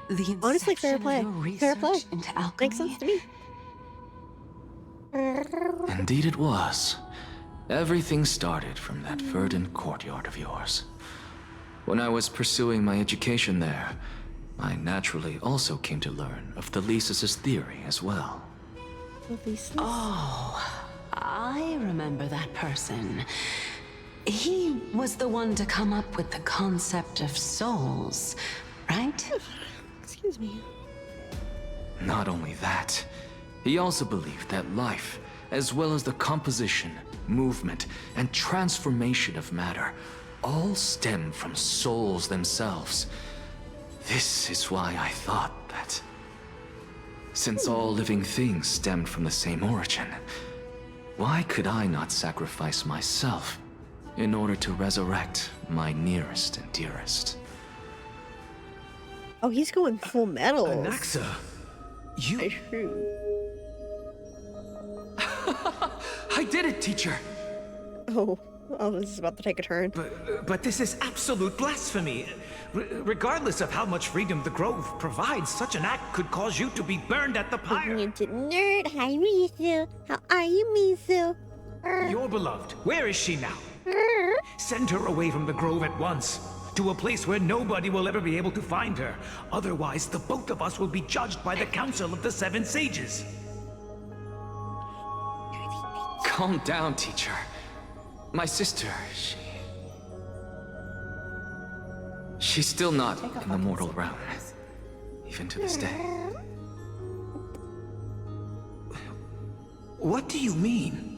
the Honestly, fair inception play. of your Fair play. research into alchemy? Makes sense to me. Indeed it was. Everything started from that verdant courtyard of yours. When I was pursuing my education there, I naturally also came to learn of Thelesis' theory as well. Oh, I remember that person. He was the one to come up with the concept of souls, right? Excuse me. Not only that, he also believed that life, as well as the composition, movement, and transformation of matter, all stem from souls themselves. This is why I thought that, since all living things stemmed from the same origin, why could I not sacrifice myself in order to resurrect my nearest and dearest? Oh, he's going full metal. Anaxa, you... I did it, teacher! Oh, this is about to take a turn. But this is absolute blasphemy. Regardless of how much freedom the Grove provides, such an act could cause you to be burned at the pyre. Nerd, hi Misu. How are you, Misu? Your beloved, where is she now? Send her away from the Grove at once, to a place where nobody will ever be able to find her. Otherwise, the both of us will be judged by the Council of the Seven Sages. Calm down, teacher. My sister, she's still not in the mortal realm, even to this day. What do you mean?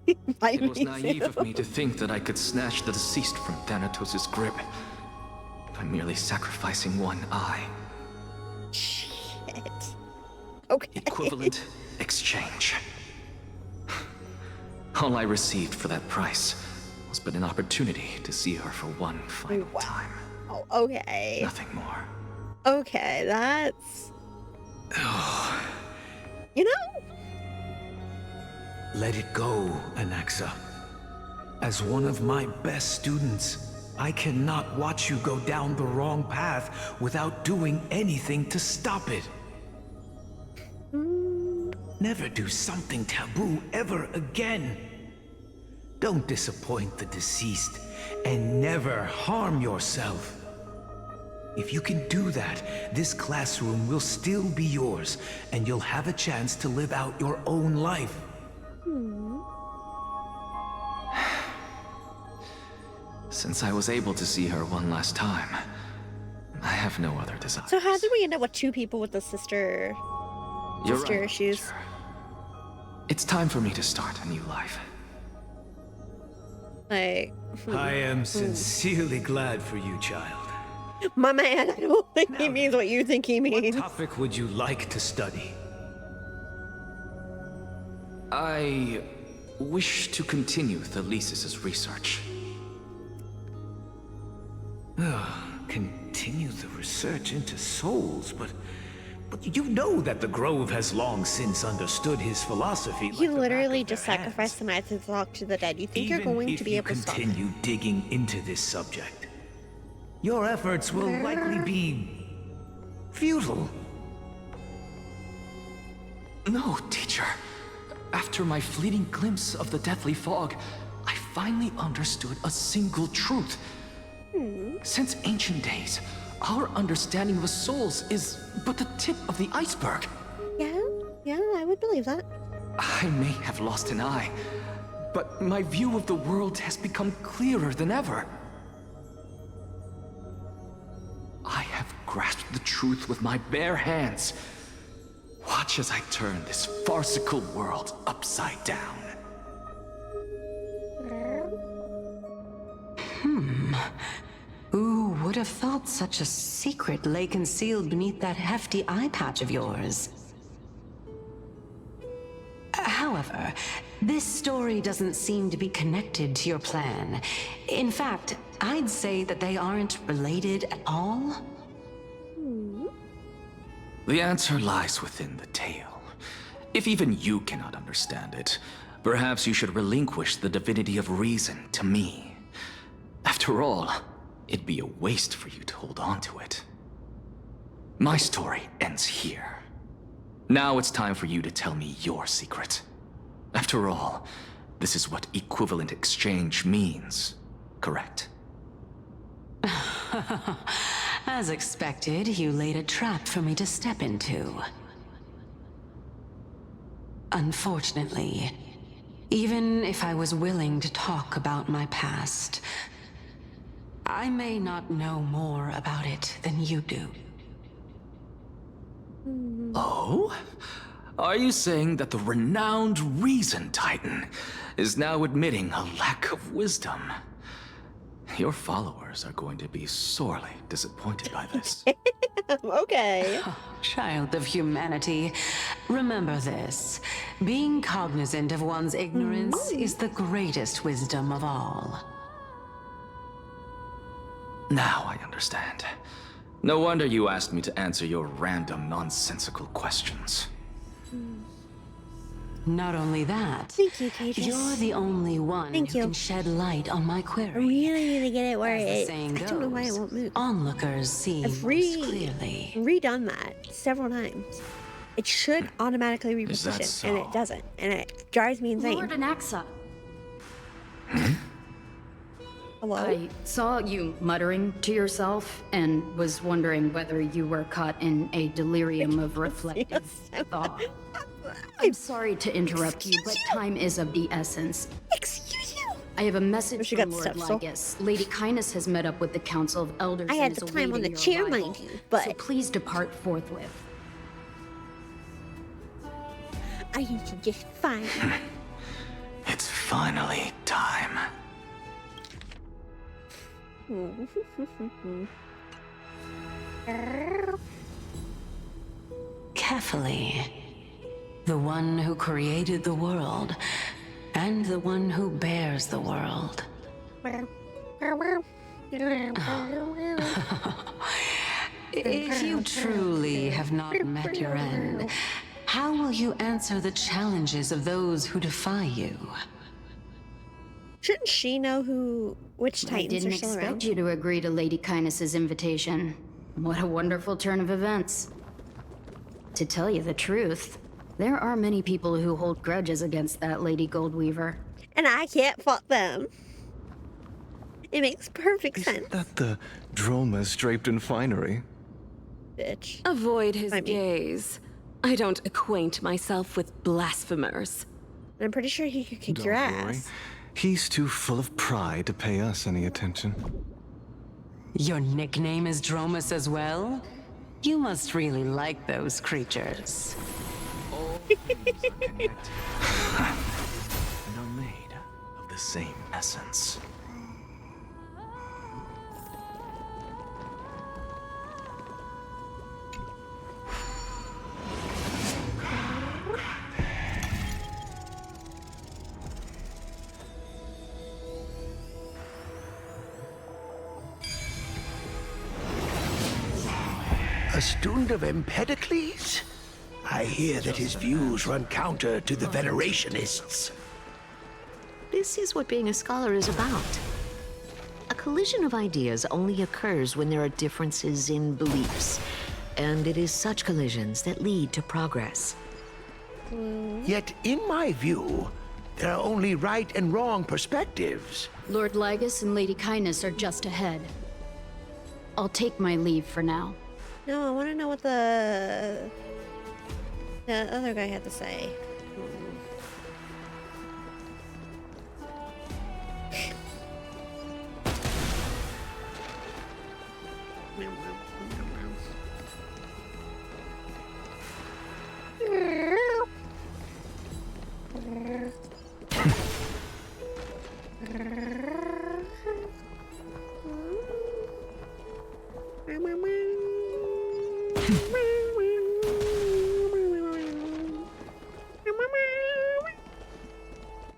It was naive of me to think that I could snatch the deceased from Thanatos' grip by merely sacrificing one eye. Shit. Okay. Equivalent exchange. All I received for that price was but an opportunity to see her for one final time. Oh, okay. Nothing more. Okay, that's... You know? Let it go, Anaxa. As one of my best students, I cannot watch you go down the wrong path without doing anything to stop it. Never do something taboo ever again. Don't disappoint the deceased, and never harm yourself. If you can do that, this classroom will still be yours, and you'll have a chance to live out your own life. Since I was able to see her one last time, I have no other desire. So how did we end up with two people with the sister issues? Teacher. It's time for me to start a new life. Like, I am sincerely glad for you, child. My man, I don't think he means what you think he means. What topic would you like to study? I wish to continue Thalesis' research. Continue the research into souls, but you know that the Grove has long since understood his philosophy. You literally just sacrificed the knife to talk to the dead. You think you're going to be able to stop? Even if you continue digging into this subject, your efforts will likely be futile. No, teacher. After my fleeting glimpse of the deathly fog, I finally understood a single truth. Since ancient days, our understanding of souls is but the tip of the iceberg. Yeah, I would believe that. I may have lost an eye, but my view of the world has become clearer than ever. I have grasped the truth with my bare hands. Watch as I turn this farcical world upside down. Who would have thought such a secret lay concealed beneath that hefty eye patch of yours? However, this story doesn't seem to be connected to your plan. In fact, I'd say that they aren't related at all. The answer lies within the tale. If even you cannot understand it, perhaps you should relinquish the divinity of reason to me. After all, it'd be a waste for you to hold on to it. My story ends here. Now it's time for you to tell me your secret. After all, this is what equivalent exchange means, correct? As expected, you laid a trap for me to step into. Unfortunately, Even if I was willing to talk about my past, I may not know more about it than you do. Oh? Are you saying that the renowned Reason Titan is now admitting a lack of wisdom? Your followers are going to be sorely disappointed by this. Okay. Child of humanity, remember this. Being cognizant of one's ignorance is the greatest wisdom of all. Now I understand. No wonder you asked me to answer your random, nonsensical questions. Not only that, Thank you, Cages. you're the only one who can shed light on my query. I really need to get it where As the it. saying I don't know why it goes, won't move. Onlookers see I've most clearly. redone that several times. It should automatically Is that reposition, so? and it doesn't, and it drives me insane. Lord Anaxa, Hello? I saw you muttering to yourself and was wondering whether you were caught in a delirium of reflective thought. I'm sorry to interrupt you, but time is of the essence. Excuse you. I have a message She from got Lord stuff, so- Lygus. Lady Kindness has met up with the Council of Elders I and had is to climb on the awaiting your chair, arrival. mind you, but So please depart forthwith. I need to just find. It's finally time. Carefully. The one who created the world, and the one who bears the world. If you truly have not met your end, how will you answer the challenges of those who defy you? Shouldn't she know which I Titans didn't are still expect around? you to agree to Lady Kindness's invitation. What a wonderful turn of events. To tell you the truth, there are many people who hold grudges against that Lady Goldweaver. And I can't fault them. It makes perfect sense. That the Dromas draped in finery. Bitch. Avoid his gaze. I don't acquaint myself with blasphemers. I'm pretty sure he could kick Don't your worry. ass. He's too full of pride to pay us any attention. Your nickname is Dromas as well? You must really like those creatures. And are made of the same essence. A student of Empedocles? I hear that his views run counter to the Venerationists. This is what being a scholar is about. A collision of ideas only occurs when there are differences in beliefs, and it is such collisions that lead to progress. Yet, in my view, there are only right and wrong perspectives. Lord Lygus and Lady Kindness are just ahead. I'll take my leave for now. No, I want to know what the other guy had to say.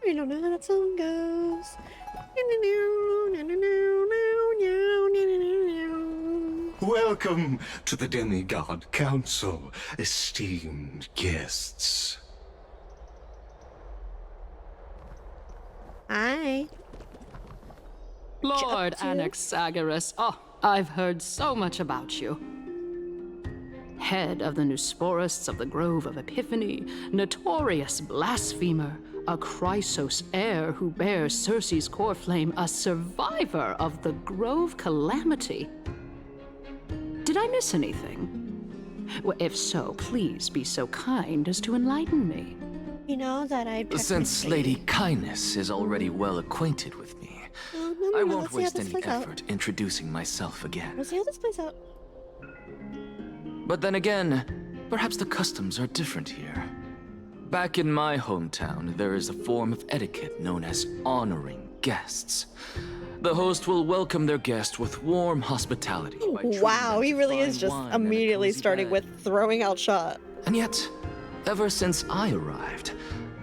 I don't know how that song goes. Welcome to the Demigod Council, esteemed guests. Hi. Lord Anaxagoras. Oh, I've heard so much about you. Head of the Nusporists of the Grove of Epiphany, notorious blasphemer, a Chrysos heir who bears Circe's core flame, a survivor of the Grove calamity. Did I miss anything? Well, if so, please be so kind as to enlighten me. You know that I. Since Lady Kindness is already well acquainted with me, I won't waste any effort introducing myself again. We'll see how this plays out. But then again, perhaps the customs are different here. Back in my hometown, there is a form of etiquette known as honoring guests. The host will welcome their guest with warm hospitality. Wow, he really is just immediately starting with throwing out shot. And yet, ever since I arrived,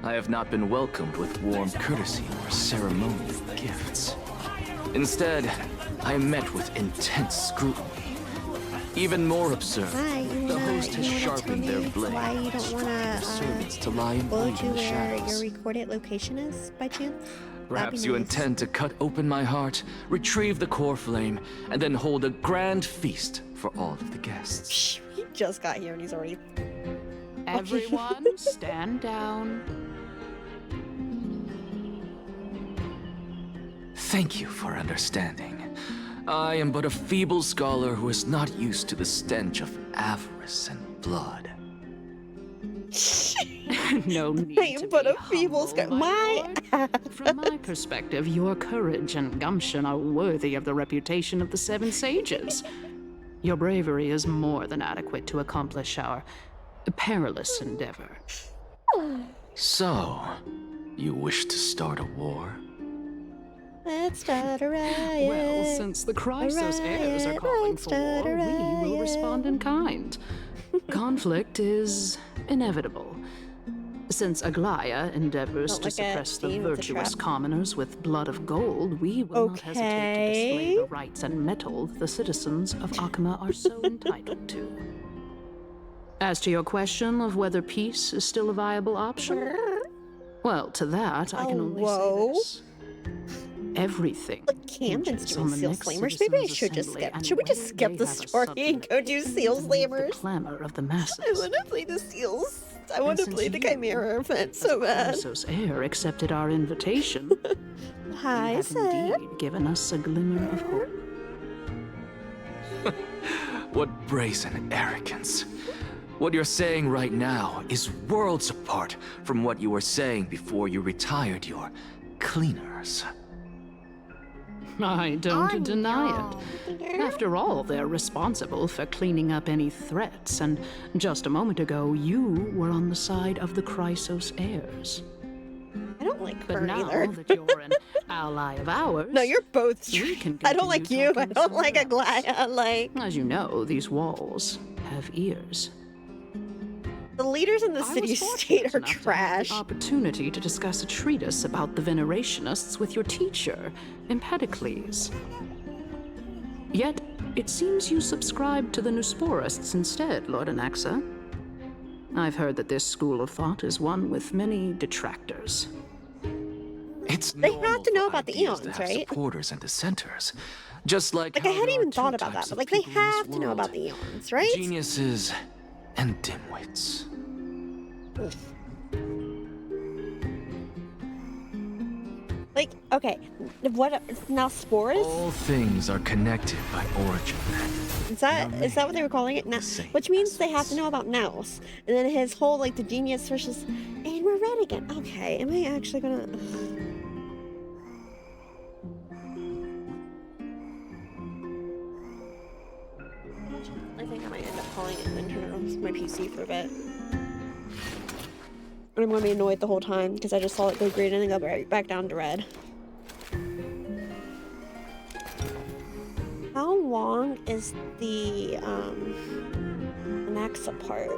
I have not been welcomed with warm courtesy or ceremonial gifts. Instead, I am met with intense scrutiny. Even more absurd, the host has sharpened their blade. Why you don't want to servants to lie in wait in the shadows. Where your recorded location is, by chance? Perhaps you intend to cut open my heart, retrieve the core flame, and then hold a grand feast for all of the guests. He just got here and he's already... Everyone, stand down. Thank you for understanding. I am but a feeble scholar who is not used to the stench of avarice and blood. No need to but be a feeble scholar. From my perspective, your courage and gumption are worthy of the reputation of the Seven Sages. Your bravery is more than adequate to accomplish our perilous endeavor. So, you wish to start a war? Let's start a riot. Well, since the Chrysos heirs are calling for war, we will respond in kind. Conflict is inevitable. Since Aglaya endeavors to suppress the virtuous commoners with blood of gold, we will not hesitate to display the rights and mettle the citizens of Akama are so entitled to. As to your question of whether peace is still a viable option, well, to that I can only say this. Everything. Look, Camden's doing Seal Slammers. Maybe I should just skip. Should we just skip the story and go do Seal Slammers? Clamor of the masses. I want to play the Seals. I want to play the Chimera event so bad. Chrysos heir accepted our invitation. Hi, you have indeed given us a glimmer of hope. What brazen arrogance. What you're saying right now is worlds apart from what you were saying before you retired your cleaners. I don't deny it. After all, they're responsible for cleaning up any threats, and just a moment ago, you were on the side of the Chrysos heirs. I don't like her but now either. that you're an ally of ours... No, you're both we can I don't like you. I don't like Aglaya. Like... As you know, these walls have ears. The leaders in the city-state are trash. Opportunity to discuss a treatise about the Venerationists with your teacher, Empedocles. Yet, it seems you subscribe to the Nusporists instead, Lord Anaxa. I've heard that this school of thought is one with many detractors. They have to know about the eons, right? Supporters and dissenters, just like I hadn't even thought about that, but like they have to know about the eons, right? Geniuses and dimwits. Like, okay, what now? Spores? All things are connected by origin. Is that what they were calling it? Which means they have to know about Nous, and then his whole like the genius versus, and we're red again. Okay, am I actually gonna? I think I might end up calling it and then turn it off my PC for a bit. And I'm gonna be annoyed the whole time because I just saw it go green and then go right back down to red. How long is the Naxa part?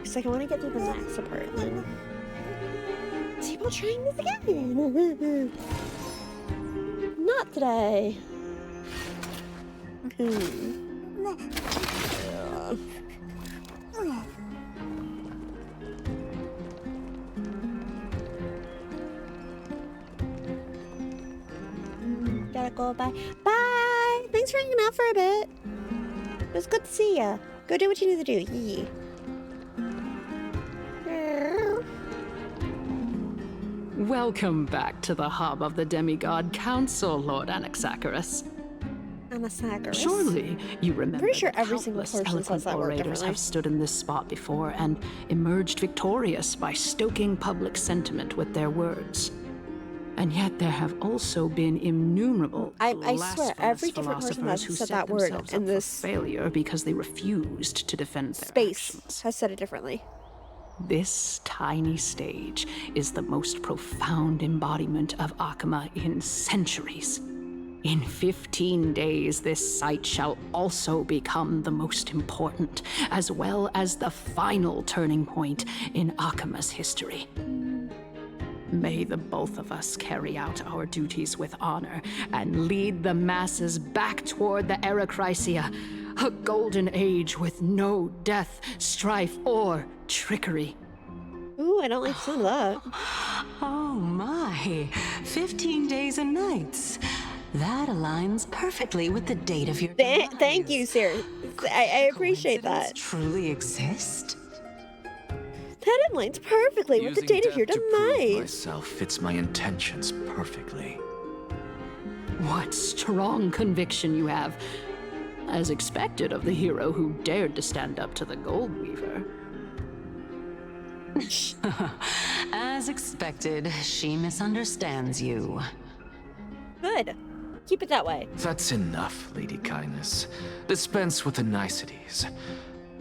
Because like, I want to get through the Naxa part and then see about trying this again. Not today. Gotta go, bye. Bye! Thanks for hanging out for a bit. It was good to see ya. Go do what you need to do. Yee. Welcome back to the hub of the Demigod Council, Lord Anaxagoras. Anasagoras. Surely you remember. I'm pretty sure that every single countless person says that word orators differently. have stood in this spot before and emerged victorious by stoking public sentiment with their words. And yet there have also been innumerable I swear, every different person philosophers has who said set that word themselves in up this for failure because they refused to defend their space actions. has said it differently. This tiny stage is the most profound embodiment of Akama in centuries. In 15 days, this site shall also become the most important, as well as the final turning point in Akama's history. May the both of us carry out our duties with honor and lead the masses back toward the Erechrysia, a golden age with no death, strife, or trickery. Ooh, I don't like the sound of that. Oh my, 15 days and nights. That aligns perfectly with the date of your Thank you, sir. I appreciate that. Truly exist? That aligns perfectly with the Using date of your death to prove demise. myself fits my intentions perfectly. What strong conviction you have, as expected of the hero who dared to stand up to the Gold Weaver. As expected, she misunderstands you. Good. Keep it that way. That's enough, Lady Kindness. Dispense with the niceties.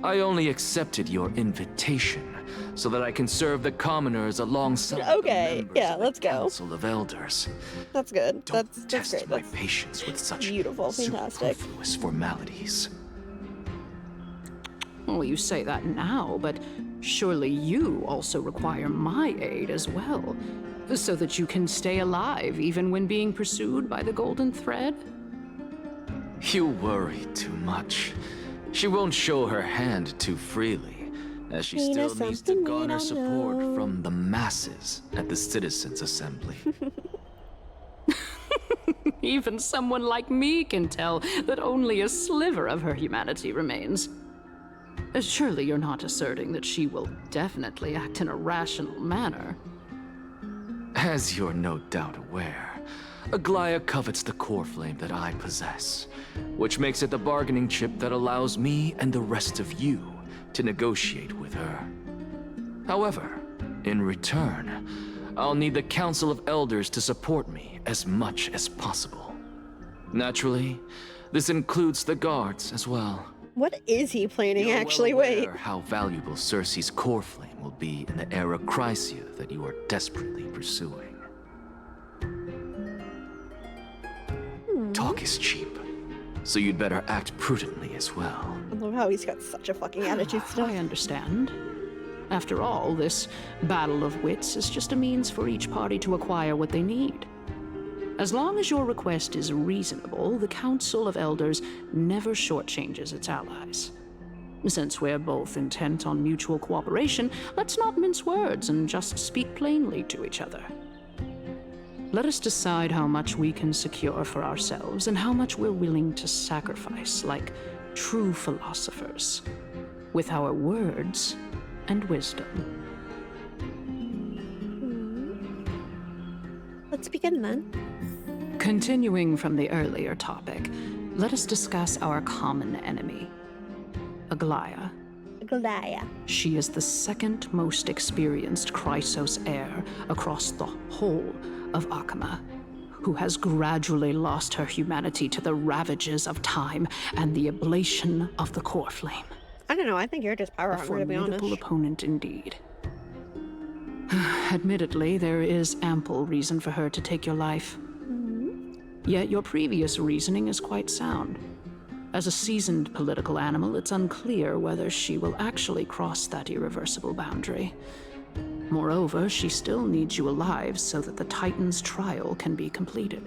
I only accepted your invitation so that I can serve the commoners alongside Okay, the members yeah, of the let's go. Council of Elders. That's good. That's Test great. my That's patience with such beautiful, fantastic. superfluous formalities. Well, you say that now, but surely you also require my aid as well, so that you can stay alive even when being pursued by the Golden Thread? You worry too much. She won't show her hand too freely, as she We know still needs to something we garner don't support know. from the masses at the Citizens' Assembly. Even someone like me can tell that only a sliver of her humanity remains. Surely you're not asserting that she will definitely act in a rational manner. As you're no doubt aware, Aglaya covets the core flame that I possess, which makes it the bargaining chip that allows me and the rest of you to negotiate with her. However, in return, I'll need the Council of Elders to support me as much as possible. Naturally, this includes the guards as well. What is he planning, You're actually? well Wait. aware how valuable Cersei's core flame will be in the Erechrysia that you are desperately pursuing. Talk is cheap, so you'd better act prudently as well. I love how he's got such a fucking attitude still. I understand. After all, this battle of wits is just a means for each party to acquire what they need. As long as your request is reasonable, the Council of Elders never shortchanges its allies. Since we're both intent on mutual cooperation, let's not mince words and just speak plainly to each other. Let us decide how much we can secure for ourselves and how much we're willing to sacrifice like true philosophers, with our words and wisdom. Let's begin then. Continuing from the earlier topic, let us discuss our common enemy, Aglaya. Aglaya. She is the second most experienced Chrysos heir across the whole of Akama, who has gradually lost her humanity to the ravages of time and the ablation of the core flame. I don't know, I think you're just power A hungry, to be formidable honest. opponent indeed. Admittedly, there is ample reason for her to take your life. Yet your previous reasoning is quite sound. As a seasoned political animal, it's unclear whether she will actually cross that irreversible boundary. Moreover, she still needs you alive so that the Titan's trial can be completed.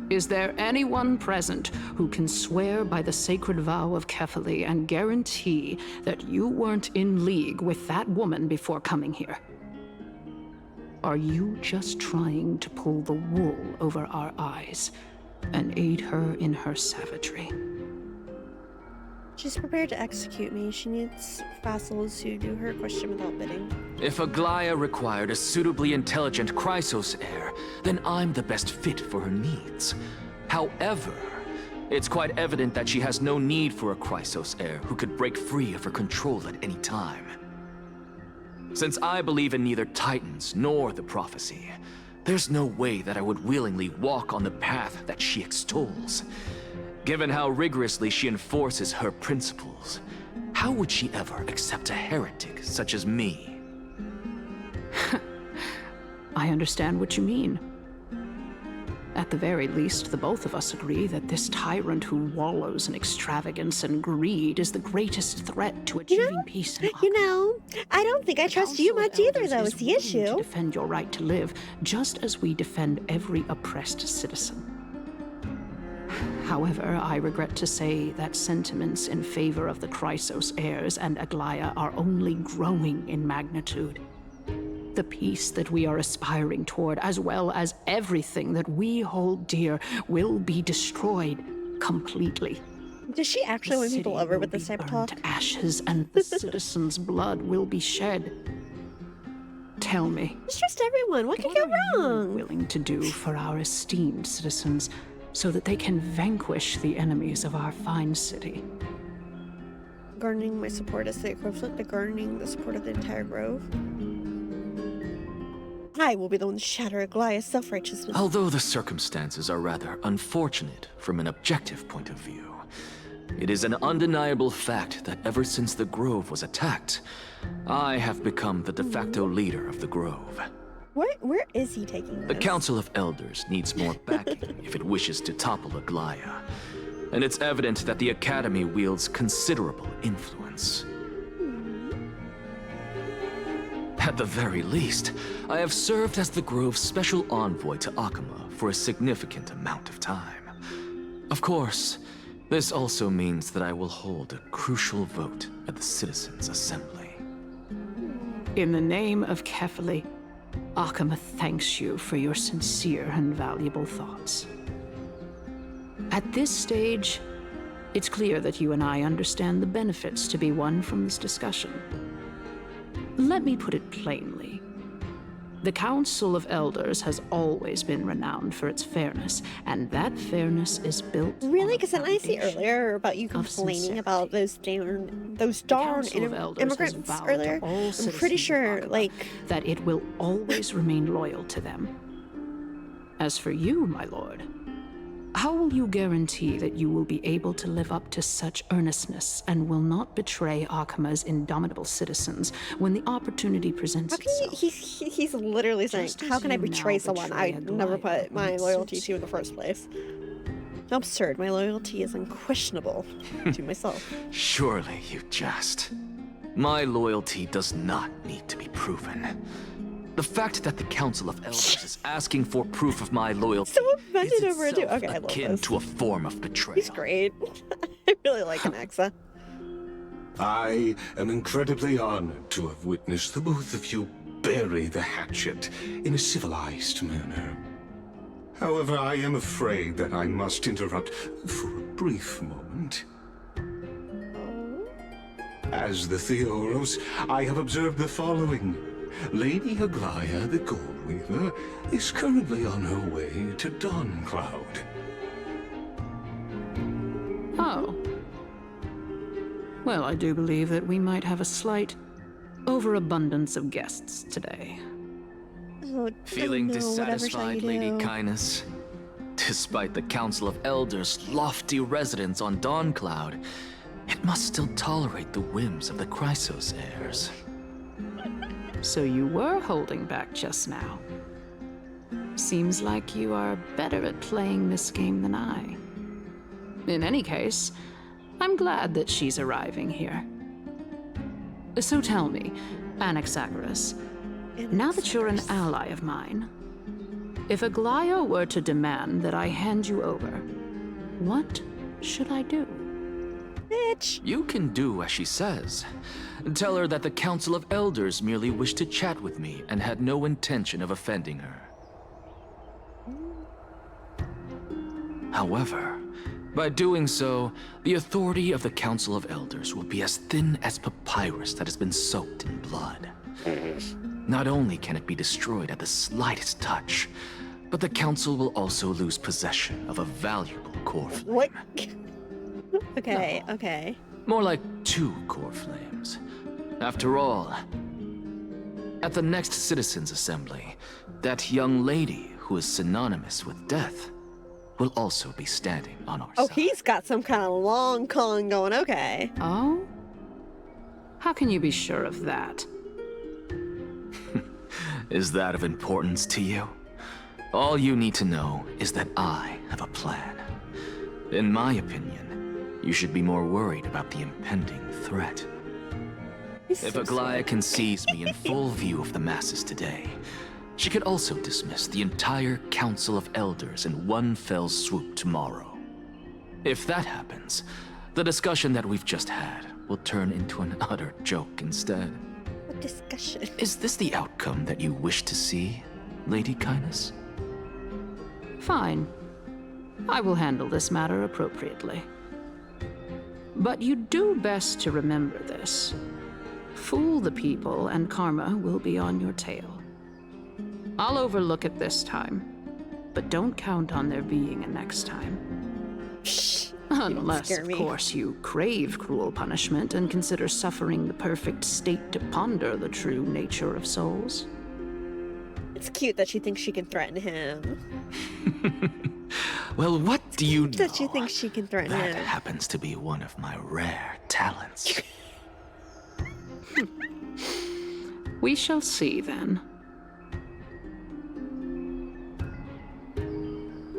Is there anyone present who can swear by the sacred vow of Kefali and guarantee that you weren't in league with that woman before coming here? Are you just trying to pull the wool over our eyes and aid her in her savagery? She's prepared to execute me. She needs vassals who do her question without bidding. If Aglaya required a suitably intelligent Chrysos heir, then I'm the best fit for her needs. However, It's quite evident that she has no need for a Chrysos heir who could break free of her control at any time. Since I believe in neither Titans nor the prophecy, there's no way that I would willingly walk on the path that she extols. Given how rigorously she enforces her principles, how would she ever accept a heretic such as me? I understand what you mean. At the very least, the both of us agree that this tyrant who wallows in extravagance and greed is the greatest threat to achieving peace and I don't think I trust you much either, though, is the to issue. defend your right to live, just as we defend every oppressed citizen. However, I regret to say that sentiments in favor of the Chrysos heirs and Aglaya are only growing in magnitude. The peace that we are aspiring toward, as well as everything that we hold dear, will be destroyed completely. Does she actually win people over with this type of talk? To ashes, and the citizens' blood will be shed. Tell me, Just trust everyone. What could go wrong? willing to do for our esteemed citizens so that they can vanquish the enemies of our fine city? Garnering my support is the equivalent to garnering the support of the entire grove. I will be the one to shatter Aglaya's self-righteousness. Although the circumstances are rather unfortunate from an objective point of view, it is an undeniable fact that ever since the Grove was attacked, I have become the de facto leader of the Grove. Where is he taking this? The Council of Elders needs more backing if it wishes to topple Aglaya, and it's evident that the Academy wields considerable influence. At the very least, I have served as the Grove's special envoy to Akama for a significant amount of time. Of course, this also means that I will hold a crucial vote at the Citizens' Assembly. In the name of Kefali, Akama thanks you for your sincere and valuable thoughts. At this stage, it's clear that you and I understand the benefits to be won from this discussion. Let me put it plainly. The Council of Elders has always been renowned for its fairness, and that fairness is built. Really? Because then I see earlier about you complaining about those darn immigrants earlier. I'm pretty sure, that it will always remain loyal to them. As for you, my lord, how will you guarantee that you will be able to live up to such earnestness and will not betray Akama's indomitable citizens when the opportunity presents itself? He's literally saying, how can I betray someone I never put my loyalty to in the first place? Absurd. My loyalty is unquestionable to myself. Surely you jest. My loyalty does not need to be proven. The fact that the Council of Elders is asking for proof of my loyalty is itself akin to a form of betrayal. He's great. I really like Anaxa. I am incredibly honored to have witnessed the both of you bury the hatchet in a civilized manner. However, I am afraid that I must interrupt for a brief moment. As the Theoros, I have observed the following. Lady Aglaya, the Goldweaver, is currently on her way to Dawncloud. Oh. Well, I do believe that we might have a slight overabundance of guests today. Feeling dissatisfied, Lady Kindness? Despite the Council of Elders' lofty residence on Dawncloud, it must still tolerate the whims of the Chrysos heirs. So you were holding back just now. Seems like you are better at playing this game than I. In any case, I'm glad that she's arriving here. So tell me, Anaxagoras, now that you're an ally of mine, if Aglaya were to demand that I hand you over, what should I do? Bitch! You can do as she says. Tell her that the Council of Elders merely wished to chat with me and had no intention of offending her. However, by doing so, the authority of the Council of Elders will be as thin as papyrus that has been soaked in blood. Not only can it be destroyed at the slightest touch, But the Council will also lose possession of a valuable core flame. What? Okay, okay. More like 2 core flames. After all, at the next Citizens' Assembly, that young lady who is synonymous with death will also be standing on our side. He's got some kind of long con going, okay. Oh? How can you be sure of that? Is that of importance to you? All you need to know is that I have a plan. In my opinion, you should be more worried about the impending threat. If Aglaya can seize me in full view of the masses today, she could also dismiss the entire Council of Elders in one fell swoop tomorrow. If that happens, the discussion that we've just had will turn into an utter joke instead. What discussion? Is this the outcome that you wish to see, Lady Kindness? Fine. I will handle this matter appropriately. But you do best to remember this. Fool the people and karma will be on your tail. I'll overlook it this time, but don't count on there being a next time. Unless, of course, you crave cruel punishment and consider suffering the perfect state to ponder the true nature of souls. It's cute that she thinks she can threaten him. Well, what do you know? That she thinks she can threaten That him. happens to be one of my rare talents. We shall see then.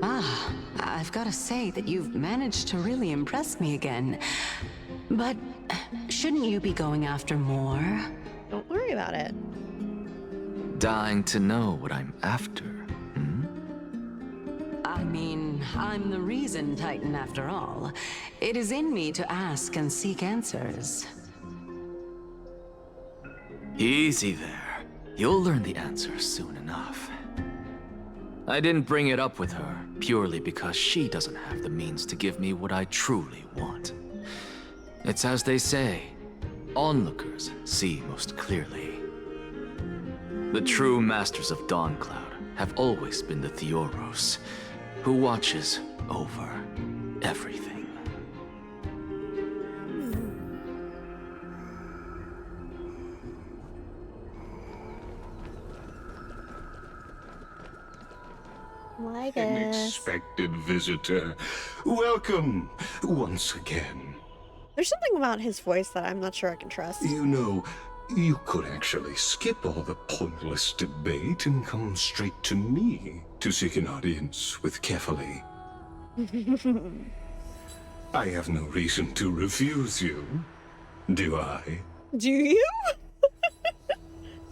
Ah, I've got to say that you've managed to really impress me again. But shouldn't you be going after more? Don't worry about it. Dying to know what I'm after. I mean, I'm the reason Titan after all. It is in me to ask and seek answers. Easy there. You'll learn the answer soon enough. I didn't bring it up with her purely because she doesn't have the means to give me what I truly want. It's as they say, onlookers see most clearly. The true masters of Dawncloud have always been the Theoros, who watches over everything. Unexpected visitor. Welcome once again. There's something about his voice that I'm not sure I can trust. You know, you could actually skip all the pointless debate and come straight to me to seek an audience with Kefali. I have no reason to refuse you, do I? Do you?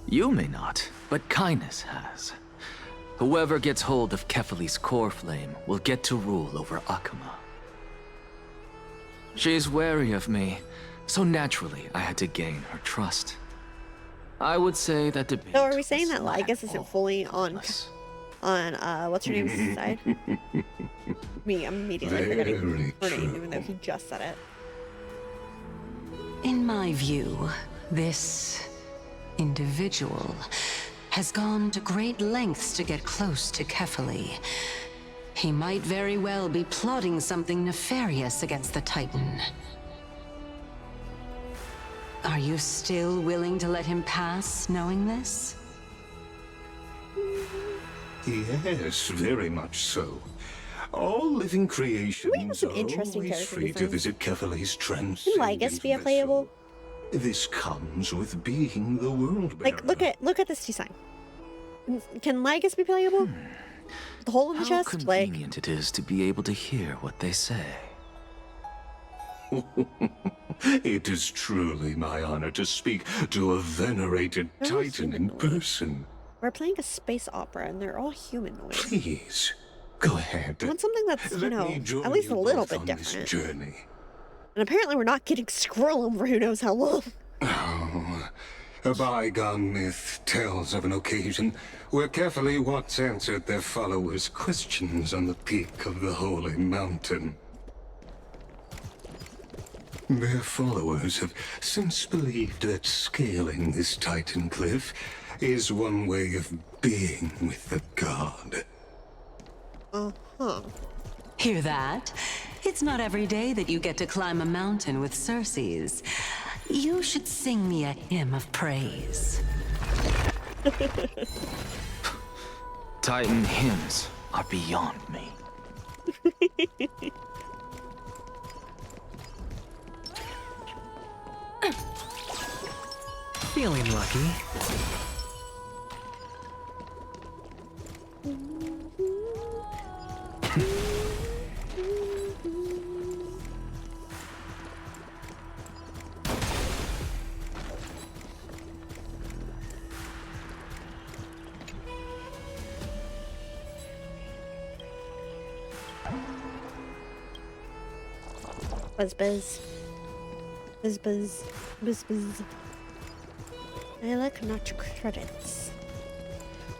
You may not, but Kindness has. Whoever gets hold of Kefali's core flame will get to rule over Akama. She's wary of me, so naturally I had to gain her trust. I would say that debate. So are we saying that Lygus isn't fully on what's her name's side? Me, I'm immediately forgetting her name, even though he just said it. In my view, this individual has gone to great lengths to get close to Kefali. He might very well be plotting something nefarious against the Titan. Are you still willing to let him pass, knowing this? Yes, very much so. All living creations are interesting always character free to design. visit Kefali's Can transcendent Lygus be a playable? This comes with being the world bearer. Like, look at this design. Can Lygus be playable? The hole in the How chest? convenient it is to be able to hear what they say. It is truly my honor to speak to a venerated Titan in person. We're playing a space opera and they're all humanoid. Please, go ahead. I want something that's, you Let know, me join at least a you little both bit on this different. journey. And apparently we're not getting Scrollum for who knows how long. Oh, a bygone myth tells of an occasion where Kefali once answered their followers' questions on the peak of the holy mountain. Their followers have since believed that scaling this Titan cliff is one way of being with the god. Uh-huh. Hear that? It's not every day that you get to climb a mountain with Circes. You should sing me a hymn of praise. Titan hymns are beyond me. Feeling lucky. Buzz buzz. Buzz buzz. Buzz buzz. I like not credits.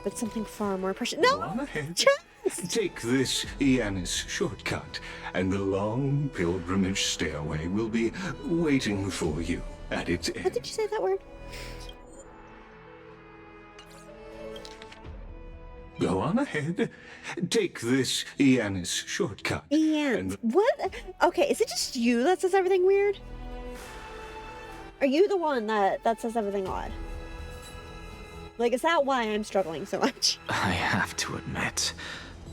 But something far more precious. No! Go on ahead. Take this Yanis shortcut, and the long pilgrimage stairway will be waiting for you at its end. What did you say that word? Go on ahead. Take this Yanis shortcut. And what? Okay, is it just you that says everything weird? Are you the one that says everything odd? Like, is that why I'm struggling so much? I have to admit,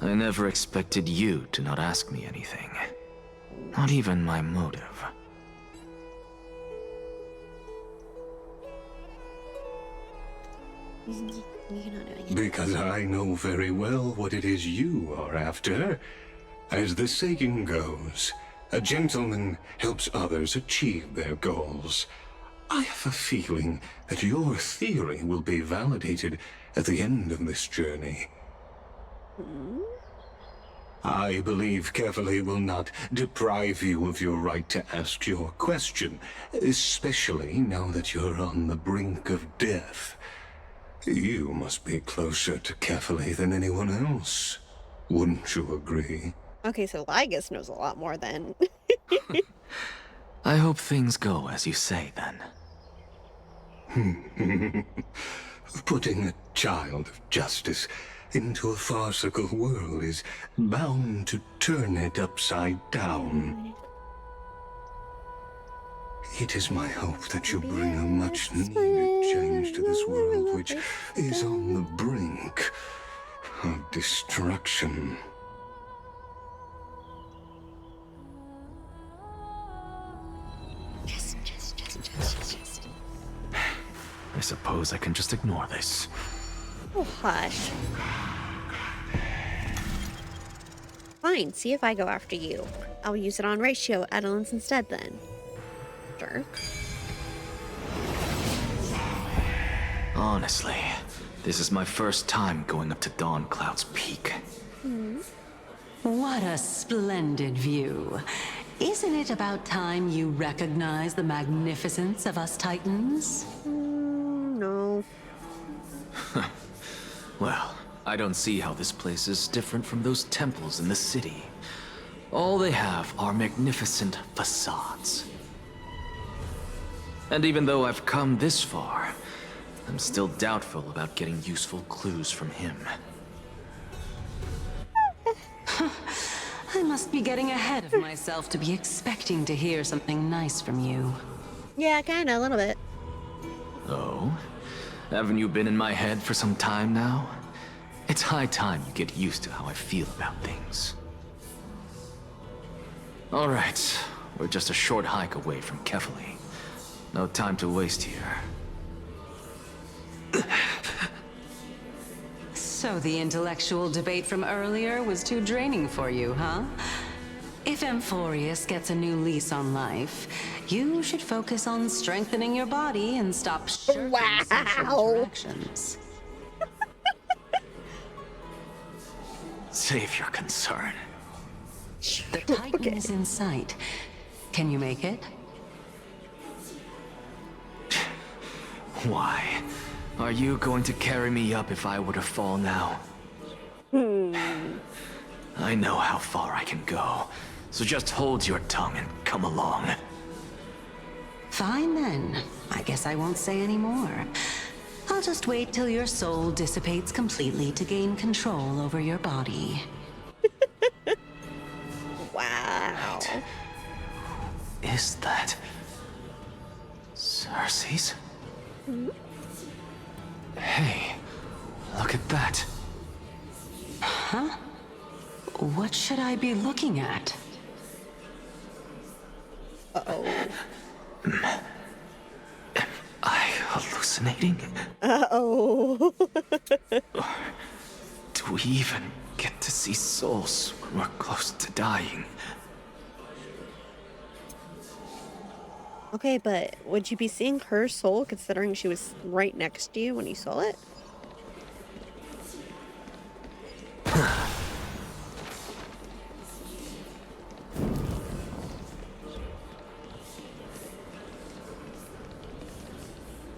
I never expected you to not ask me anything. Not even my motive. Because I know very well what it is you are after. As the saying goes, a gentleman helps others achieve their goals. I have a feeling that your theory will be validated at the end of this journey. I believe Kefali will not deprive you of your right to ask your question, especially now that you're on the brink of death. You must be closer to Kefali than anyone else. Wouldn't you agree? Okay, so Lygus knows a lot more than... I hope things go as you say, then. Putting a child of justice into a farcical world is bound to turn it upside down. It is my hope that you bring a much-needed change to this world which is on the brink of destruction. I suppose I can just ignore this. Oh, hush. Fine, see if I go after you. I'll use it on ratio Adelins instead then. Jerk. Honestly, this is my first time going up to Dawn Cloud's peak. What a splendid view. Isn't it about time you recognize the magnificence of us Titans? No. Well, I don't see how this place is different from those temples in the city. All they have are magnificent facades. And even though I've come this far, I'm still doubtful about getting useful clues from him. I must be getting ahead of myself to be expecting to hear something nice from you. Yeah, kinda, a little bit. Oh? Haven't you been in my head for some time now? It's high time you get used to how I feel about things. Alright, we're just a short hike away from Kefali. No time to waste here. So the intellectual debate from earlier was too draining for you, huh? If Amphorius gets a new lease on life, you should focus on strengthening your body and stop shirking social interactions. Save your concern. The Titan is in sight. Can you make it? Why? Are you going to carry me up if I were to fall now? I know how far I can go, so just hold your tongue and come along. Fine then. I guess I won't say any more. I'll just wait till your soul dissipates completely to gain control over your body. Wait. Who is that? Cersei's? Hey, look at that. Huh? What should I be looking at? Uh-oh. Am I hallucinating? Uh-oh. Do we even get to see souls when we're close to dying? Okay, but would you be seeing her soul considering she was right next to you when you saw it?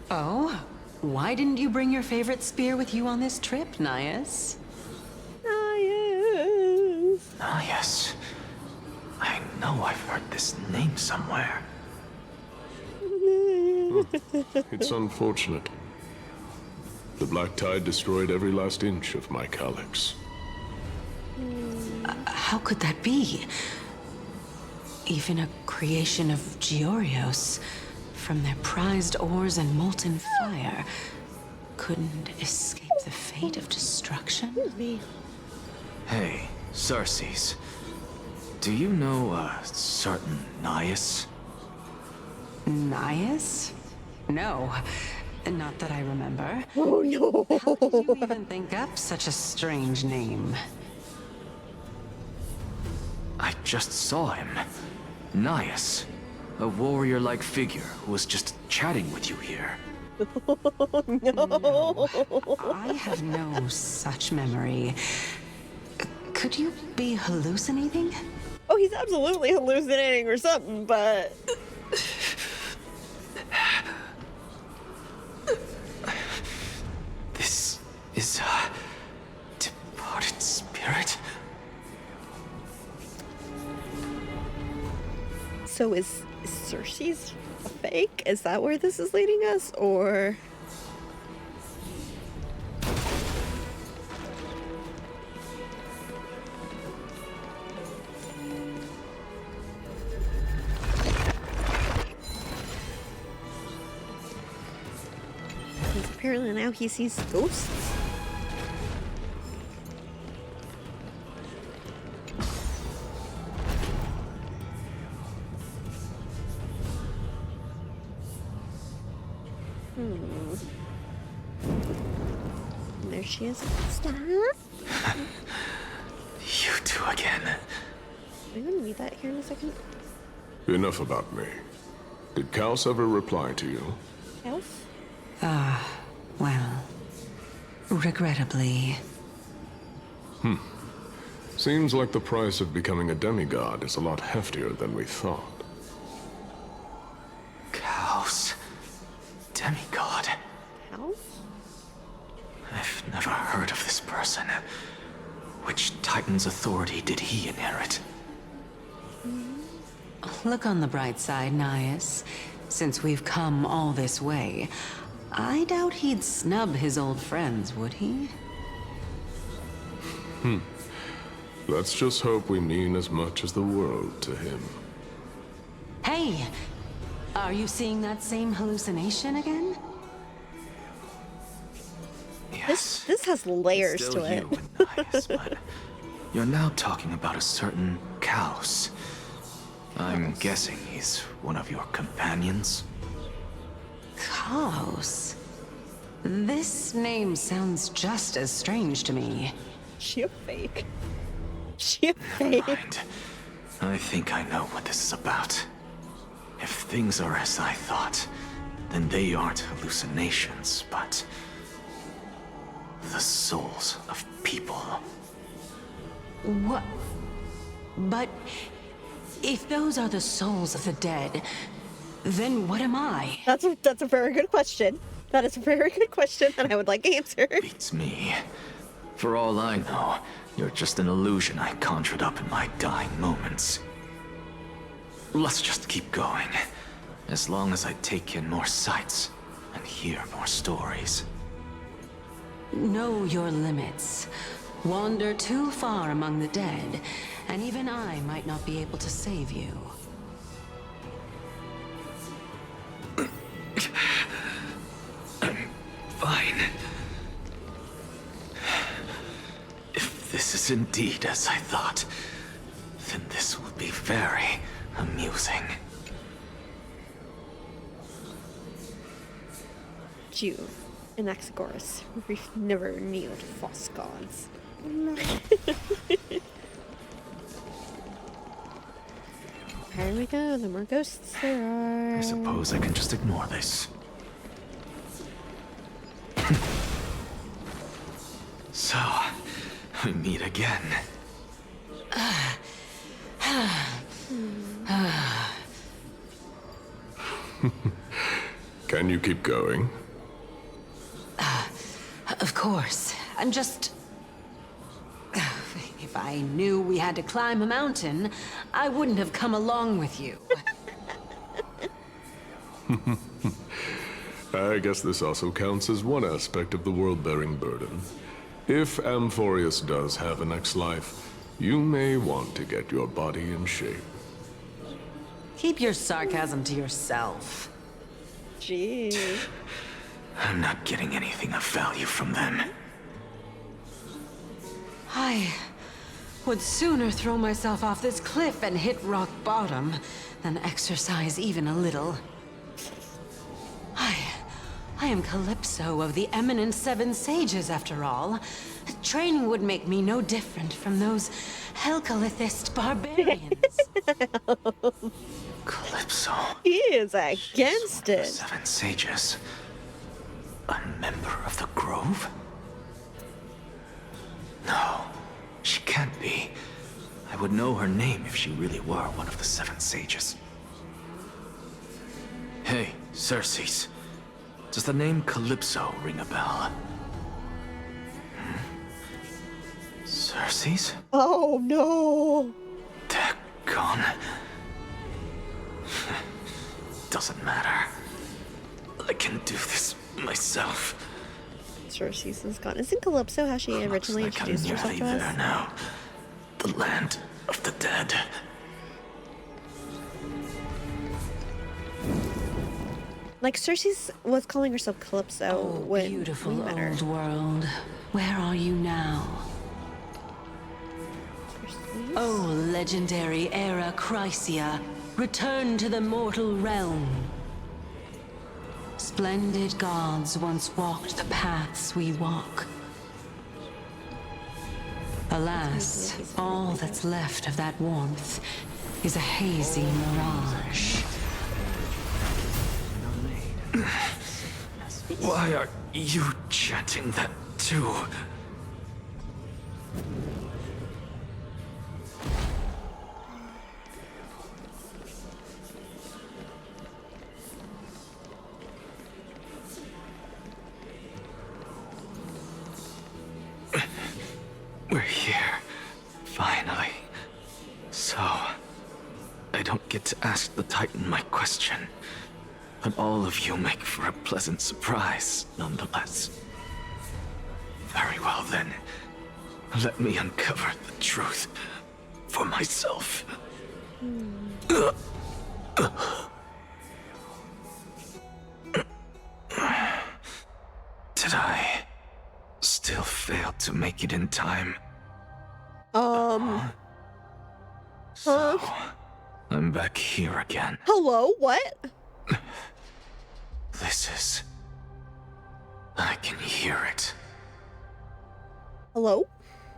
Oh? Why didn't you bring your favorite spear with you on this trip, Nias? Nias. Nias. I know I've heard this name somewhere. It's unfortunate. The Black Tide destroyed every last inch of my calyx. How could that be? Even a creation of Georios, from their prized ores and molten fire, couldn't escape the fate of destruction? Hey, Cersei's. Do you know a certain Nias? Nias? No, not that I remember. Oh no! How did you even think up such a strange name? I just saw him. Nias. A warrior-like figure who was just chatting with you here. No. I have no such memory. Could you be hallucinating? Oh, he's absolutely hallucinating or something, but... This is a departed spirit? So is Cersei's a fake? Is that where this is leading us, or...? Because apparently now he sees ghosts. There she is. Stop. You two again. I'm gonna read that here in a second. Enough about me. Did Kaos ever reply to you? Elf? Well, regrettably. Seems like the price of becoming a demigod is a lot heftier than we thought. Kaos. Demigod. Elf? I've never heard of this person. Which Titan's authority did he inherit? Look on the bright side, Nias. Since we've come all this way, I doubt he'd snub his old friends, would he? Let's just hope we mean as much as the world to him. Hey! Are you seeing that same hallucination again? Yes. This has layers Still to it. you and Nias, but you're now talking about a certain Kaos. I'm guessing he's one of your companions? Kaos? This name sounds just as strange to me. She a fake. She a fake. Mind. I think I know what this is about. If things are as I thought, then they aren't hallucinations, but the souls of people. What? But if those are the souls of the dead, then what am I? That's a very good question. That is a very good question that I would like answered. Beats me. For all I know, you're just an illusion I conjured up in my dying moments. Let's just keep going. As long as I take in more sights and hear more stories. Know your limits. Wander too far among the dead, and even I might not be able to save you. I'm fine. If this is indeed as I thought, then this will be very amusing. Jew, Anaxagoras, we've never kneeled false gods. Here we go, the more ghosts there are. I suppose I can just ignore this. So, we meet again. Can you keep going? Of course. I'm just... If I knew we had to climb a mountain, I wouldn't have come along with you. I guess this also counts as one aspect of the world-bearing burden. If Amphorius does have a next life, you may want to get your body in shape. Keep your sarcasm to yourself. Jeez. I'm not getting anything of value from them. I would sooner throw myself off this cliff and hit rock bottom than exercise even a little. I am Calypso of the eminent Seven Sages, after all. Training would make me no different from those Helcalithist barbarians. Calypso. He is against it. Seven Sages. A member of the Grove? No, she can't be. I would know her name if she really were one of the Seven Sages. Hey, Circes. Does the name Calypso ring a bell? Circes? Oh no! Gone. Doesn't matter. I can do this myself. Circes is gone. Isn't Calypso how she originally introduced herself to us? There now. The land of the dead. Like, Circes was calling herself Calypso when beautiful we met her. old world. Where are you now? Oh, legendary era Chrysia, return to the mortal realm. Splendid gods once walked the paths we walk. Alas, all that's left of that warmth is a hazy mirage. Why are you chanting that too? We're here, finally. So, I don't get to ask the Titan my question, but all of you make for a pleasant surprise, nonetheless. Very well then, let me uncover the truth for myself. Did I still fail to make it in time? Huh? I'm back here again. Hello? What? This is... I can hear it. Hello?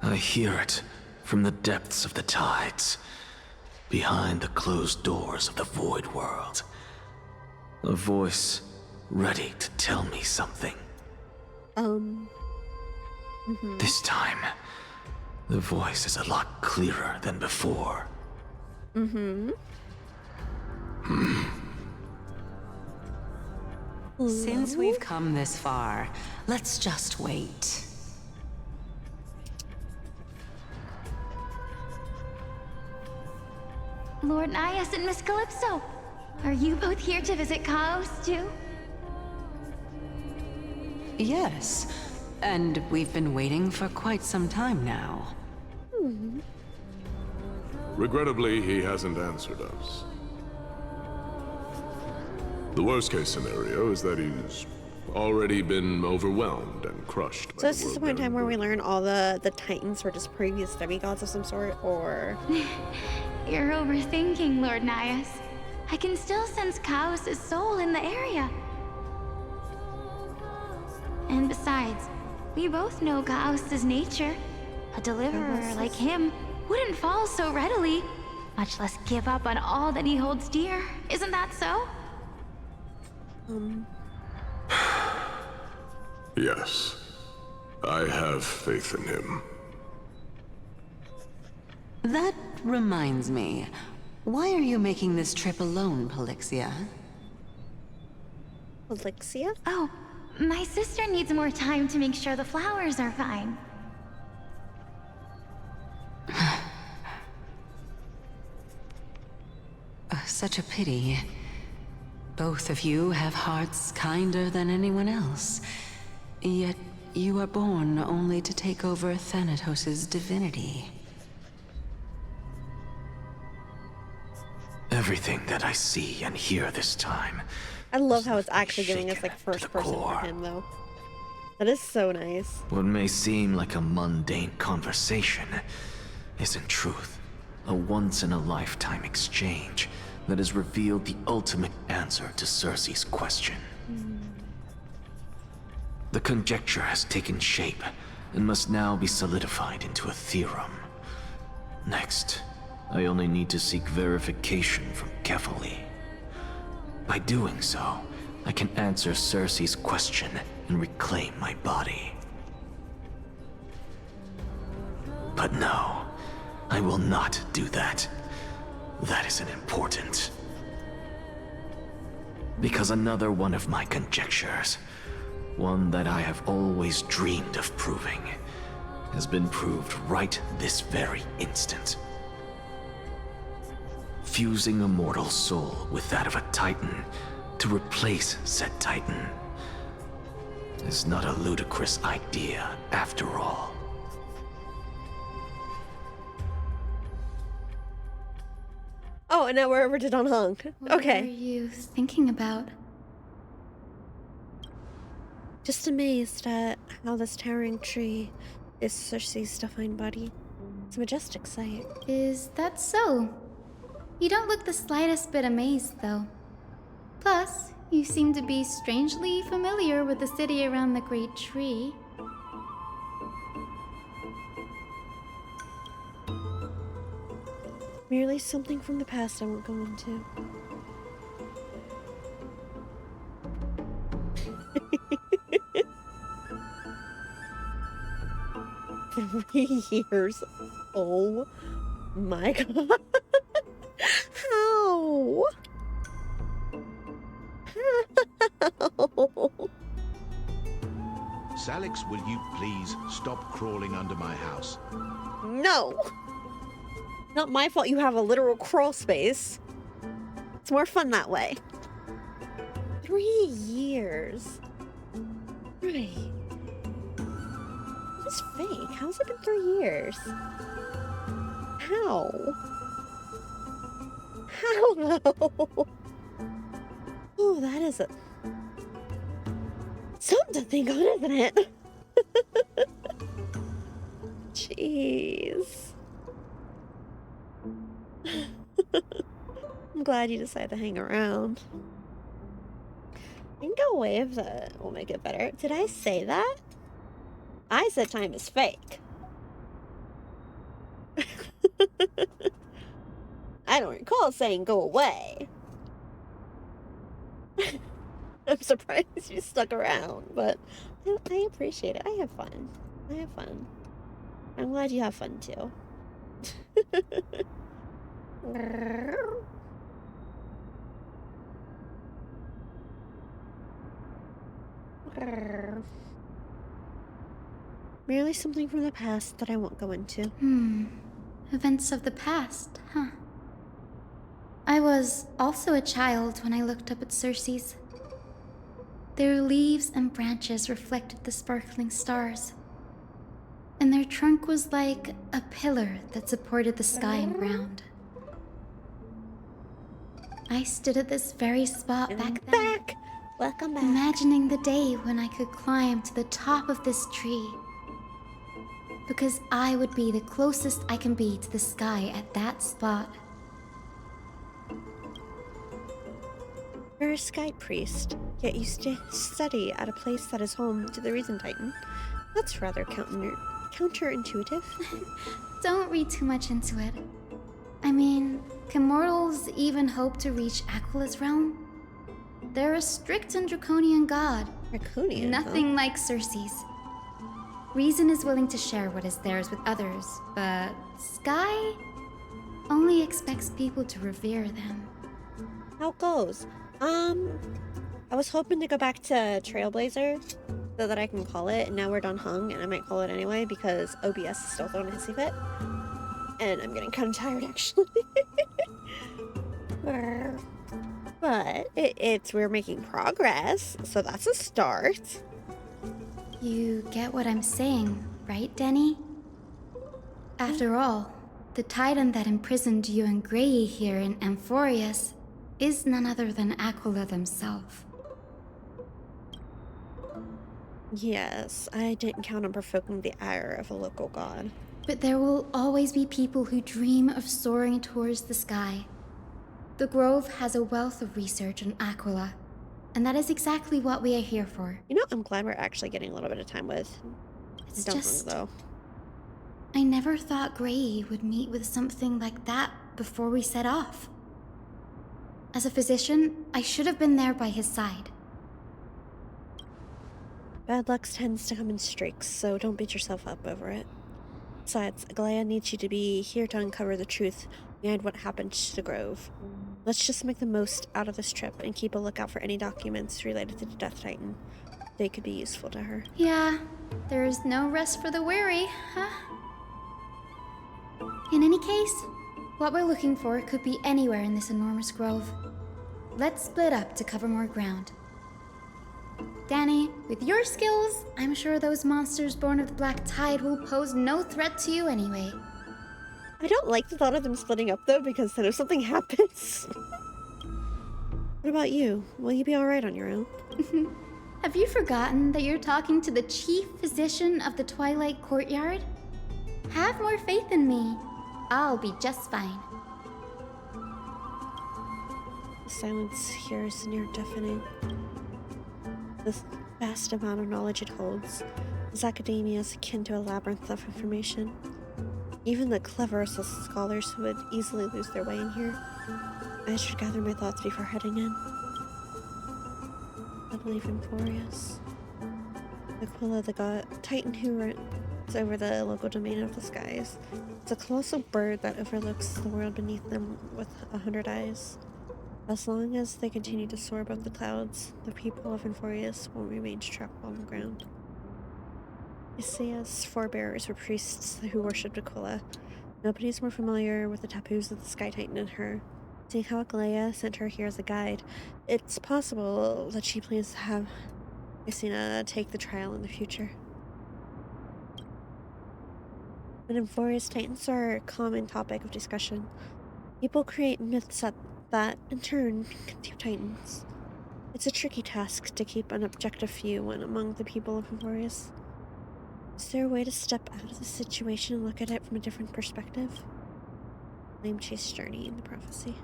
I hear it from the depths of the tides, behind the closed doors of the void world. A voice ready to tell me something. This time, the voice is a lot clearer than before. Since we've come this far, let's just wait. Lord Nias and Miss Calypso, are you both here to visit Chaos too? Yes, and we've been waiting for quite some time now. Regrettably, he hasn't answered us. The worst-case scenario is that he's already been overwhelmed and crushed by So this is the point in time where we learn all the titans were just previous demigods of some sort, or... You're overthinking, Lord Nias. I can still sense Chaos' soul in the area. And besides, we both know Chaos' nature. A deliverer like him wouldn't fall so readily, much less give up on all that he holds dear. Isn't that so? Yes. I have faith in him. That reminds me. Why are you making this trip alone, Polixia? Polixia? Oh, my sister needs more time to make sure the flowers are fine. Such a pity. Both of you have hearts kinder than anyone else. Yet you are born only to take over Thanatos' divinity. Everything that I see and hear this time. I love how it's actually giving us like first person for him though. That is so nice. What may seem like a mundane conversation is in truth a once-in-a-lifetime exchange that has revealed the ultimate answer to Circe's question. The conjecture has taken shape and must now be solidified into a theorem. Next, I only need to seek verification from Kefali. By doing so, I can answer Circe's question and reclaim my body. But no, I will not do that. That isn't important. Because another one of my conjectures, one that I have always dreamed of proving, has been proved right this very instant. Fusing a mortal soul with that of a Titan to replace said Titan is not a ludicrous idea after all. Oh, and now we're over to Don Hung. Okay. What are you thinking about? Just amazed at how this towering tree is Circe's divine body. It's a majestic sight. Is that so? You don't look the slightest bit amazed, though. Plus, you seem to be strangely familiar with the city around the great tree. Merely something from the past I won't go into. 3 years. Oh my god. How? How? Salix, will you please stop crawling under my house? No. Not my fault you have a literal crawl space. It's more fun that way. 3 years. Right. It's fake. How's it been 3 years? How? How though? Oh, that is a... something to think on, isn't it? Jeez. I'm glad you decided to hang around. I can go away if that will make it better. Did I say that? I said time is fake. I don't recall saying go away. I'm surprised you stuck around, but I appreciate it. I have fun. I have fun. I'm glad you have fun too. Merely something from the past that I won't go into. Events of the past, huh? I was also a child when I looked up at Circe's. Their leaves and branches reflected the sparkling stars. and their trunk was like a pillar that supported the sky and ground. I stood at this very spot back then. Welcome back. Imagining the day when I could climb to the top of this tree. Because I would be the closest I can be to the sky at that spot. You're a sky priest, yet you study at a place that is home to the Reason Titan. That's rather counterintuitive. Don't read too much into it. I mean, can mortals even hope to reach Aquila's realm? They're a strict and draconian god. Draconian? Nothing like Circe's. Reason is willing to share what is theirs with others, but Sky only expects people to revere them. How it goes? I was hoping to go back to Trailblazer so that I can call it, and now we're done hung, and I might call it anyway because OBS is still throwing a hissy fit. And I'm getting kind of tired, actually. But we're making progress, so that's a start. You get what I'm saying, right, Denny? After all, the Titan that imprisoned you and Grey here in Amphorius is none other than Aquila themselves. Yes, I didn't count on provoking the ire of a local god. But there will always be people who dream of soaring towards the sky. The Grove has a wealth of research on Aquila, and that is exactly what we are here for. You know, I'm glad we're actually getting a little bit of time with It's Don't just... though. I never thought Grey would meet with something like that before we set off. As a physician, I should have been there by his side. Bad luck tends to come in streaks, so don't beat yourself up over it. Besides, Aglaya needs you to be here to uncover the truth behind what happened to the Grove. Let's just make the most out of this trip and keep a lookout for any documents related to the Death Titan. They could be useful to her. Yeah, there is no rest for the weary, huh? In any case, what we're looking for could be anywhere in this enormous grove. Let's split up to cover more ground. Danny, with your skills, I'm sure those monsters born of the Black Tide will pose no threat to you anyway. I don't like the thought of them splitting up, though, because then if something happens... What about you? Will you be alright on your own? Have you forgotten that you're talking to the chief physician of the Twilight Courtyard? Have more faith in me. I'll be just fine. The silence here is near deafening. The vast amount of knowledge it holds. This academia is akin to a labyrinth of information. Even the cleverest of scholars would easily lose their way in here. I should gather my thoughts before heading in. I believe in Boreas. Aquila, the god Titan who runs over the local domain of the skies. It's a colossal bird that overlooks the world beneath them with 100 eyes. As long as they continue to soar above the clouds, the people of Amphorius will remain trapped on the ground. Isaiah's forebears were priests who worshipped Aquila. Nobody is more familiar with the taboos of the Sky Titan than her. Seeing how Aglaya sent her here as a guide, it's possible that she plans to have Isina take the trial in the future. But Amphorius Titans are a common topic of discussion. People create myths that in turn contain Titans. It's a tricky task to keep an objective view among the people of Amphorius. Is there a way to step out of the situation and look at it from a different perspective? Flame Chase Journey in the Prophecy.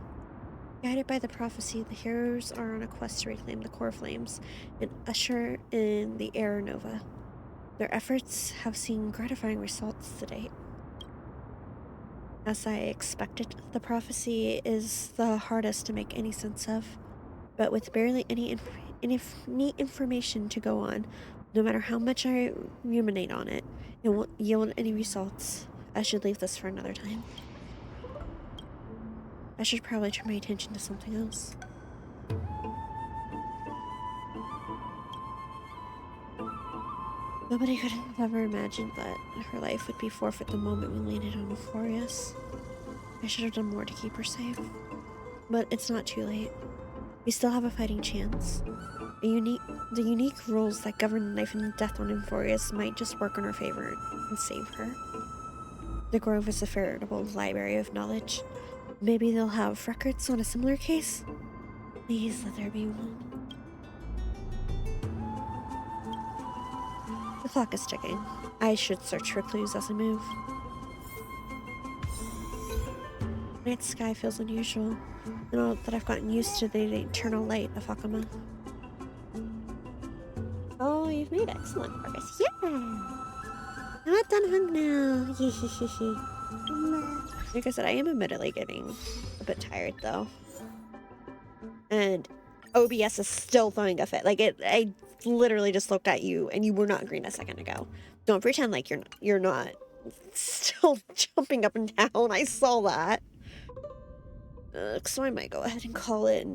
Guided by the prophecy, the heroes are on a quest to reclaim the core flames and usher in the Era Nova. Their efforts have seen gratifying results to date. As I expected, the prophecy is the hardest to make any sense of, but with barely any neat information to go on, no matter how much I ruminate on it, it won't yield any results. I should leave this for another time. I should probably turn my attention to something else. Nobody could have ever imagined that her life would be forfeit the moment we landed on Amphorius. I should have done more to keep her safe. But it's not too late. You still have a fighting chance. The unique rules that govern life and death on Emphorius might just work in her favor and save her. The Grove is a veritable library of knowledge. Maybe they'll have records on a similar case? Please let there be one. The clock is ticking. I should search for clues as I move. Night sky feels unusual, and all that I've gotten used to the eternal light of Akama. Oh, you've made excellent progress. Yeah! I'm not done hung now. Like I said, I am admittedly getting a bit tired though. And OBS is still throwing a fit. Like I literally just looked at you and you were not green a second ago. Don't pretend like you're not still jumping up and down. I saw that. So I might go ahead and call it.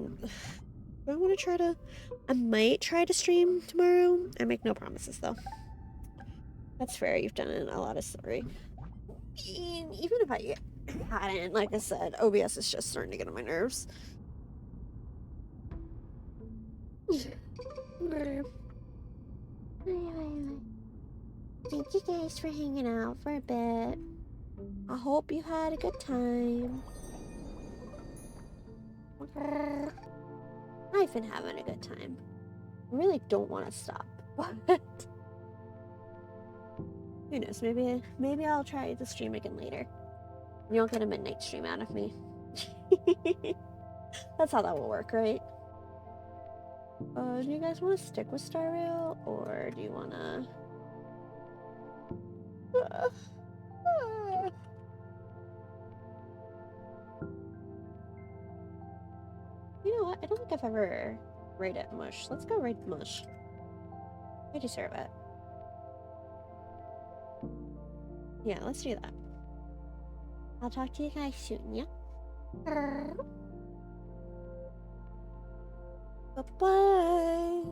I might try to stream tomorrow. I make no promises though. That's fair. You've done a lot of story. Even if I hadn't, like I said, OBS is just starting to get on my nerves. Thank you guys for hanging out for a bit. I hope you had a good time. I've been having a good time. I really don't want to stop, but who knows? Maybe I'll try the stream again later. You'll get a midnight stream out of me. That's how that will work, right? Do you guys want to stick with Star Rail, or do you want to? You know what? I don't think I've ever raided Mush. Let's go raid Mush. I deserve it. Yeah, let's do that. I'll talk to you guys soon, yeah? Bye-bye.